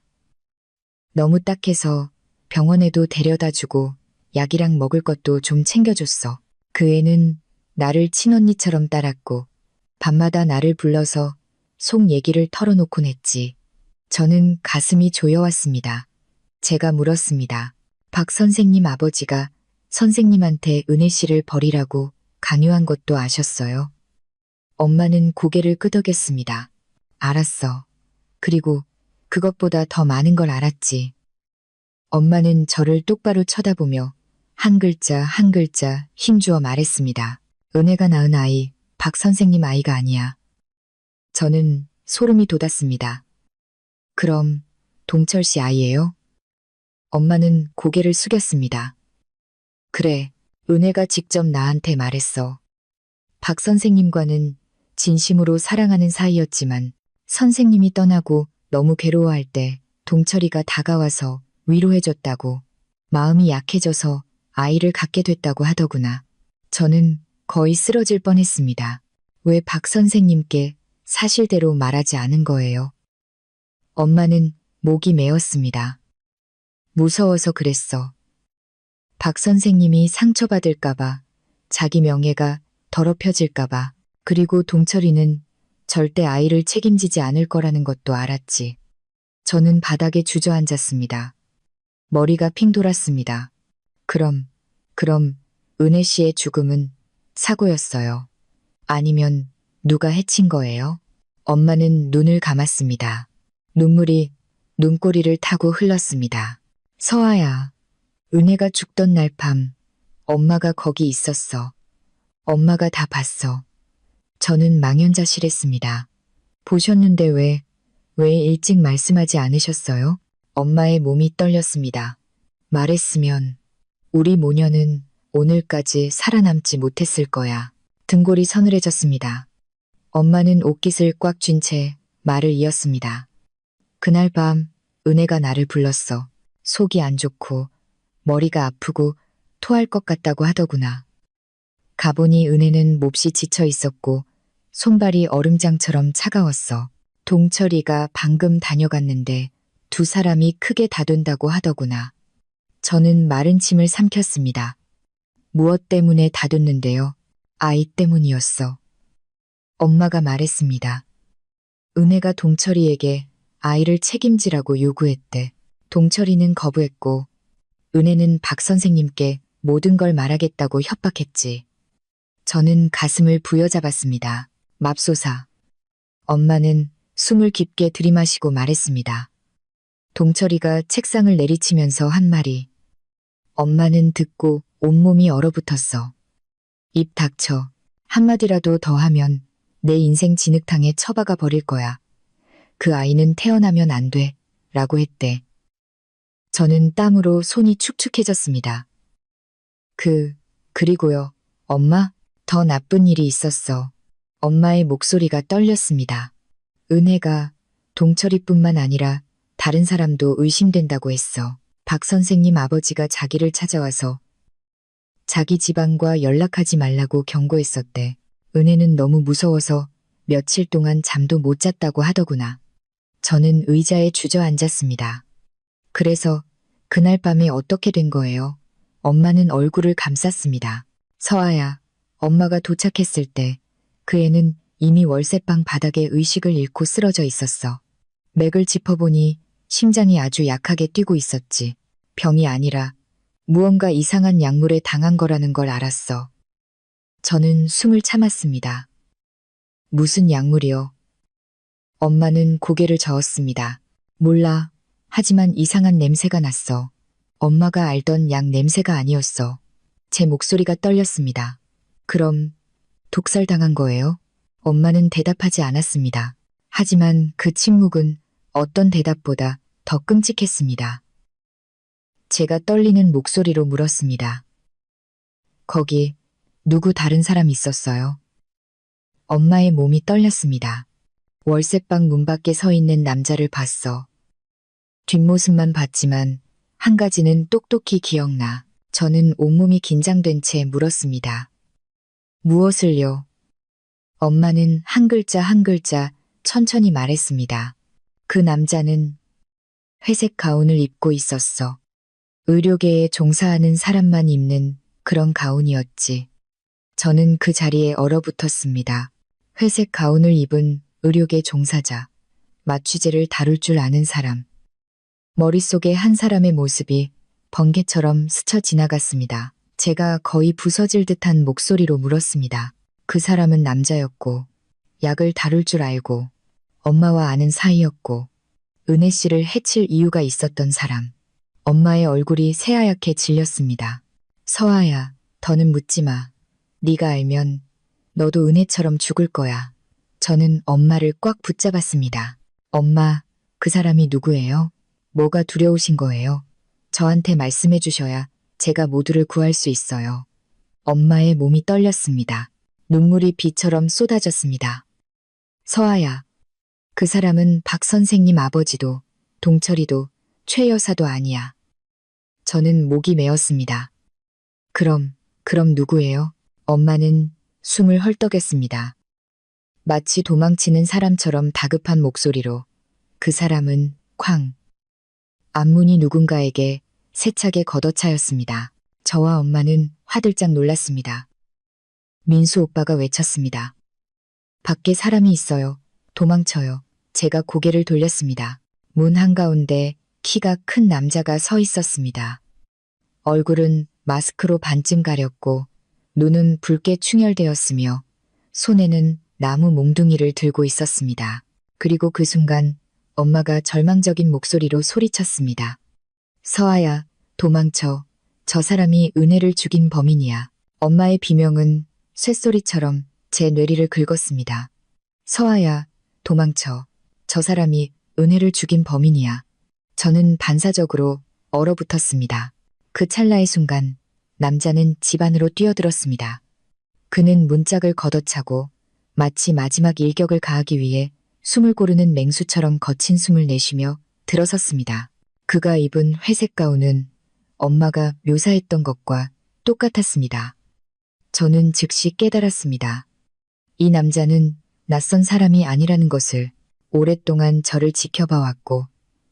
너무 딱해서 병원에도 데려다주고 약이랑 먹을 것도 좀 챙겨줬어. 그 애는 나를 친언니처럼 따랐고 밤마다 나를 불러서 속 얘기를 털어놓곤 했지. 저는 가슴이 조여왔습니다. 제가 물었습니다. 박 선생님 아버지가 선생님한테 은혜 씨를 버리라고 강요한 것도 아셨어요? 엄마는 고개를 끄덕였습니다. 알았어. 그리고 그것보다 더 많은 걸 알았지. 엄마는 저를 똑바로 쳐다보며 한 글자 한 글자 힘주어 말했습니다. 은혜가 낳은 아이, 박 선생님 아이가 아니야. 저는 소름이 돋았습니다. 그럼 동철 씨 아이예요? 엄마는 고개를 숙였습니다. 그래, 은혜가 직접 나한테 말했어. 박 선생님과는 진심으로 사랑하는 사이였지만 선생님이 떠나고 너무 괴로워할 때 동철이가 다가와서 위로해줬다고, 마음이 약해져서 아이를 갖게 됐다고 하더구나. 저는 거의 쓰러질 뻔했습니다. 왜 박 선생님께 사실대로 말하지 않은 거예요? 엄마는 목이 메었습니다. 무서워서 그랬어. 박 선생님이 상처받을까봐, 자기 명예가 더럽혀질까봐, 그리고 동철이는 절대 아이를 책임지지 않을 거라는 것도 알았지. 저는 바닥에 주저앉았습니다. 머리가 핑 돌았습니다. 그럼 은혜 씨의 죽음은 사고였어요. 아니면 누가 해친 거예요? 엄마는 눈을 감았습니다. 눈물이 눈꼬리를 타고 흘렀습니다. 서아야, 은혜가 죽던 날 밤, 엄마가 거기 있었어. 엄마가 다 봤어. 저는 망연자실했습니다. 보셨는데 왜 일찍 말씀하지 않으셨어요? 엄마의 몸이 떨렸습니다. 말했으면 우리 모녀는 오늘까지 살아남지 못했을 거야. 등골이 서늘해졌습니다. 엄마는 옷깃을 꽉 쥔 채 말을 이었습니다. 그날 밤 은혜가 나를 불렀어. 속이 안 좋고 머리가 아프고 토할 것 같다고 하더구나. 가보니 은혜는 몹시 지쳐 있었고 손발이 얼음장처럼 차가웠어. 동철이가 방금 다녀갔는데 두 사람이 크게 다툰다고 하더구나. 저는 마른 침을 삼켰습니다. 무엇 때문에 다퉜는데요? 아이 때문이었어. 엄마가 말했습니다. 은혜가 동철이에게 아이를 책임지라고 요구했대. 동철이는 거부했고 은혜는 박 선생님께 모든 걸 말하겠다고 협박했지. 저는 가슴을 부여잡았습니다. 맙소사. 엄마는 숨을 깊게 들이마시고 말했습니다. 동철이가 책상을 내리치면서 한 말이. 엄마는 듣고 온몸이 얼어붙었어. 입 닥쳐. 한마디라도 더 하면 내 인생 진흙탕에 처박아 버릴 거야. 그 아이는 태어나면 안 돼. 라고 했대. 저는 땀으로 손이 축축해졌습니다. 그리고요. 엄마, 더 나쁜 일이 있었어. 엄마의 목소리가 떨렸습니다. 은혜가 동철이뿐만 아니라 다른 사람도 의심된다고 했어. 박 선생님 아버지가 자기를 찾아와서 자기 집안과 연락하지 말라고 경고했었대. 은혜는 너무 무서워서 며칠 동안 잠도 못 잤다고 하더구나. 저는 의자에 주저앉았습니다. 그래서 그날 밤에 어떻게 된 거예요? 엄마는 얼굴을 감쌌습니다. 서아야, 엄마가 도착했을 때 그 애는 이미 월세방 바닥에 의식을 잃고 쓰러져 있었어. 맥을 짚어보니 심장이 아주 약하게 뛰고 있었지. 병이 아니라 무언가 이상한 약물에 당한 거라는 걸 알았어. 저는 숨을 참았습니다. 무슨 약물이요? 엄마는 고개를 저었습니다. 몰라. 하지만 이상한 냄새가 났어. 엄마가 알던 약 냄새가 아니었어. 제 목소리가 떨렸습니다. 그럼 독살당한 거예요? 엄마는 대답하지 않았습니다. 하지만 그 침묵은 어떤 대답보다 더 끔찍했습니다. 제가 떨리는 목소리로 물었습니다. 거기 누구 다른 사람 있었어요? 엄마의 몸이 떨렸습니다. 월세방 문 밖에 서 있는 남자를 봤어. 뒷모습만 봤지만 한 가지는 똑똑히 기억나. 저는 온몸이 긴장된 채 물었습니다. 무엇을요? 엄마는 한 글자 한 글자 천천히 말했습니다. 그 남자는 회색 가운을 입고 있었어. 의료계에 종사하는 사람만 입는 그런 가운이었지. 저는 그 자리에 얼어붙었습니다. 회색 가운을 입은 의료계 종사자, 마취제를 다룰 줄 아는 사람. 머릿속에 한 사람의 모습이 번개처럼 스쳐 지나갔습니다. 제가 거의 부서질 듯한 목소리로 물었습니다. 그 사람은 남자였고, 약을 다룰 줄 알고, 엄마와 아는 사이였고, 은혜 씨를 해칠 이유가 있었던 사람. 엄마의 얼굴이 새하얗게 질렸습니다. 서아야, 더는 묻지 마. 네가 알면 너도 은혜처럼 죽을 거야. 저는 엄마를 꽉 붙잡았습니다. 엄마, 그 사람이 누구예요? 뭐가 두려우신 거예요? 저한테 말씀해 주셔야 제가 모두를 구할 수 있어요. 엄마의 몸이 떨렸습니다. 눈물이 비처럼 쏟아졌습니다. 서아야, 그 사람은 박 선생님 아버지도 동철이도 최 여사도 아니야. 저는 목이 메었습니다. 그럼 누구예요? 엄마는 숨을 헐떡였습니다. 마치 도망치는 사람처럼 다급한 목소리로 그 사람은 쾅. 앞문이 누군가에게 세차게 걷어차였습니다. 저와 엄마는 화들짝 놀랐습니다. 민수 오빠가 외쳤습니다. 밖에 사람이 있어요. 도망쳐요. 제가 고개를 돌렸습니다. 문 한가운데 키가 큰 남자가 서 있었습니다. 얼굴은 마스크로 반쯤 가렸고 눈은 붉게 충혈되었으며 손에는 나무 몽둥이를 들고 있었습니다. 그리고 그 순간 엄마가 절망적인 목소리로 소리쳤습니다. 서아야, 도망쳐. 저 사람이 은혜를 죽인 범인이야. 엄마의 비명은 쇳소리처럼 제 뇌리를 긁었습니다. 서아야, 도망쳐. 저 사람이 은혜를 죽인 범인이야. 저는 반사적으로 얼어붙었습니다. 그 찰나의 순간 남자는 집 안으로 뛰어들었습니다. 그는 문짝을 걷어차고 마치 마지막 일격을 가하기 위해 숨을 고르는 맹수처럼 거친 숨을 내쉬며 들어섰습니다. 그가 입은 회색 가운은 엄마가 묘사했던 것과 똑같았습니다. 저는 즉시 깨달았습니다. 이 남자는 낯선 사람이 아니라는 것을. 오랫동안 저를 지켜봐왔고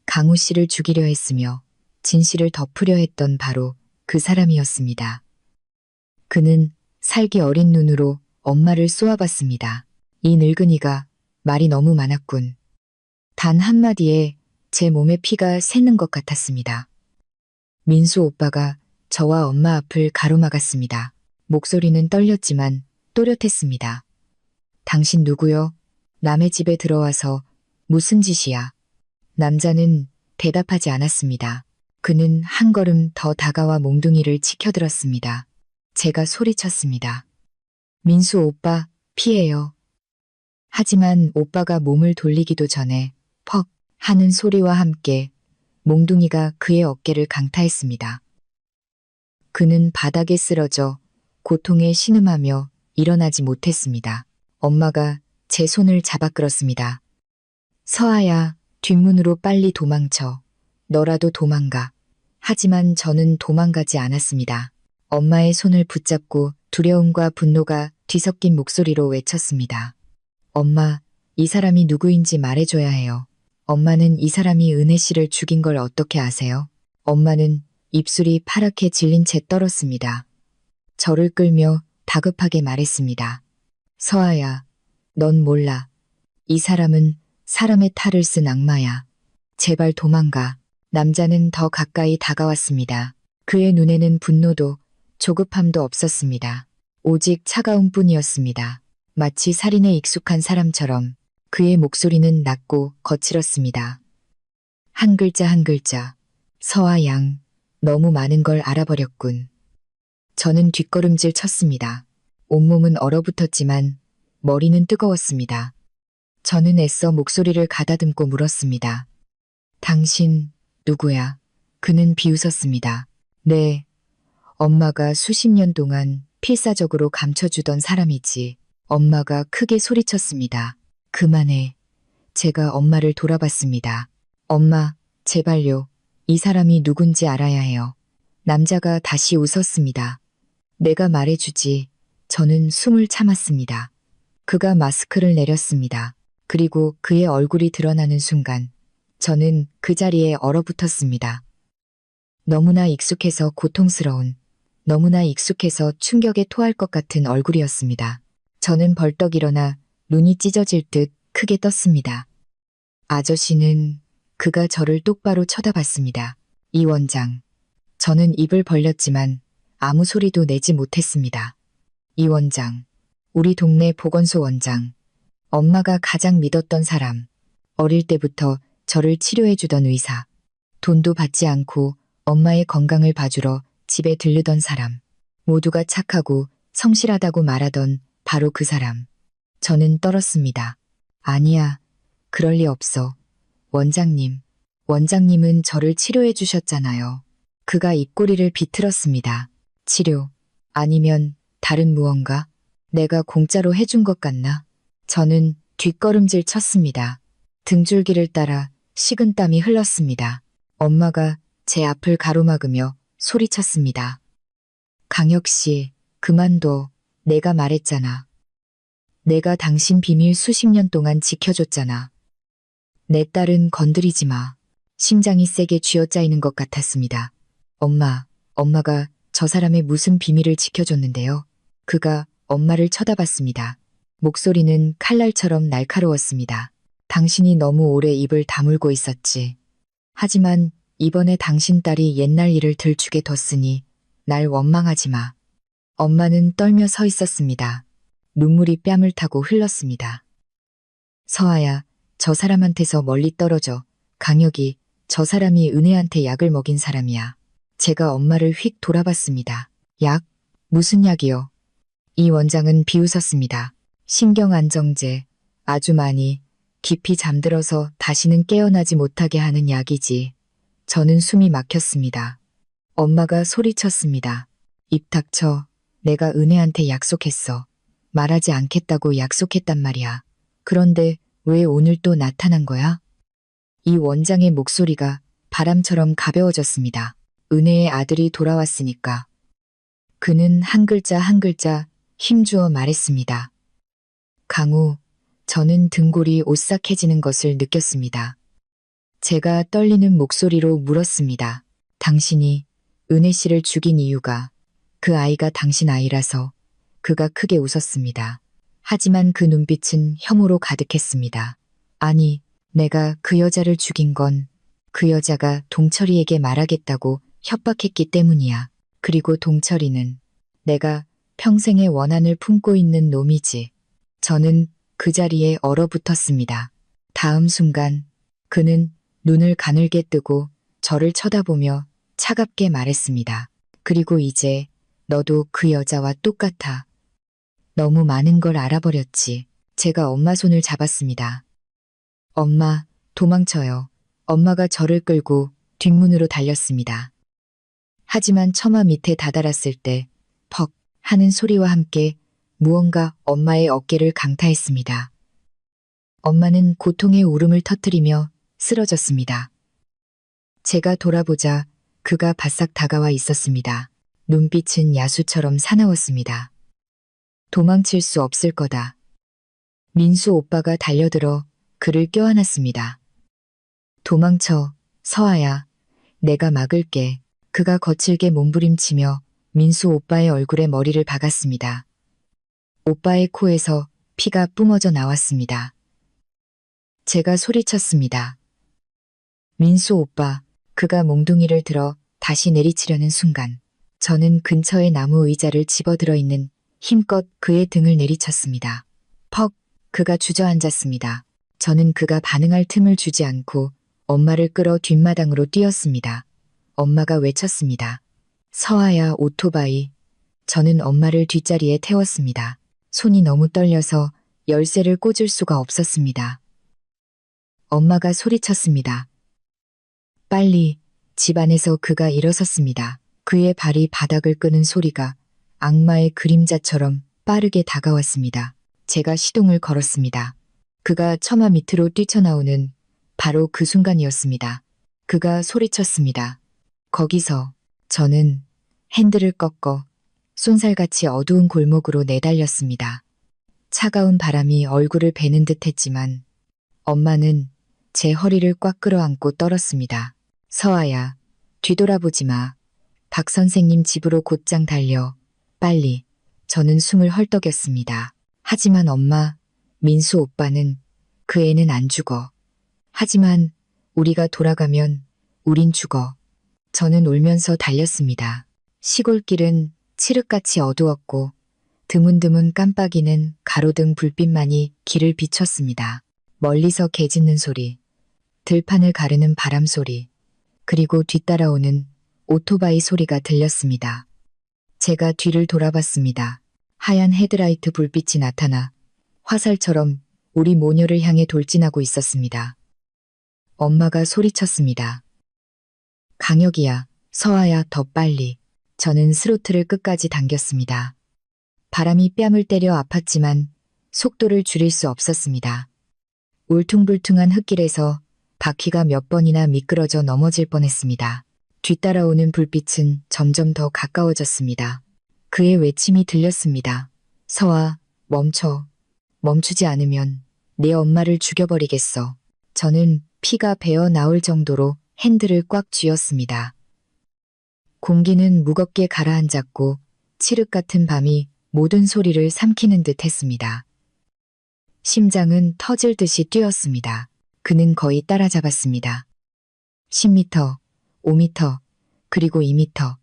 강우 씨를 죽이려 했으며 진실을 덮으려 했던 바로 그 사람이었습니다. 그는 살기 어린 눈으로 엄마를 쏘아봤습니다. 이 늙은이가 말이 너무 많았군. 단 한마디에 제 몸에 피가 새는 것 같았습니다. 민수 오빠가 저와 엄마 앞을 가로막았습니다. 목소리는 떨렸지만 또렷했습니다. 당신 누구요? 남의 집에 들어와서 무슨 짓이야? 남자는 대답하지 않았습니다. 그는 한 걸음 더 다가와 몽둥이를 치켜들었습니다. 제가 소리쳤습니다. 민수 오빠, 피해요. 하지만 오빠가 몸을 돌리기도 전에 퍽 하는 소리와 함께 몽둥이가 그의 어깨를 강타했습니다. 그는 바닥에 쓰러져 고통에 신음하며 일어나지 못했습니다. 엄마가 제 손을 잡아 끌었습니다. 서아야, 뒷문으로 빨리 도망쳐. 너라도 도망가. 하지만 저는 도망가지 않았습니다. 엄마의 손을 붙잡고 두려움과 분노가 뒤섞인 목소리로 외쳤습니다. 엄마, 이 사람이 누구인지 말해줘야 해요. 엄마는 이 사람이 은혜 씨를 죽인 걸 어떻게 아세요? 엄마는 입술이 파랗게 질린 채 떨었습니다. 저를 끌며 다급하게 말했습니다. 서아야, 넌 몰라. 이 사람은 사람의 탈을 쓴 악마야. 제발 도망가. 남자는 더 가까이 다가왔습니다. 그의 눈에는 분노도 조급함도 없었습니다. 오직 차가움뿐이었습니다. 마치 살인에 익숙한 사람처럼 그의 목소리는 낮고 거칠었습니다. 한 글자 한 글자. 서아 양, 너무 많은 걸 알아버렸군. 저는 뒷걸음질 쳤습니다. 온몸은 얼어붙었지만 머리는 뜨거웠습니다. 저는 애써 목소리를 가다듬고 물었습니다. 당신 누구야? 그는 비웃었습니다. 네, 엄마가 수십 년 동안 필사적으로 감춰주던 사람이지. 엄마가 크게 소리쳤습니다. 그만해. 제가 엄마를 돌아봤습니다. 엄마, 제발요. 이 사람이 누군지 알아야 해요. 남자가 다시 웃었습니다. 내가 말해주지. 저는 숨을 참았습니다. 그가 마스크를 내렸습니다. 그리고 그의 얼굴이 드러나는 순간 저는 그 자리에 얼어붙었습니다. 너무나 익숙해서 고통스러운, 너무나 익숙해서 충격에 토할 것 같은 얼굴이었습니다. 저는 벌떡 일어나 눈이 찢어질 듯 크게 떴습니다. 아저씨는 그가 저를 똑바로 쳐다봤습니다. 이 원장. 저는 입을 벌렸지만 아무 소리도 내지 못했습니다. 이 원장. 우리 동네 보건소 원장. 엄마가 가장 믿었던 사람. 어릴 때부터 저를 치료해주던 의사. 돈도 받지 않고 엄마의 건강을 봐주러 집에 들르던 사람. 모두가 착하고 성실하다고 말하던 바로 그 사람. 저는 떨었습니다. 아니야, 그럴 리 없어. 원장님. 원장님은 저를 치료해 주셨잖아요. 그가 입꼬리를 비틀었습니다. 치료. 아니면 다른 무언가? 내가 공짜로 해준 것 같나? 저는 뒷걸음질 쳤습니다. 등줄기를 따라 식은땀이 흘렀습니다. 엄마가 제 앞을 가로막으며 소리쳤습니다. 강혁 씨, 그만둬. 내가 말했잖아. 내가 당신 비밀 수십 년 동안 지켜줬잖아. 내 딸은 건드리지 마. 심장이 세게 쥐어짜이는 것 같았습니다. 엄마가 저 사람의 무슨 비밀을 지켜줬는데요. 그가 엄마를 쳐다봤습니다. 목소리는 칼날처럼 날카로웠습니다. 당신이 너무 오래 입을 다물고 있었지. 하지만 이번에 당신 딸이 옛날 일을 들추게 뒀으니 날 원망하지 마. 엄마는 떨며 서 있었습니다. 눈물이 뺨을 타고 흘렀습니다. 서아야, 저 사람한테서 멀리 떨어져. 강혁이 저 사람이 은혜한테 약을 먹인 사람이야. 제가 엄마를 휙 돌아봤습니다. 약? 무슨 약이요? 이 원장은 비웃었습니다. 신경안정제. 아주 많이 깊이 잠들어서 다시는 깨어나지 못하게 하는 약이지. 저는 숨이 막혔습니다. 엄마가 소리쳤습니다. 입 닥쳐. 내가 은혜한테 약속했어. 말하지 않겠다고 약속했단 말이야. 그런데 왜 오늘 또 나타난 거야? 이 원장의 목소리가 바람처럼 가벼워졌습니다. 은혜의 아들이 돌아왔으니까. 그는 한 글자 한 글자 힘주어 말했습니다. 강우, 저는 등골이 오싹해지는 것을 느꼈습니다. 제가 떨리는 목소리로 물었습니다. 당신이 은혜 씨를 죽인 이유가 그 아이가 당신 아이라서. 그가 크게 웃었습니다. 하지만 그 눈빛은 혐오로 가득했습니다. 아니, 내가 그 여자를 죽인 건 그 여자가 동철이에게 말하겠다고 협박했기 때문이야. 그리고 동철이는 내가 평생의 원한을 품고 있는 놈이지. 저는 그 자리에 얼어붙었습니다. 다음 순간 그는 눈을 가늘게 뜨고 저를 쳐다보며 차갑게 말했습니다. 그리고 이제 너도 그 여자와 똑같아. 너무 많은 걸 알아버렸지. 제가 엄마 손을 잡았습니다. 엄마, 도망쳐요. 엄마가 저를 끌고 뒷문으로 달렸습니다. 하지만 처마 밑에 다다랐을 때 퍽 하는 소리와 함께 무언가 엄마의 어깨를 강타했습니다. 엄마는 고통의 울음을 터뜨리며 쓰러졌습니다. 제가 돌아보자 그가 바싹 다가와 있었습니다. 눈빛은 야수처럼 사나웠습니다. 도망칠 수 없을 거다. 민수 오빠가 달려들어 그를 껴안았습니다. 도망쳐, 서아야. 내가 막을게. 그가 거칠게 몸부림치며 민수 오빠의 얼굴에 머리를 박았습니다. 오빠의 코에서 피가 뿜어져 나왔습니다. 제가 소리쳤습니다. 민수 오빠. 그가 몽둥이를 들어 다시 내리치려는 순간 저는 근처의 나무 의자를 집어들어 있는 힘껏 그의 등을 내리쳤습니다. 퍽! 그가 주저앉았습니다. 저는 그가 반응할 틈을 주지 않고 엄마를 끌어 뒷마당으로 뛰었습니다. 엄마가 외쳤습니다. 서아야, 오토바이. 저는 엄마를 뒷자리에 태웠습니다. 손이 너무 떨려서 열쇠를 꽂을 수가 없었습니다. 엄마가 소리쳤습니다. 빨리. 집 안에서 그가 일어섰습니다. 그의 발이 바닥을 끄는 소리가 악마의 그림자처럼 빠르게 다가왔습니다. 제가 시동을 걸었습니다. 그가 처마 밑으로 뛰쳐나오는 바로 그 순간이었습니다. 그가 소리쳤습니다. 거기서 저는 핸들을 꺾어 쏜살같이 어두운 골목으로 내달렸습니다. 차가운 바람이 얼굴을 베는 듯 했지만 엄마는 제 허리를 꽉 끌어안고 떨었습니다. 서아야, 뒤돌아보지 마. 박 선생님 집으로 곧장 달려. 빨리. 저는 숨을 헐떡였습니다. 하지만 엄마, 민수 오빠는 그 애는 안 죽어. 하지만 우리가 돌아가면 우린 죽어. 저는 울면서 달렸습니다. 시골길은 칠흑같이 어두웠고 드문드문 깜빡이는 가로등 불빛만이 길을 비췄습니다. 멀리서 개 짖는 소리, 들판을 가르는 바람 소리, 그리고 뒤따라오는 오토바이 소리가 들렸습니다. 제가 뒤를 돌아봤습니다. 하얀 헤드라이트 불빛이 나타나 화살처럼 우리 모녀를 향해 돌진하고 있었습니다. 엄마가 소리쳤습니다. 강혁이야, 서아야, 더 빨리. 저는 스로틀을 끝까지 당겼습니다. 바람이 뺨을 때려 아팠지만 속도를 줄일 수 없었습니다. 울퉁불퉁한 흙길에서 바퀴가 몇 번이나 미끄러져 넘어질 뻔했습니다. 뒤따라오는 불빛은 점점 더 가까워졌습니다. 그의 외침이 들렸습니다. 서아, 멈춰. 멈추지 않으면 내 엄마를 죽여버리겠어. 저는 피가 배어 나올 정도로 핸들을 꽉 쥐었습니다. 공기는 무겁게 가라앉았고 칠흑 같은 밤이 모든 소리를 삼키는 듯 했습니다. 심장은 터질 듯이 뛰었습니다. 그는 거의 따라잡았습니다. 10m, 5m, 그리고 2m.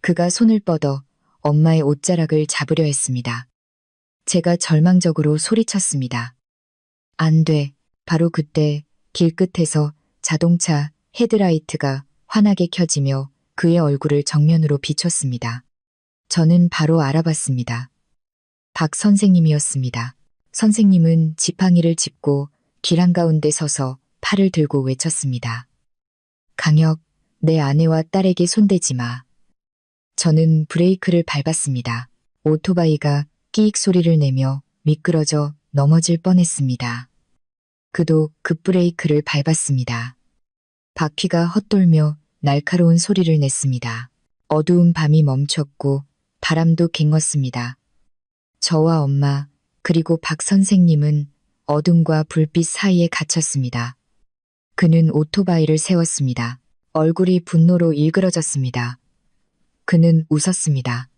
그가 손을 뻗어 엄마의 옷자락을 잡으려 했습니다. 제가 절망적으로 소리쳤습니다. 안 돼. 바로 그때 길 끝에서 자동차 헤드라이트가 환하게 켜지며 그의 얼굴을 정면으로 비췄습니다. 저는 바로 알아봤습니다. 박 선생님이었습니다. 선생님은 지팡이를 짚고 길 한가운데 서서 팔을 들고 외쳤습니다. 강혁, 내 아내와 딸에게 손대지 마. 저는 브레이크를 밟았습니다. 오토바이가 끼익 소리를 내며 미끄러져 넘어질 뻔했습니다. 그도 급브레이크를 밟았습니다. 바퀴가 헛돌며 날카로운 소리를 냈습니다. 어두운 밤이 멈췄고 바람도 갱었습니다. 저와 엄마 그리고 박 선생님은 어둠과 불빛 사이에 갇혔습니다. 그는 오토바이를 세웠습니다. 얼굴이 분노로 일그러졌습니다. 그는 웃었습니다.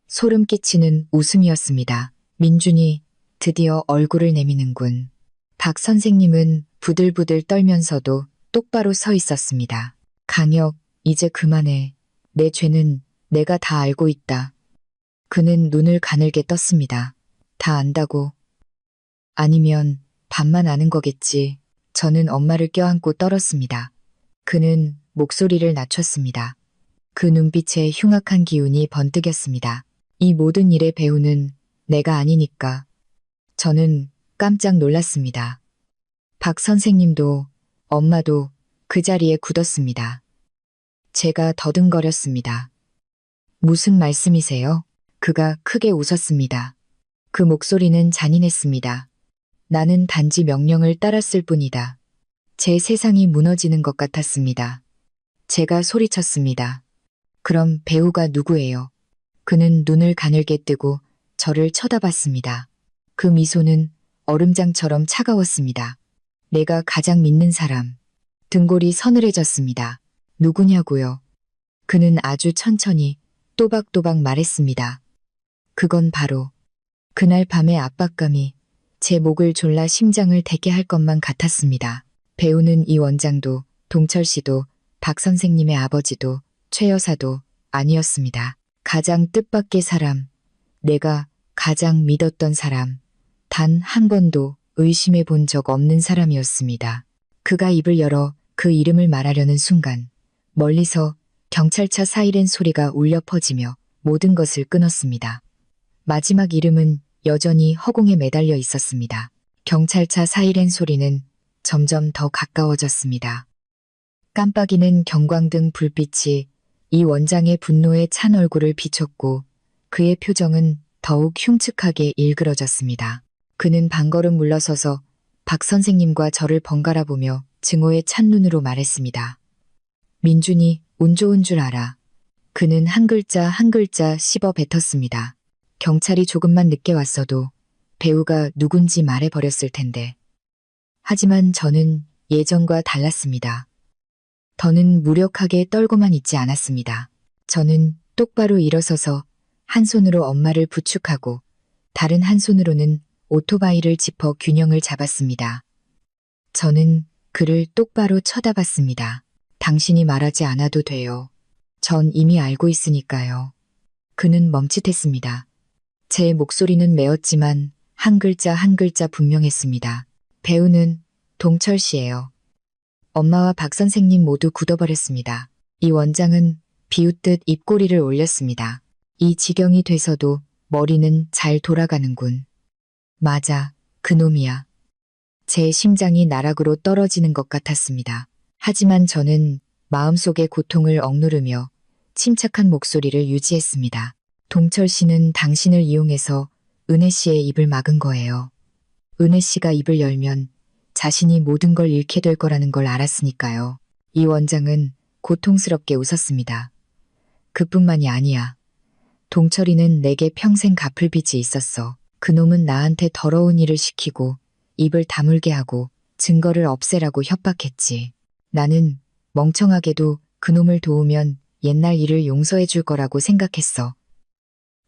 소름 끼치는 웃음이었습니다. 민준이 드디어 얼굴을 내미는군. 박 선생님은 부들부들 떨면서도 똑바로 서 있었습니다. 강혁, 이제 그만해. 내 죄는 내가 다 알고 있다. 그는 눈을 가늘게 떴습니다. 다 안다고. 아니면 반만 아는 거겠지. 저는 엄마를 껴안고 떨었습니다. 그는 목소리를 낮췄습니다. 그 눈빛에 흉악한 기운이 번뜩였습니다. 이 모든 일의 배우는 내가 아니니까. 저는 깜짝 놀랐습니다. 박 선생님도 엄마도 그 자리에 굳었습니다. 제가 더듬거렸습니다. 무슨 말씀이세요? 그가 크게 웃었습니다. 그 목소리는 잔인했습니다. 나는 단지 명령을 따랐을 뿐이다. 제 세상이 무너지는 것 같았습니다. 제가 소리쳤습니다. 그럼 배우가 누구예요? 그는 눈을 가늘게 뜨고 저를 쳐다봤습니다. 그 미소는 얼음장처럼 차가웠습니다. 내가 가장 믿는 사람. 등골이 서늘해졌습니다. 누구냐고요? 그는 아주 천천히 또박또박 말했습니다. 그건 바로 그날 밤의 압박감이 제 목을 졸라 심장을 대게 할 것만 같았습니다. 배우는 이 원장도 동철 씨도 박 선생님의 아버지도 최 여사도 아니었습니다. 가장 뜻밖의 사람, 내가 가장 믿었던 사람, 단 한 번도 의심해 본 적 없는 사람이었습니다. 그가 입을 열어 그 이름을 말하려는 순간 멀리서 경찰차 사이렌 소리가 울려 퍼지며 모든 것을 끊었습니다. 마지막 이름은 여전히 허공에 매달려 있었습니다. 경찰차 사이렌 소리는 점점 더 가까워졌습니다. 깜빡이는 경광등 불빛이 이 원장의 분노에 찬 얼굴을 비췄고 그의 표정은 더욱 흉측하게 일그러졌습니다. 그는 반걸음 물러서서 박 선생님과 저를 번갈아 보며 증오에 찬 눈으로 말했습니다. 민준이 운 좋은 줄 알아. 그는 한 글자 한 글자 씹어 뱉었습니다. 경찰이 조금만 늦게 왔어도 배우가 누군지 말해버렸을 텐데. 하지만 저는 예전과 달랐습니다. 더는 무력하게 떨고만 있지 않았습니다. 저는 똑바로 일어서서 한 손으로 엄마를 부축하고 다른 한 손으로는 오토바이를 짚어 균형을 잡았습니다. 저는 그를 똑바로 쳐다봤습니다. 당신이 말하지 않아도 돼요. 전 이미 알고 있으니까요. 그는 멈칫했습니다. 제 목소리는 메었지만 한 글자 한 글자 분명했습니다. 배우는 동철 씨예요. 엄마와 박 선생님 모두 굳어버렸습니다. 이 원장은 비웃듯 입꼬리를 올렸습니다. 이 지경이 돼서도 머리는 잘 돌아가는군. 맞아, 그놈이야. 제 심장이 나락으로 떨어지는 것 같았습니다. 하지만 저는 마음속의 고통을 억누르며 침착한 목소리를 유지했습니다. 동철 씨는 당신을 이용해서 은혜 씨의 입을 막은 거예요. 은혜 씨가 입을 열면 자신이 모든 걸 잃게 될 거라는 걸 알았으니까요. 이 원장은 고통스럽게 웃었습니다. 그뿐만이 아니야. 동철이는 내게 평생 갚을 빚이 있었어. 그놈은 나한테 더러운 일을 시키고 입을 다물게 하고 증거를 없애라고 협박했지. 나는 멍청하게도 그놈을 도우면 옛날 일을 용서해 줄 거라고 생각했어.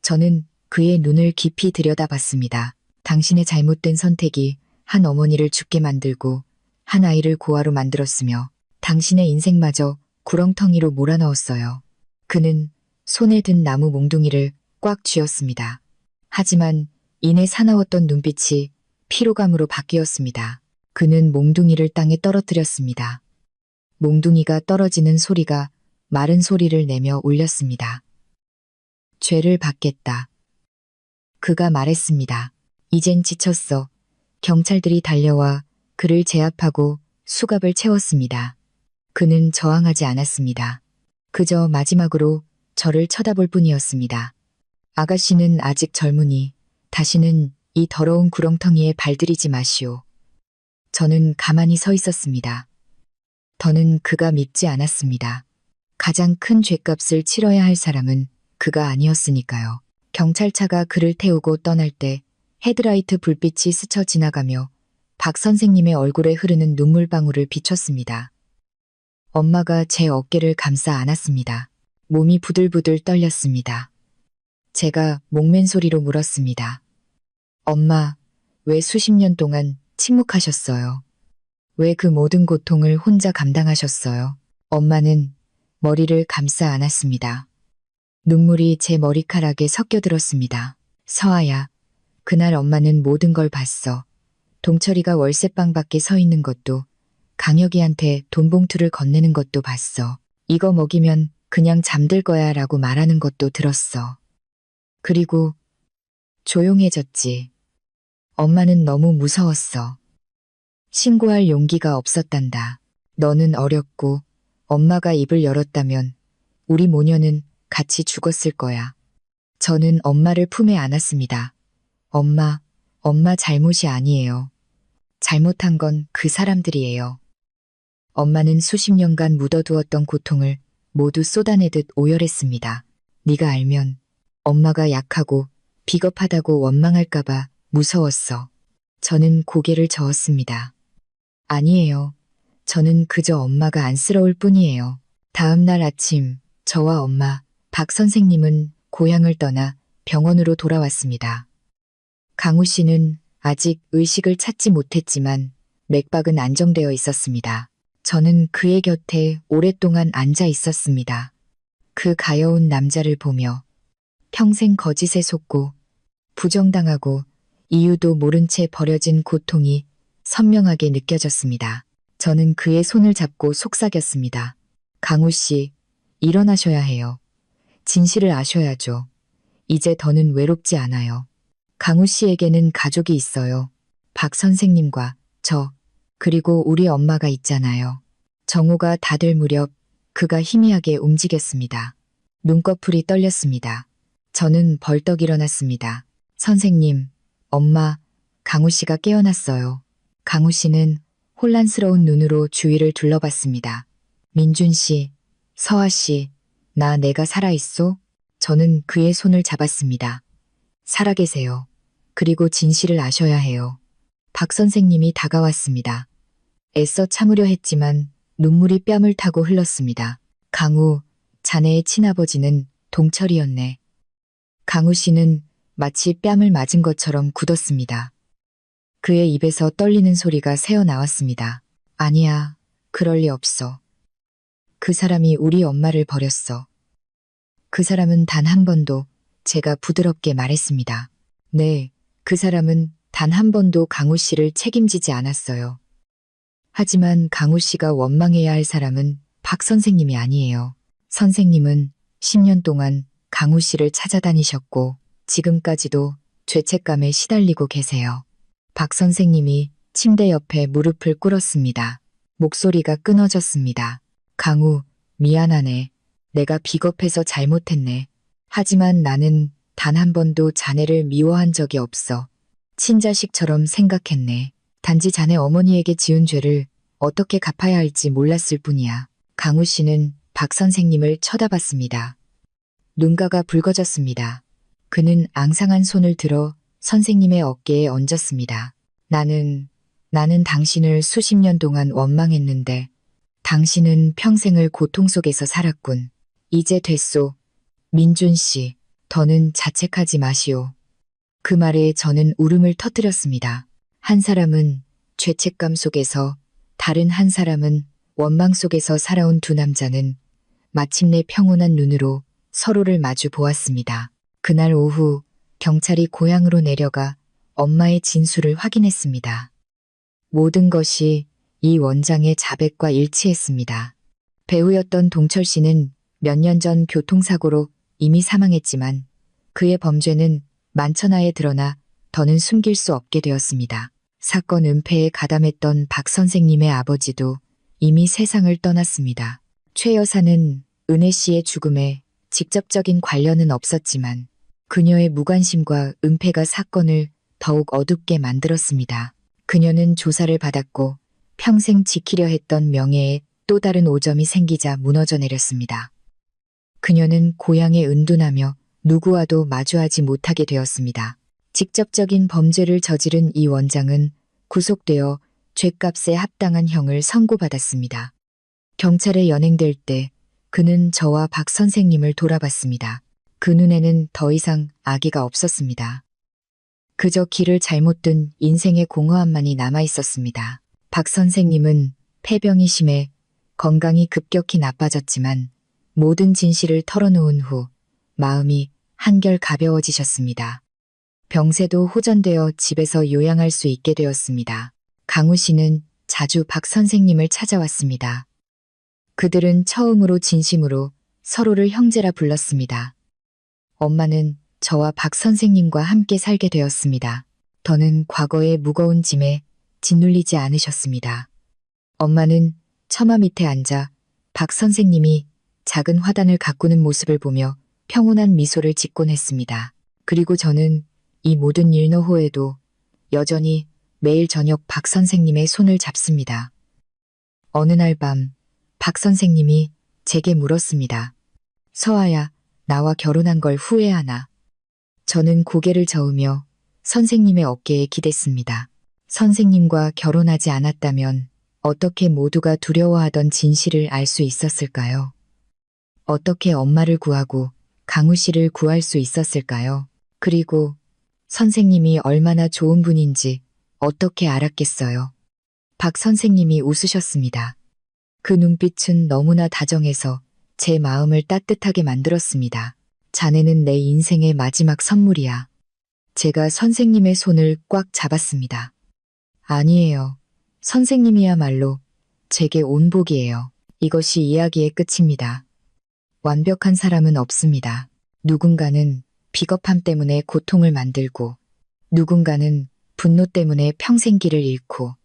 저는 그의 눈을 깊이 들여다봤습니다. 당신의 잘못된 선택이 한 어머니를 죽게 만들고 한 아이를 고아로 만들었으며 당신의 인생마저 구렁텅이로 몰아넣었어요. 그는 손에 든 나무 몽둥이를 꽉 쥐었습니다. 하지만 이내 사나웠던 눈빛이 피로감으로 바뀌었습니다. 그는 몽둥이를 땅에 떨어뜨렸습니다. 몽둥이가 떨어지는 소리가 마른 소리를 내며 울렸습니다. 죄를 받겠다. 그가 말했습니다. 이젠 지쳤어. 경찰들이 달려와 그를 제압하고 수갑을 채웠습니다. 그는 저항하지 않았습니다. 그저 마지막으로 저를 쳐다볼 뿐이었습니다. 아가씨는 아직 젊으니 다시는 이 더러운 구렁텅이에 발들이지 마시오. 저는 가만히 서 있었습니다. 더는 그가 밉지 않았습니다. 가장 큰 죗값을 치러야 할 사람은 그가 아니었으니까요. 경찰차가 그를 태우고 떠날 때 헤드라이트 불빛이 스쳐 지나가며 박 선생님의 얼굴에 흐르는 눈물방울을 비췄습니다. 엄마가 제 어깨를 감싸 안았습니다. 몸이 부들부들 떨렸습니다. 제가 목맨 소리로 물었습니다. 엄마, 왜 수십 년 동안 침묵하셨어요? 왜 그 모든 고통을 혼자 감당하셨어요? 엄마는 머리를 감싸 안았습니다. 눈물이 제 머리카락에 섞여들었습니다. 서아야, 그날 엄마는 모든 걸 봤어. 동철이가 월세방 밖에 서 있는 것도, 강혁이한테 돈 봉투를 건네는 것도 봤어. 이거 먹이면 그냥 잠들 거야 라고 말하는 것도 들었어. 그리고 조용해졌지. 엄마는 너무 무서웠어. 신고할 용기가 없었단다. 너는 어렸고 엄마가 입을 열었다면 우리 모녀는 같이 죽었을 거야. 저는 엄마를 품에 안았습니다. 엄마 잘못이 아니에요. 잘못한 건 그 사람들이에요. 엄마는 수십 년간 묻어두었던 고통을 모두 쏟아내듯 오열했습니다. 네가 알면 엄마가 약하고 비겁하다고 원망할까봐 무서웠어. 저는 고개를 저었습니다. 아니에요. 저는 그저 엄마가 안쓰러울 뿐이에요. 다음 날 아침 저와 엄마, 박 선생님은 고향을 떠나 병원으로 돌아왔습니다. 강우 씨는 아직 의식을 찾지 못했지만 맥박은 안정되어 있었습니다. 저는 그의 곁에 오랫동안 앉아 있었습니다. 그 가여운 남자를 보며 평생 거짓에 속고 부정당하고 이유도 모른 채 버려진 고통이 선명하게 느껴졌습니다. 저는 그의 손을 잡고 속삭였습니다. 강우 씨, 일어나셔야 해요. 진실을 아셔야죠. 이제 더는 외롭지 않아요. 강우 씨에게는 가족이 있어요. 박 선생님과 저, 그리고 우리 엄마가 있잖아요. 정오가 다 될 무렵 그가 희미하게 움직였습니다. 눈꺼풀이 떨렸습니다. 저는 벌떡 일어났습니다. 선생님, 엄마, 강우 씨가 깨어났어요. 강우 씨는 혼란스러운 눈으로 주위를 둘러봤습니다. 민준 씨, 서아 씨, 내가 살아있소? 저는 그의 손을 잡았습니다. 살아계세요. 그리고 진실을 아셔야 해요. 박 선생님이 다가왔습니다. 애써 참으려 했지만 눈물이 뺨을 타고 흘렀습니다. 강우, 자네의 친아버지는 동철이었네. 강우 씨는 마치 뺨을 맞은 것처럼 굳었습니다. 그의 입에서 떨리는 소리가 새어나왔습니다. 아니야, 그럴 리 없어. 그 사람이 우리 엄마를 버렸어. 그 사람은 단 한 번도, 제가 부드럽게 말했습니다. 네, 그 사람은 단 한 번도 강우 씨를 책임지지 않았어요. 하지만 강우 씨가 원망해야 할 사람은 박 선생님이 아니에요. 선생님은 10년 동안 강우 씨를 찾아다니셨고 지금까지도 죄책감에 시달리고 계세요. 박 선생님이 침대 옆에 무릎을 꿇었습니다. 목소리가 끊어졌습니다. 강우, 미안하네. 내가 비겁해서 잘못했네. 하지만 나는 단 한 번도 자네를 미워한 적이 없어. 친자식처럼 생각했네. 단지 자네 어머니에게 지은 죄를 어떻게 갚아야 할지 몰랐을 뿐이야. 강우 씨는 박 선생님을 쳐다봤습니다. 눈가가 붉어졌습니다. 그는 앙상한 손을 들어 선생님의 어깨에 얹었습니다. 나는 당신을 수십 년 동안 원망했는데 당신은 평생을 고통 속에서 살았군. 이제 됐소. 민준 씨, 더는 자책하지 마시오. 그 말에 저는 울음을 터뜨렸습니다. 한 사람은 죄책감 속에서, 다른 한 사람은 원망 속에서 살아온 두 남자는 마침내 평온한 눈으로 서로를 마주 보았습니다. 그날 오후 경찰이 고향으로 내려가 엄마의 진술을 확인했습니다. 모든 것이 이 원장의 자백과 일치했습니다. 배우였던 동철 씨는 몇 년 전 교통사고로 이미 사망했지만 그의 범죄는 만천하에 드러나 더는 숨길 수 없게 되었습니다. 사건 은폐에 가담했던 박 선생님의 아버지도 이미 세상을 떠났습니다. 최 여사는 은혜 씨의 죽음에 직접적인 관련은 없었지만 그녀의 무관심과 은폐가 사건을 더욱 어둡게 만들었습니다. 그녀는 조사를 받았고 평생 지키려 했던 명예에 또 다른 오점이 생기자 무너져 내렸습니다. 그녀는 고향에 은둔하며 누구와도 마주하지 못하게 되었습니다. 직접적인 범죄를 저지른 이 원장은 구속되어 죗값에 합당한 형을 선고받았습니다. 경찰에 연행될 때 그는 저와 박 선생님을 돌아봤습니다. 그 눈에는 더 이상 악의가 없었습니다. 그저 길을 잘못 든 인생의 공허함만이 남아있었습니다. 박 선생님은 폐병이 심해 건강이 급격히 나빠졌지만 모든 진실을 털어놓은 후 마음이 한결 가벼워지셨습니다. 병세도 호전되어 집에서 요양할 수 있게 되었습니다. 강우 씨는 자주 박 선생님을 찾아왔습니다. 그들은 처음으로 진심으로 서로를 형제라 불렀습니다. 엄마는 저와 박 선생님과 함께 살게 되었습니다. 더는 과거의 무거운 짐에 짓눌리지 않으셨습니다. 엄마는 처마 밑에 앉아 박 선생님이 작은 화단을 가꾸는 모습을 보며 평온한 미소를 짓곤 했습니다. 그리고 저는 이 모든 일노후에도 여전히 매일 저녁 박 선생님의 손을 잡습니다. 어느 날 밤 박 선생님이 제게 물었습니다. 서아야, 나와 결혼한 걸 후회하나? 저는 고개를 저으며 선생님의 어깨에 기댔습니다. 선생님과 결혼하지 않았다면 어떻게 모두가 두려워하던 진실을 알 수 있었을까요? 어떻게 엄마를 구하고 강우 씨를 구할 수 있었을까요? 그리고 선생님이 얼마나 좋은 분인지 어떻게 알았겠어요? 박 선생님이 웃으셨습니다. 그 눈빛은 너무나 다정해서 제 마음을 따뜻하게 만들었습니다. 자네는 내 인생의 마지막 선물이야. 제가 선생님의 손을 꽉 잡았습니다. 아니에요. 선생님이야말로 제게 온복이에요. 이것이 이야기의 끝입니다. 완벽한 사람은 없습니다. 누군가는 비겁함 때문에 고통을 만들고, 누군가는 분노 때문에 평생 길을 잃고,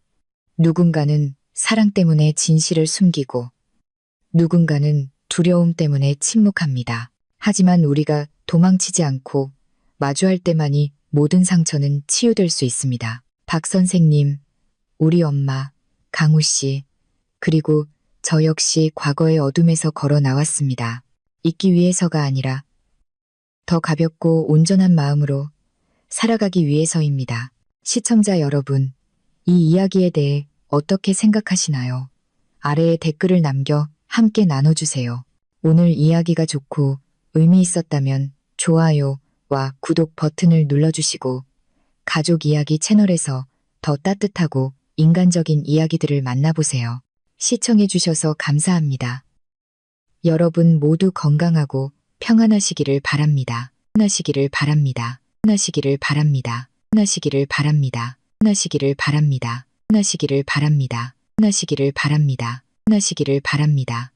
누군가는 사랑 때문에 진실을 숨기고, 누군가는 두려움 때문에 침묵합니다. 하지만 우리가 도망치지 않고 마주할 때만이 모든 상처는 치유될 수 있습니다. 박 선생님, 우리 엄마, 강우 씨, 그리고 저 역시 과거의 어둠에서 걸어 나왔습니다. 잊기 위해서가 아니라 더 가볍고 온전한 마음으로 살아가기 위해서입니다. 시청자 여러분, 이 이야기에 대해 어떻게 생각하시나요? 아래에 댓글을 남겨 함께 나눠주세요. 오늘 이야기가 좋고 의미 있었다면 좋아요와 구독 버튼을 눌러주시고 가족 이야기 채널에서 더 따뜻하고 인간적인 이야기들을 만나보세요. 시청해주셔서 감사합니다. 여러분 모두 건강하고 평안하시기를 바랍니다. 편하시기를 바랍니다. 편하시기를 바랍니다. 편하시기를 바랍니다. 편하시기를 바랍니다. 편하시기를 바랍니다. 편하시기를 바랍니다. 편하시기를 바랍니다.